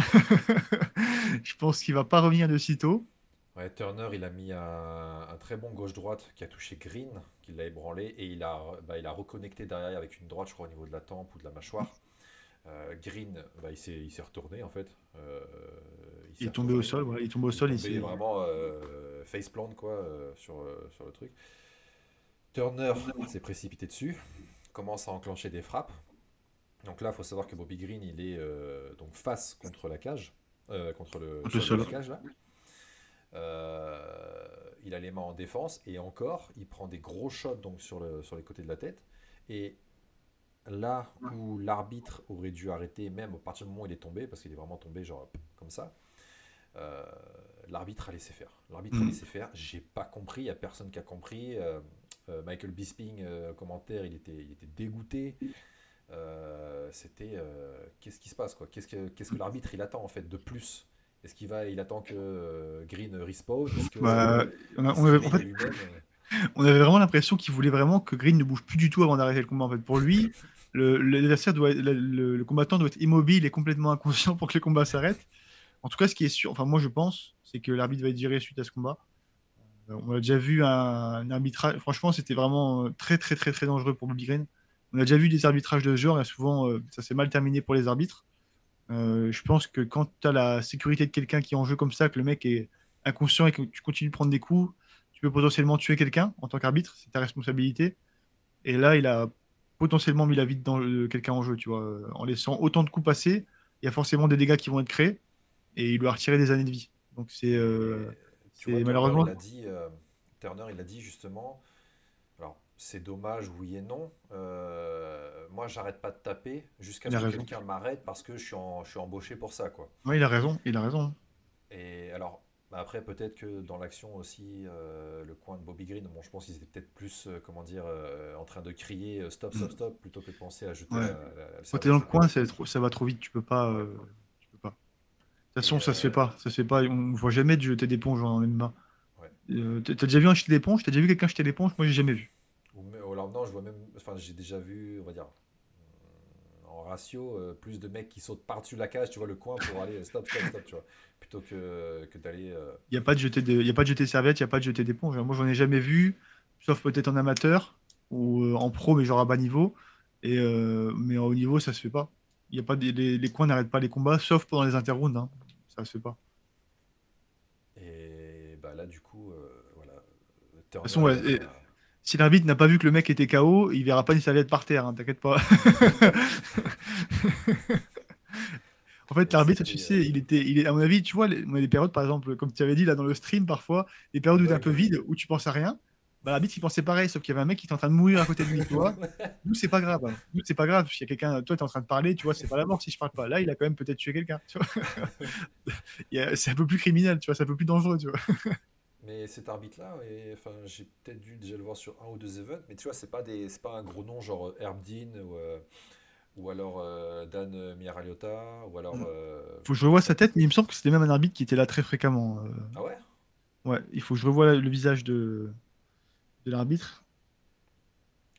Speaker 2: je pense qu'il va pas revenir de sitôt.
Speaker 1: Ouais, Turner, il a mis un très bon gauche-droite qui a touché Green, qui l'a ébranlé, et il a reconnecté derrière avec une droite, je crois, au niveau de la tempe ou de la mâchoire. Green, il s'est retourné en fait. Il
Speaker 2: Il
Speaker 1: s'est
Speaker 2: est tombé au
Speaker 1: retourné.
Speaker 2: sol, voilà. Il tombe au
Speaker 1: Il est
Speaker 2: sol,
Speaker 1: tombé vraiment face plant quoi, sur le truc. Turner s'est précipité dessus, commence à enclencher des frappes. Donc là, il faut savoir que Bobby Green, il est donc face contre la cage, contre le
Speaker 2: contre le
Speaker 1: sol de
Speaker 2: sol.
Speaker 1: la cage là. Il a les mains en défense et encore, il prend des gros shots donc sur les côtés de la tête. Et là où l'arbitre aurait dû arrêter, même à partir du moment où il est tombé, parce qu'il est vraiment tombé genre comme ça, euh, l'arbitre a laissé faire. L'arbitre a
Speaker 2: Mm.
Speaker 1: laissé faire. J'ai pas compris, il n'y a personne qui a compris. Michael Bisping, commentaire, il était dégoûté. Qu'est-ce qui se passe quoi? Qu'est-ce que l'arbitre il attend en fait de plus? Il attend que Green respawn?
Speaker 2: Bah,
Speaker 1: Est-ce qu'il
Speaker 2: en
Speaker 1: est
Speaker 2: fait,
Speaker 1: lui-même?
Speaker 2: on avait vraiment l'impression qu'il voulait vraiment que Green ne bouge plus du tout avant d'arrêter le combat. En fait, pour lui, l'adversaire le combattant doit être immobile et complètement inconscient pour que le combat s'arrête. En tout cas, ce qui est sûr, enfin moi je pense, c'est que l'arbitre va être viré suite à ce combat. On a déjà vu un arbitrage. Franchement, c'était vraiment très, très, très, très dangereux pour Bobby Green. On a déjà vu des arbitrages de ce genre et souvent, ça s'est mal terminé pour les arbitres. Je pense que quand tu as la sécurité de quelqu'un qui est en jeu comme ça, que le mec est inconscient et que tu continues de prendre des coups, tu peux potentiellement tuer quelqu'un en tant qu'arbitre, c'est ta responsabilité. Et là, il a potentiellement mis la vie de quelqu'un en jeu, tu vois. En laissant autant de coups passer, il y a forcément des dégâts qui vont être créés et il doit retirer des années de vie. Donc
Speaker 1: Et tu vois,
Speaker 2: c'est malheureusement,
Speaker 1: Turner, il a dit justement, alors c'est dommage, oui et non. Moi, j'arrête pas de taper jusqu'à
Speaker 2: il
Speaker 1: ce
Speaker 2: a
Speaker 1: que
Speaker 2: raison.
Speaker 1: quelqu'un m'arrête parce que je suis embauché pour ça, quoi.
Speaker 2: Ouais, il a raison, il a raison.
Speaker 1: Et alors, bah après, peut-être que dans l'action aussi, le coin de Bobby Green, bon, je pense qu'ils étaient peut-être plus, comment dire, en train de crier stop, stop,
Speaker 2: Mm.
Speaker 1: stop, plutôt que de penser à jeter
Speaker 2: Ouais.
Speaker 1: le
Speaker 2: Quand t'es
Speaker 1: sabre
Speaker 2: dans
Speaker 1: de
Speaker 2: le coin,
Speaker 1: l'épaule.
Speaker 2: ça va trop vite,
Speaker 1: Ouais.
Speaker 2: tu peux pas. De toute
Speaker 1: Et
Speaker 2: façon, ça se fait pas, ça se fait pas. On voit jamais de jeter d'éponge en MMA.
Speaker 1: ouais.
Speaker 2: T'as déjà vu un jeter d'éponge? T'as déjà vu quelqu'un jeter l'éponge? Moi, j'ai jamais vu.
Speaker 1: Ou alors non, je vois même, enfin, j'ai déjà vu, on va dire, en ratio, plus de mecs qui sautent par-dessus la cage, tu vois, le coin pour aller stop, stop, stop, tu vois, plutôt que d'aller.
Speaker 2: Il y a pas de jeter serviette, il y a pas de jeter d'éponge. Moi, j'en ai jamais vu, sauf peut-être en amateur ou en pro, mais genre à bas niveau. Mais en haut niveau, ça se fait pas. Il y a pas les coins n'arrêtent pas les combats, sauf pendant les interrounds, hein. Ça se fait pas.
Speaker 1: Et bah là, du coup, voilà,
Speaker 2: De toute façon,
Speaker 1: Turner,
Speaker 2: ouais, si l'arbitre n'a pas vu que le mec était KO, il verra pas une serviette par terre, hein, t'inquiète pas. En fait,
Speaker 1: et
Speaker 2: l'arbitre, tu
Speaker 1: c'était
Speaker 2: sais, à mon avis, tu vois, on a des périodes, par exemple, comme tu avais dit là dans le stream, parfois, des périodes où t'es un
Speaker 1: bug.
Speaker 2: peu vide, où tu penses à rien. Bah, l'arbitre, il pensait pareil, sauf qu'il y avait un mec qui était en train de mourir à côté de lui, tu vois. Nous, c'est pas grave, hein. Nous, c'est pas grave. S'il y a quelqu'un, toi, t'es en train de parler, tu vois, c'est pas la mort si je parle pas. Là, il a quand même peut-être tué quelqu'un, tu vois. C'est un peu plus criminel, tu vois, c'est un peu plus dangereux, tu vois.
Speaker 1: Mais cet arbitre-là, enfin, j'ai peut-être dû déjà le voir sur un ou deux events, mais tu vois, c'est pas un gros nom genre Herb Dean ou alors Dan Miraliota, ou alors...
Speaker 2: Faut que je revoie sa tête, mais il me semble que c'était même un arbitre qui était là très fréquemment.
Speaker 1: Ah ouais?
Speaker 2: Ouais, il faut que je revoie le visage de l'arbitre.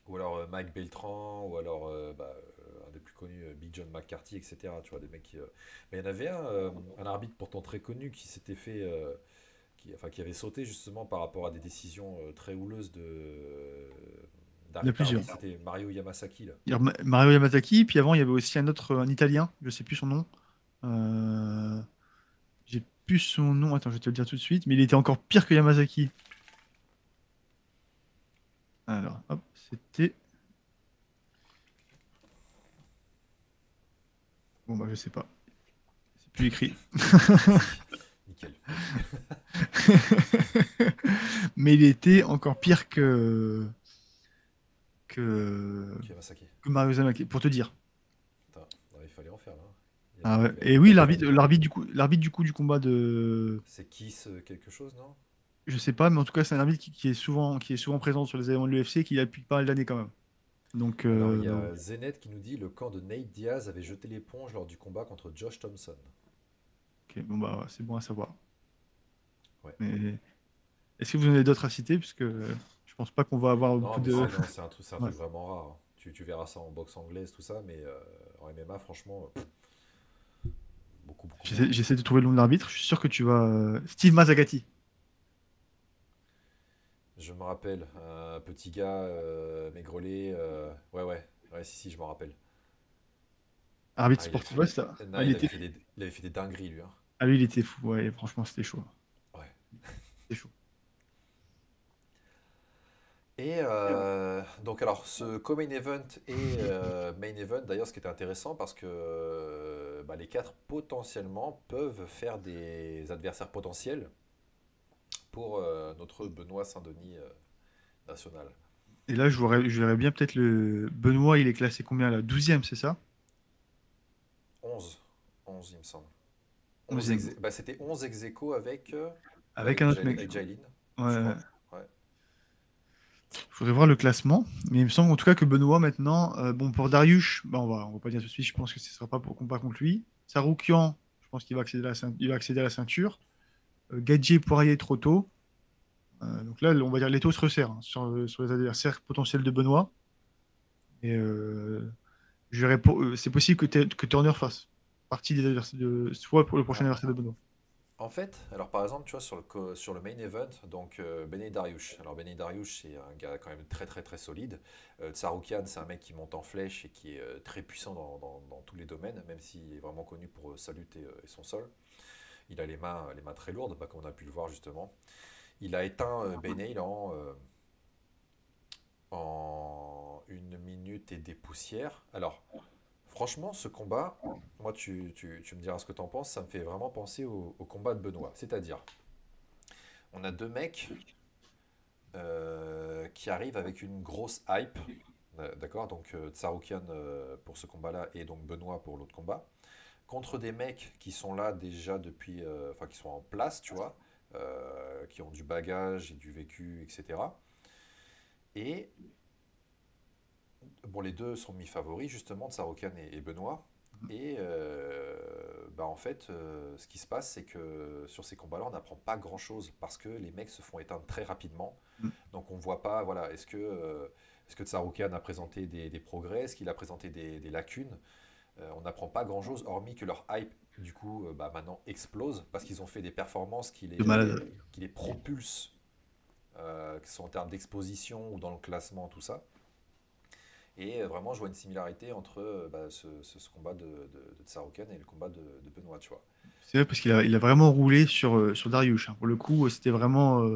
Speaker 1: Ou alors Mike Beltran, ou alors un des plus connus, Big John McCarthy, etc. Tu vois, des mecs qui... Mais il y en avait un arbitre pourtant très connu qui s'était fait... qui avait sauté justement par rapport à des décisions très houleuses
Speaker 2: Il y en a plusieurs.
Speaker 1: d'arbitre, c'était Mario Yamasaki, là.
Speaker 2: Il y a Mario Yamataki, puis avant il y avait aussi un autre, un Italien, je sais plus son nom. Euh, J'ai plus son nom, attends, je vais te le dire tout de suite, mais il était encore pire que Yamazaki. Alors, hop, c'était. Bon, bah, je sais pas. C'est plus écrit.
Speaker 1: Si, nickel.
Speaker 2: Mais il était encore pire que,
Speaker 1: Ok, Yamasaki.
Speaker 2: que Mario Yamataki, pour te dire.
Speaker 1: Putain, non, il fallait en faire là.
Speaker 2: Ah ouais.
Speaker 1: Il
Speaker 2: Et
Speaker 1: y
Speaker 2: oui,
Speaker 1: avait un-
Speaker 2: l'arbitre du coup du combat de.
Speaker 1: C'est Kiss quelque chose, non?
Speaker 2: Je sais pas, mais en tout cas, c'est un arbitre qui est souvent présent sur les événements de l'UFC et qui l'a depuis pas mal d'années quand même. Donc,
Speaker 1: Alors, il y a Zenet qui nous dit le camp de Nate Diaz avait jeté l'éponge lors du combat contre Josh Thompson.
Speaker 2: ok, bon, bah, c'est bon à savoir.
Speaker 1: Ouais.
Speaker 2: Mais est-ce que vous en avez d'autres à citer? Puisque je pense pas qu'on va avoir
Speaker 1: Non,
Speaker 2: beaucoup
Speaker 1: mais
Speaker 2: de.
Speaker 1: c'est un
Speaker 2: Ouais.
Speaker 1: truc vraiment rare, hein. Tu verras ça en boxe anglaise, tout ça, mais en MMA, franchement, beaucoup, beaucoup moins.
Speaker 2: J'essaie de trouver le nom de l'arbitre. Je suis sûr que tu vas. Steve Mazzagatti.
Speaker 1: Je me rappelle, un petit gars maigrelet. Ouais, si, je m'en rappelle.
Speaker 2: Arbitre
Speaker 1: Ah, il avait
Speaker 2: sportif.
Speaker 1: fait
Speaker 2: Ouais,
Speaker 1: des,
Speaker 2: ça.
Speaker 1: non,
Speaker 2: Ah,
Speaker 1: il avait fait des dingueries, lui, hein.
Speaker 2: ah, lui, il était fou. Ouais, franchement, c'était chaud.
Speaker 1: Ouais.
Speaker 2: C'était chaud.
Speaker 1: Et donc, alors, ce co-main event et main event, d'ailleurs, ce qui était intéressant, parce que les quatre potentiellement peuvent faire des adversaires potentiels pour notre Benoît Saint-Denis national.
Speaker 2: Et là, je verrais bien peut-être le. Benoît, il est classé combien là? 12e, c'est ça?
Speaker 1: 11, 11 il me semble.
Speaker 2: 11e.
Speaker 1: C'était 11 ex aequo
Speaker 2: Avec un autre mec.
Speaker 1: avec Jailin,
Speaker 2: Ouais,
Speaker 1: je
Speaker 2: ouais.
Speaker 1: crois. Ouais.
Speaker 2: Il faudrait voir le classement. Mais il me semble en tout cas que Benoît, maintenant. Bon, pour Dariush, bah, on va pas dire tout de suite. Je pense que ce ne sera pas pour combat contre lui. Saroukian, je pense qu'il va accéder à il va accéder à la ceinture. Gadji Poirier, trop tôt. Donc là, on va dire les taux se resserrent hein, sur les adversaires potentiels de Benoît. Et c'est possible que Turner fasse partie des adversaires soit pour le prochain
Speaker 1: Alors,
Speaker 2: adversaire de Benoît.
Speaker 1: en fait, alors par exemple, tu vois, sur le main event, donc Benny Dariush. Alors Benny Dariush, c'est un gars quand même très très très solide. Tsaroukian, c'est un mec qui monte en flèche et qui est très puissant dans tous les domaines, même s'il est vraiment connu pour sa lutte et son sol. Il a les mains très lourdes, comme on a pu le voir justement. Il a éteint Benny en 1 minute et des poussières. Alors, franchement, ce combat, moi, tu me diras ce que t'en penses, ça me fait vraiment penser au combat de Benoît. C'est-à-dire, on a deux mecs qui arrivent avec une grosse hype, d'accord? Donc, Tsaroukian pour ce combat-là et donc Benoît pour l'autre combat, contre des mecs qui sont là déjà depuis, enfin, qui sont en place, tu vois, qui ont du bagage et du vécu, etc. Et bon, les deux sont mis favoris, justement, Tsaroukian et Benoît. Et en fait, ce qui se passe, c'est que sur ces combats-là, on n'apprend pas grand-chose parce que les mecs se font éteindre très rapidement.
Speaker 2: Mm.
Speaker 1: Donc on voit pas, voilà, est-ce que Tsaroukian a présenté des progrès, est-ce qu'il a présenté des lacunes. On n'apprend pas grand-chose, hormis que leur hype, du coup, maintenant explose parce qu'ils ont fait des performances
Speaker 2: De malade.
Speaker 1: qui les propulsent, que ce soit en termes d'exposition ou dans le classement, tout ça. Et vraiment, je vois une similarité entre ce combat de Tsaroukian et le combat de Benoît, tu vois.
Speaker 2: C'est vrai parce qu'il a vraiment roulé sur Dariush, hein. Pour le coup, c'était vraiment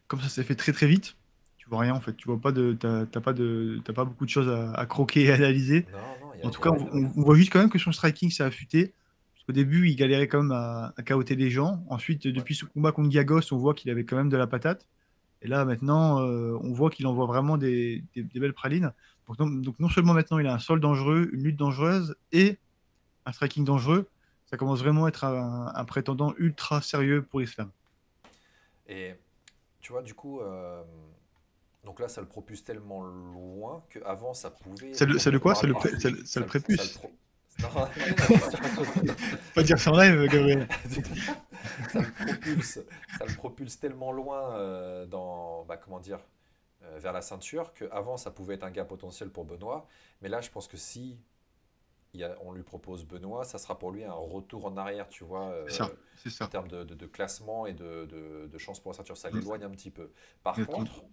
Speaker 2: comme ça s'est fait très très vite. Tu vois rien en fait. Tu vois pas t'as pas beaucoup de choses à croquer et à analyser.
Speaker 1: Non, non,
Speaker 2: En
Speaker 1: il
Speaker 2: tout
Speaker 1: y a
Speaker 2: cas,
Speaker 1: rien.
Speaker 2: on voit juste quand même que son striking s'est affûté. Parce qu'au début, il galérait quand même à KO'ter les gens. Ensuite,
Speaker 1: Ouais.
Speaker 2: depuis ce combat contre Giagos, on voit qu'il avait quand même de la patate. Et là, maintenant, on voit qu'il envoie vraiment des belles pralines. Donc, non seulement maintenant, il a un sol dangereux, une lutte dangereuse et un striking dangereux. Ça commence vraiment à être un prétendant ultra sérieux pour l'islam.
Speaker 1: Et tu vois, du coup, Donc là, ça le propulse tellement loin qu'avant, ça pouvait
Speaker 2: C'est
Speaker 1: être
Speaker 2: le,
Speaker 1: dur
Speaker 2: c'est le
Speaker 1: pour
Speaker 2: quoi?
Speaker 1: Mario.
Speaker 2: C'est le
Speaker 1: Ça le
Speaker 2: prépuce.
Speaker 1: pro... Non, mais non, qu'est-ce que tu racontes?
Speaker 2: Faut pas dire ça en live, Gabriel.
Speaker 1: Ça le propulse, ça le propulse tellement loin dans, bah, comment dire, vers la ceinture qu'avant, ça pouvait être un gars potentiel pour Benoît. Mais là, je pense que si on lui propose Benoît, ça sera pour lui un retour en arrière, tu vois,
Speaker 2: C'est ça, c'est
Speaker 1: en
Speaker 2: ça.
Speaker 1: termes de classement et de chance pour la ceinture. Ça
Speaker 2: Mm.
Speaker 1: l'éloigne un petit peu. Par
Speaker 2: Exactement.
Speaker 1: contre,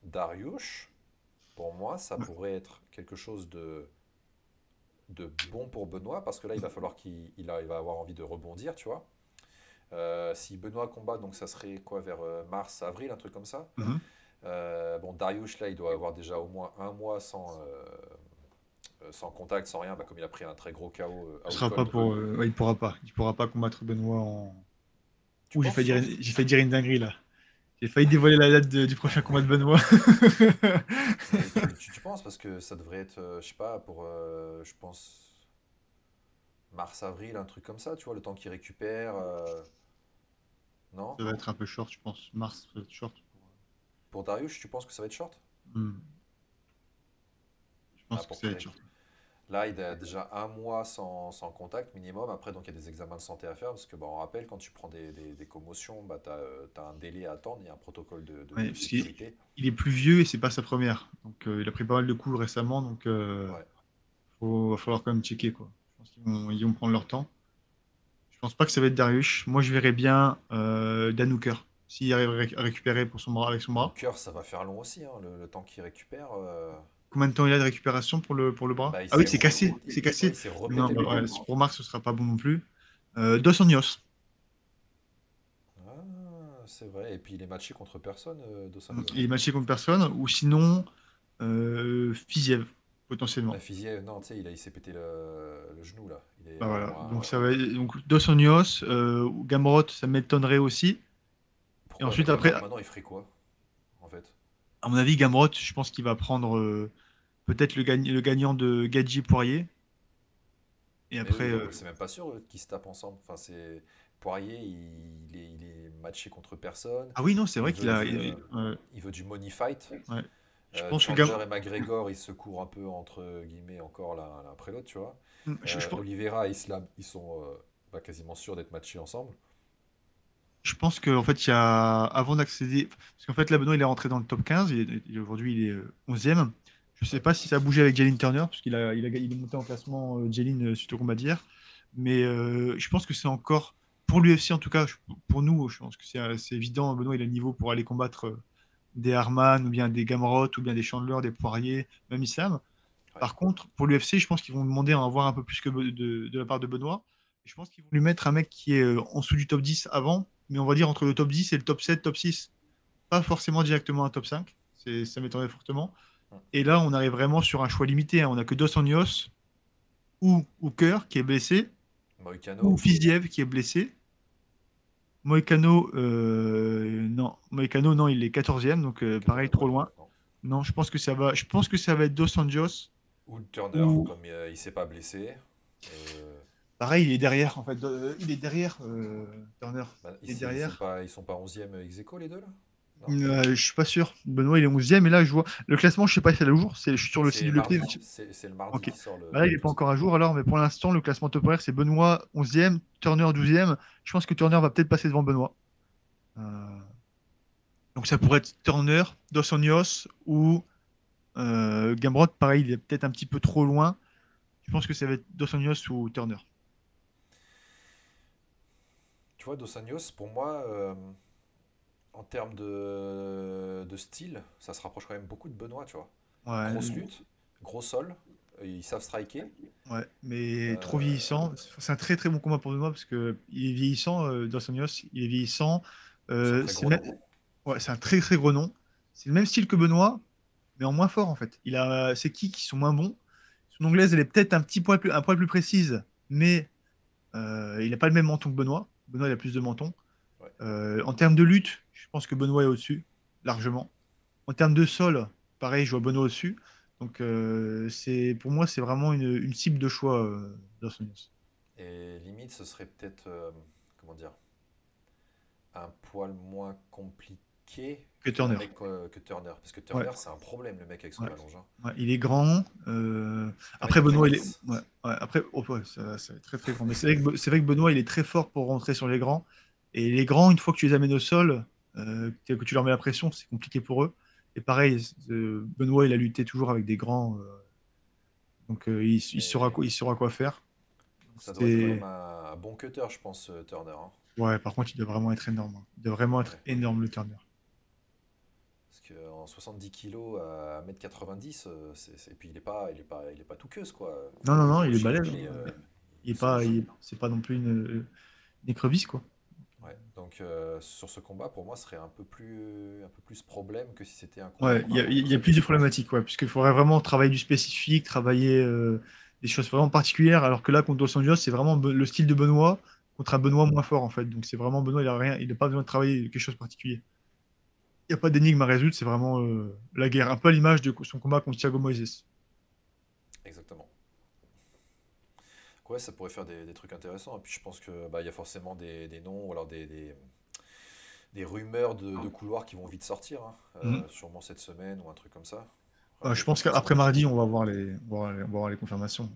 Speaker 1: Dariush, pour moi, ça
Speaker 2: Ouais.
Speaker 1: pourrait être quelque chose de bon pour Benoît, parce que là, il va falloir il va avoir envie de rebondir, tu vois. Si Benoît combat, donc ça serait quoi, vers mars, avril, un truc comme ça.
Speaker 2: Mhm.
Speaker 1: Bon, Dariush, là, il doit avoir déjà au moins un mois sans contact, sans rien, bah, comme il a pris un très gros KO
Speaker 2: Ce
Speaker 1: out
Speaker 2: sera pas
Speaker 1: cold.
Speaker 2: pour. Ouais, il pourra pas. Il pourra pas combattre Benoît en.
Speaker 1: Tu
Speaker 2: Ouh,
Speaker 1: penses?
Speaker 2: j'ai failli dire une dinguerie là. J'ai failli dévoiler la date du prochain combat de Benoît.
Speaker 1: Mais tu penses? Parce que ça devrait être, je sais pas, pour, je pense, mars-avril, un truc comme ça, tu vois, le temps qu'il récupère. Non?
Speaker 2: Ça va être un peu short, je pense. Mars, ça va être short.
Speaker 1: Pour Dariush, tu penses que ça va être short?
Speaker 2: Hmm. Je
Speaker 1: Ah,
Speaker 2: pense que
Speaker 1: pour
Speaker 2: ça va
Speaker 1: qu'il
Speaker 2: être short.
Speaker 1: Là, il a déjà un mois sans contact minimum. Après, donc il y a des examens de santé à faire parce que, bah, on rappelle, quand tu prends des commotions, bah, tu as, un délai à attendre. Il y a un protocole
Speaker 2: Ouais,
Speaker 1: de
Speaker 2: parce qu'il
Speaker 1: sécurité.
Speaker 2: il est plus vieux et c'est pas sa première. Donc il a pris pas mal de coups récemment, donc
Speaker 1: Ouais.
Speaker 2: va falloir quand même checker quoi. Je pense qu'ils vont prendre leur temps. Je pense pas que ça va être Darius. Moi je verrais bien Dan Hooker, s'il arrive à récupérer pour son bras avec son
Speaker 1: Dans le
Speaker 2: bras.
Speaker 1: cœur, ça va faire long aussi, hein, le temps qu'il récupère.
Speaker 2: Combien de temps il a de récupération pour le bras?
Speaker 1: Bah,
Speaker 2: Ah oui, c'est cassé, c'est
Speaker 1: ouais,
Speaker 2: cassé.
Speaker 1: il s'est
Speaker 2: Non,
Speaker 1: repété le
Speaker 2: bah,
Speaker 1: bras.
Speaker 2: ouais, pour Marc ce sera pas bon non plus. Dos Anjos.
Speaker 1: Ah, c'est vrai. Et puis il est matché contre personne, Dos
Speaker 2: Il
Speaker 1: Anjos.
Speaker 2: est matché contre personne, ou sinon Fiziev, potentiellement.
Speaker 1: La Fiziev, non, tu sais, il s'est pété le genou là. Il est
Speaker 2: Bah
Speaker 1: en
Speaker 2: voilà.
Speaker 1: moins.
Speaker 2: Donc ça va donc Dos Anjos, Gamrot, ça m'étonnerait aussi. Et
Speaker 1: Pourquoi
Speaker 2: ensuite après,
Speaker 1: maintenant il ferait quoi, en fait?
Speaker 2: à mon avis, Gamrot, je pense qu'il va prendre peut-être le gagnant de Gadji Poirier. Et
Speaker 1: Mais
Speaker 2: après,
Speaker 1: c'est même pas sûr qu'ils se tapent ensemble. Enfin, c'est Poirier, il est matché contre personne.
Speaker 2: ah oui, non, c'est
Speaker 1: Il
Speaker 2: vrai qu'il
Speaker 1: veut
Speaker 2: a.
Speaker 1: il veut du money fight.
Speaker 2: Ouais. Je pense que
Speaker 1: Chandler et McGregor, ils se courent un peu entre guillemets encore l'un après l'autre, tu vois. Oliveira et Islam, ils sont bah, quasiment sûrs d'être matchés ensemble.
Speaker 2: je pense qu'en fait, il y a. Avant d'accéder. Parce qu'en fait, là, Benoît, il est rentré dans le top 15. Aujourd'hui, il est 11e. Je sais
Speaker 1: Ouais.
Speaker 2: pas si ça a bougé avec Jalen Turner, parce il est monté en classement Jalen suite au combat d'hier. Mais je pense que c'est encore. Pour l'UFC, en tout cas, pour nous, je pense que c'est évident. Benoît, il a le niveau pour aller combattre des Harman, ou bien des Gamrot, ou bien des Chandler, des Poirier, même Islam.
Speaker 1: Ouais.
Speaker 2: Par contre, pour l'UFC, je pense qu'ils vont demander à en avoir un peu plus que de la part de Benoît. Et je pense qu'ils vont lui mettre un mec qui est en dessous du top 10 avant, mais on va dire entre le top 10 et le top 7, top 6. Pas forcément directement un top 5. Ça m'étonnerait fortement.
Speaker 1: Hum.
Speaker 2: Et là, on arrive vraiment sur un choix limité, hein. On n'a que Dos Anjos ou Hooker qui est blessé, ou
Speaker 1: Moïcano.
Speaker 2: Fiziev qui est blessé. Moïcano, non. Moïcano, non, il est 14e, donc pareil,
Speaker 1: 14e,
Speaker 2: trop
Speaker 1: ouais.
Speaker 2: loin.
Speaker 1: Non.
Speaker 2: Non, je pense que ça va être Dos Anjos.
Speaker 1: Ou Turner,
Speaker 2: Ou
Speaker 1: comme il s'est pas blessé. Euh,
Speaker 2: pareil, il est derrière, en fait. Il est derrière, Turner.
Speaker 1: bah,
Speaker 2: Il est derrière.
Speaker 1: ils sont pas 11e ex aequo, les deux là? Non.
Speaker 2: Je suis pas sûr. Benoît, il est 11e. Et là, je vois le classement, je sais pas si c'est le jour. Je suis sur le site
Speaker 1: C'est
Speaker 2: de l'EP.
Speaker 1: mardi. C'est le mardi
Speaker 2: Ok.
Speaker 1: qui sort
Speaker 2: Bah là, il
Speaker 1: le
Speaker 2: n'est pas
Speaker 1: classement.
Speaker 2: encore à jour alors, mais pour l'instant, le classement top horaire, c'est Benoît 11e, Turner 12e. Je pense que Turner va peut-être passer devant Benoît. Euh, Donc ça pourrait être Turner, Dos Anjos ou Gamrot. Pareil, il est peut-être un petit peu trop loin. Je pense que ça va être Dos Anjos ou Turner.
Speaker 1: Tu vois, Dos Anjos, pour moi, en termes de style, ça se rapproche quand même beaucoup de Benoît, tu vois. Grosse
Speaker 2: Ouais,
Speaker 1: lutte, gros sol, ils savent striker.
Speaker 2: ouais, mais trop
Speaker 1: Euh,
Speaker 2: vieillissant. C'est un très très bon combat pour Benoît parce que il est vieillissant, Dos Anjos. Il est vieillissant.
Speaker 1: c'est un très
Speaker 2: C'est
Speaker 1: gros nom.
Speaker 2: ouais, c'est un très très gros nom. C'est le même style que Benoît, mais en moins fort en fait. Il a ses kicks qui sont moins bons. Son anglaise, elle est peut-être un poil plus précise, mais il n'a pas le même menton que Benoît. Benoît, il a plus de menton.
Speaker 1: Ouais.
Speaker 2: En termes de lutte, je pense que Benoît est au-dessus, largement. En termes de sol, pareil, je vois Benoît au-dessus. Donc, pour moi, c'est vraiment une cible de choix, Dos Anjos.
Speaker 1: Et limite, ce serait peut-être, comment dire, un poil moins compliqué. Piqué
Speaker 2: que
Speaker 1: qu'un
Speaker 2: Turner.
Speaker 1: mec que Turner. Parce que
Speaker 2: Ouais,
Speaker 1: Turner, c'est un problème, le mec, avec son
Speaker 2: ouais.
Speaker 1: allonge, hein.
Speaker 2: Ouais, il est grand. Après, Benoît, il est.
Speaker 1: 1m90.
Speaker 2: Ouais, ouais, après, oh, ouais, ça va être très très grand. Mais c'est vrai que Benoît, il est très fort pour rentrer sur les grands. Et les grands, une fois que tu les amènes au sol, que tu leur mets la pression, c'est compliqué pour eux. Et pareil, Benoît, il a lutté toujours avec des grands. Donc,
Speaker 1: Mais
Speaker 2: il saura quoi faire. Donc,
Speaker 1: ça doit être quand même
Speaker 2: c'était.
Speaker 1: un bon cutter, je pense, Turner, hein.
Speaker 2: Ouais, par contre, il doit vraiment être énorme, hein. Il doit vraiment être
Speaker 1: Ouais.
Speaker 2: énorme, le Turner.
Speaker 1: Parce qu'en 70 kilos à 1m90, et puis il est pas tout queuse, quoi.
Speaker 2: Non, non, non,
Speaker 1: Niveau
Speaker 2: il est
Speaker 1: gym,
Speaker 2: balèze, hein.
Speaker 1: il est solide.
Speaker 2: C'est pas non plus une écrevisse, quoi.
Speaker 1: Ouais. Donc sur ce combat, pour moi, serait un peu plus problème que si c'était un combat
Speaker 2: Ouais,
Speaker 1: normal
Speaker 2: il
Speaker 1: entre
Speaker 2: y a plus
Speaker 1: UFC
Speaker 2: de
Speaker 1: France.
Speaker 2: problématiques, ouais, puisqu'il faudrait vraiment travailler du spécifique, travailler des choses vraiment particulières, alors que là, contre Dos Anjos, c'est vraiment le style de Benoît contre un
Speaker 1: Ouais.
Speaker 2: Benoît moins fort, en fait. Donc c'est vraiment Benoît, il a rien, il n'a pas besoin de travailler quelque chose de particulier. Il n'y a pas d'énigme à résoudre, c'est vraiment la guerre, un peu à l'image de son combat contre Thiago Moises.
Speaker 1: Exactement. Ouais, ça pourrait faire des trucs intéressants. Et puis je pense que bah, il y a forcément des noms ou alors des rumeurs de couloirs qui vont vite sortir, hein.
Speaker 2: Mhm.
Speaker 1: Sûrement cette semaine ou un truc comme ça.
Speaker 2: Je
Speaker 1: Avec
Speaker 2: pense
Speaker 1: peut-être
Speaker 2: qu'après
Speaker 1: certains.
Speaker 2: mardi, on va voir les confirmations.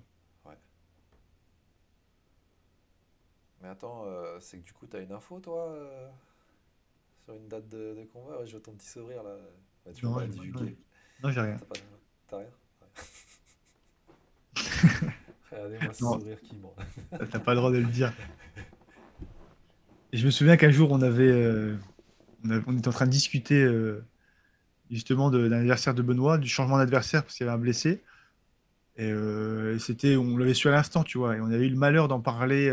Speaker 1: Ouais. Mais attends, c'est que du coup, t'as une info, toi, sur une date de combat? Ouais, je vois ton petit sourire là. Ouais, tu veux
Speaker 2: Non,
Speaker 1: pas la
Speaker 2: non,
Speaker 1: divulguer?
Speaker 2: non, j'ai
Speaker 1: Non,
Speaker 2: rien.
Speaker 1: t'as rien? Regardez-moi ce
Speaker 2: Non,
Speaker 1: sourire qui ment.
Speaker 2: t'as pas le droit de le dire. Et je me souviens qu'un jour, on était en train de discuter justement de l'anniversaire de Benoît, du changement d'adversaire parce qu'il y avait un blessé. On l'avait su à l'instant, tu vois. Et on avait eu le malheur d'en parler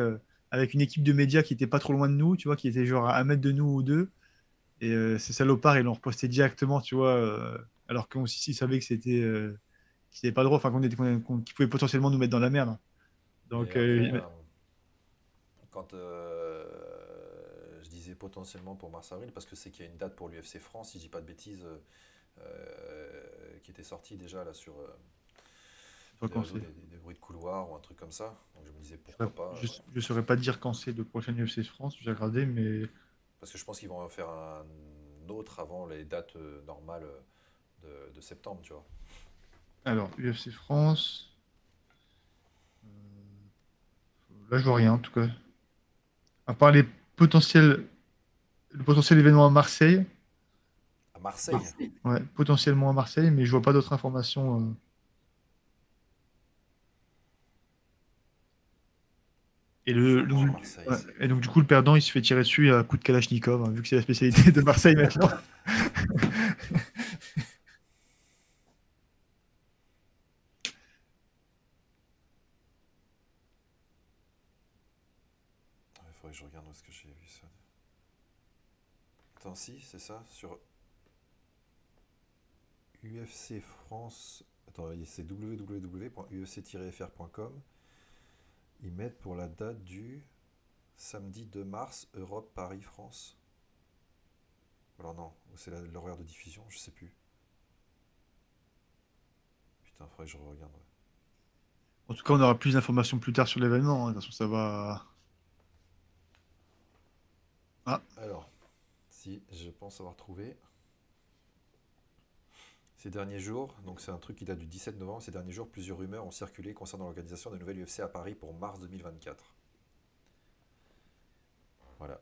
Speaker 2: avec une équipe de médias qui était pas trop loin de nous, tu vois, qui était genre à 1 mètre de nous ou deux. Et ces salopards, ils l'ont reposté directement, tu vois, alors qu'on s'ils savaient que c'était pas droit, enfin qu'ils pouvaient potentiellement nous mettre dans la merde.
Speaker 1: Mais
Speaker 2: Donc,
Speaker 1: après, quand je disais potentiellement pour mars avril, parce que c'est qu'il y a une date pour l'UFC France, si je dis pas de bêtises, qui était sortie déjà là
Speaker 2: pas
Speaker 1: sur les
Speaker 2: quand
Speaker 1: réseaux
Speaker 2: c'est.
Speaker 1: des bruits de couloir ou un truc comme ça. Donc je me disais
Speaker 2: Je saurais
Speaker 1: pourquoi pas.
Speaker 2: je saurais pas dire quand c'est le prochain UFC France, j'ai regardé, mais
Speaker 1: Parce que je pense qu'ils vont en faire un autre avant les dates normales de septembre, tu vois.
Speaker 2: alors, UFC France, là je vois rien en tout cas. À part le potentiel événement à Marseille,
Speaker 1: À Marseille?
Speaker 2: ouais, potentiellement à Marseille, mais je vois pas d'autres informations.
Speaker 1: Potentiellement à
Speaker 2: Ouais.
Speaker 1: Marseille.
Speaker 2: Et donc, du coup, le perdant, il se fait tirer dessus à coup de Kalachnikov, hein, vu que c'est la spécialité de Marseille maintenant.
Speaker 1: Il faudrait que je regarde où est-ce que j'ai vu ça. Attends, si, c'est ça, sur UFC France. Attends, c'est www.ufc-fr.com. Ils mettent pour la date du samedi 2 mars, Europe, Paris, France. Alors non, c'est l'horaire de diffusion, je sais plus. Putain, faudrait que je regarde. Ouais.
Speaker 2: En tout cas, on aura plus d'informations plus tard sur l'événement, hein. De toute façon, ça va. Ah,
Speaker 1: Alors, si, je pense avoir trouvé. Ces derniers jours, donc c'est un truc qui date du 17 novembre, ces derniers jours, plusieurs rumeurs ont circulé concernant l'organisation de nouvelles UFC à Paris pour mars 2024. Voilà.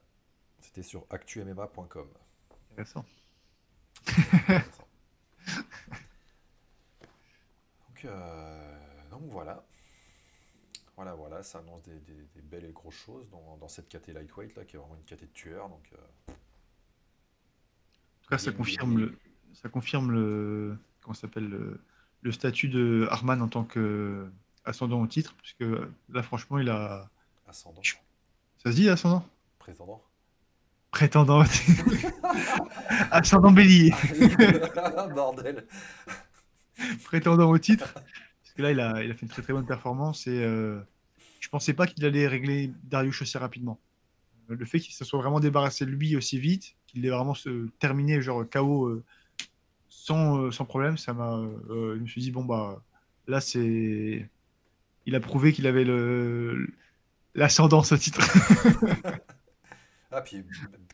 Speaker 1: C'était sur actumma.com.
Speaker 2: intéressant.
Speaker 1: Très intéressant. Donc voilà. Voilà, voilà, ça annonce des belles et grosses choses dans cette caté lightweight là, qui est vraiment une caté de tueur. Donc,
Speaker 2: En tout cas,
Speaker 1: bien, bien,
Speaker 2: ça confirme comment ça s'appelle, le statut de Arman en tant que ascendant au titre, puisque là, franchement, il a.
Speaker 1: ascendant,
Speaker 2: Ça se dit, ascendant?
Speaker 1: prétendant.
Speaker 2: Prétendant au titre. Ascendant bélier.
Speaker 1: Bordel.
Speaker 2: Prétendant au titre. Parce que là, il a fait une très très bonne performance et je pensais pas qu'il allait régler Dariush aussi rapidement. Le fait qu'il se soit vraiment débarrassé de lui aussi vite, qu'il ait vraiment terminé genre KO sans problème, je me suis dit, bon, bah, là, il a prouvé qu'il avait l'ascendance au titre.
Speaker 1: Ah, puis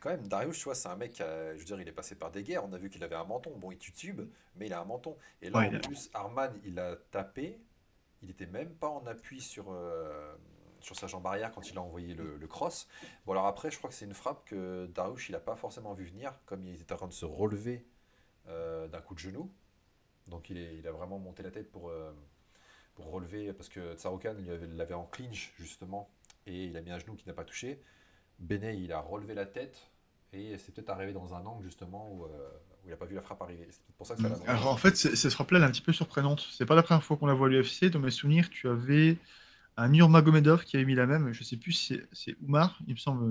Speaker 1: quand même, Darius, tu vois, c'est un mec, je veux dire, il est passé par des guerres. On a vu qu'il avait un menton. Bon, il titube, mais il a un menton. Et là,
Speaker 2: Ouais,
Speaker 1: en plus, Arman, il a tapé. Il était même pas en appui sur sa jambe arrière quand il a envoyé le cross. Bon, alors après, je crois que c'est une frappe que Darius, il a pas forcément vu venir, comme il était en train de se relever d'un coup de genou. Donc il a vraiment monté la tête pour relever, parce que Tsaroukan l'avait en clinch, justement, et il a mis un genou qui n'a pas touché. Benet, il a relevé la tête et c'est peut-être arrivé dans un angle justement où il n'a pas vu la frappe arriver. C'est peut-être pour ça que ça l'a
Speaker 2: Alors
Speaker 1: noyé.
Speaker 2: en fait, cette frappe-là, elle est un petit peu surprenante. C'est pas la première fois qu'on la voit à l'UFC. Dans mes souvenirs, tu avais un Nurmagomedov qui avait mis la même. Je sais plus si c'est Oumar, il me semble.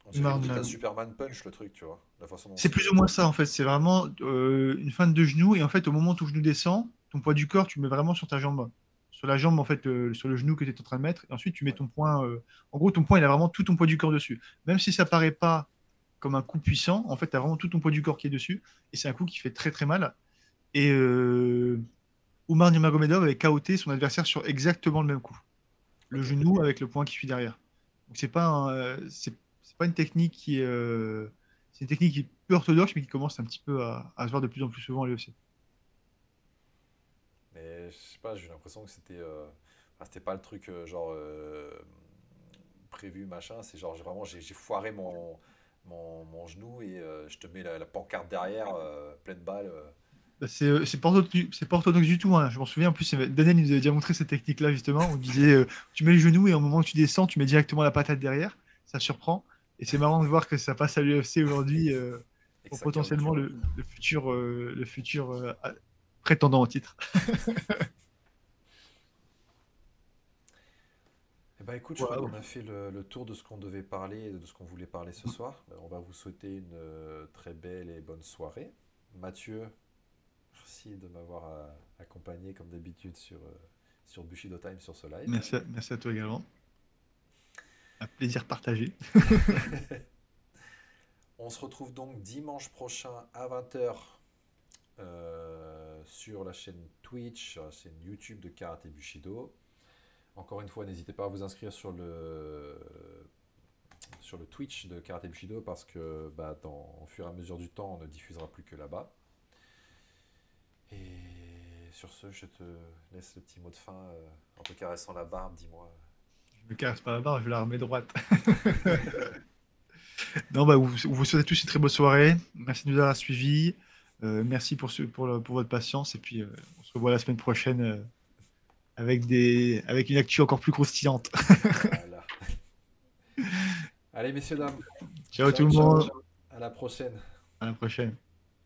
Speaker 1: On dirait
Speaker 2: Oumar
Speaker 1: limite un
Speaker 2: Nurmagomedov.
Speaker 1: Superman punch le truc, tu vois, la façon dont
Speaker 2: C'est
Speaker 1: c'est.
Speaker 2: plus ou moins ça en fait. C'est vraiment une feinte de genou et en fait, au moment où ton genou descend, ton poids du corps, tu le mets vraiment sur ta jambe. Sur la jambe, en fait, sur le genou que tu es en train de mettre. Et ensuite, tu mets
Speaker 1: Ouais.
Speaker 2: ton poing. En gros, ton poing, il a vraiment tout ton poids du corps dessus. Même si ça paraît pas comme un coup puissant, en fait, tu as vraiment tout ton poids du corps qui est dessus. Et c'est un coup qui fait très très mal. Et Oumar Nurmagomedov avait KO'té son adversaire sur exactement le même coup. Le
Speaker 1: Ok.
Speaker 2: genou avec le point qui suit derrière. Donc c'est pas une technique qui est c'est une technique qui est peu orthodoxe mais qui commence un petit peu à se voir de plus en plus souvent à l'UFC.
Speaker 1: Mais je sais pas, j'ai eu l'impression que c'était pas le truc genre prévu, machin. C'est genre vraiment, j'ai foiré mon genou et je te mets la pancarte derrière, pleine balle.
Speaker 2: Bah, c'est pas orthodoxe du tout, hein. Je m'en souviens en plus Daniel nous avait déjà montré cette technique là justement. On disait tu mets le genou et au moment où tu descends tu mets directement la patate derrière. Ça surprend et c'est marrant de voir que ça passe à l'UFC aujourd'hui
Speaker 1: Et que
Speaker 2: pour
Speaker 1: ça KO, tu
Speaker 2: potentiellement
Speaker 1: vois.
Speaker 2: le futur prétendant au titre.
Speaker 1: Eh ben écoute, je crois
Speaker 2: Waouh.
Speaker 1: qu'on a fait le tour de ce qu'on devait parler et de ce qu'on voulait parler ce soir. On va vous souhaiter une très belle et bonne soirée. Mathieu, merci de m'avoir accompagné comme d'habitude sur Bushido Time sur ce live.
Speaker 2: Merci à toi également. Un plaisir partagé.
Speaker 1: On se retrouve donc dimanche prochain à 20h sur la chaîne Twitch, sur la chaîne YouTube de Karaté Bushido. Encore une fois, n'hésitez pas à vous inscrire sur le Twitch de Karaté Bushido parce que au fur et à mesure du temps, on ne diffusera plus que là-bas. Et sur ce, je te laisse le petit mot de fin en te caressant la barbe, dis-moi.
Speaker 2: Je me caresse pas la barre, je la remets droite. Non, bah, on vous souhaite à tous une très bonne soirée. Merci de nous avoir suivis. Merci pour votre patience. Et puis, on se revoit la semaine prochaine avec une actu encore plus croustillante.
Speaker 1: Voilà. Allez, messieurs, dames,
Speaker 2: Ciao tout
Speaker 1: ciao,
Speaker 2: le
Speaker 1: ciao,
Speaker 2: monde.
Speaker 1: à la prochaine.
Speaker 2: À la prochaine.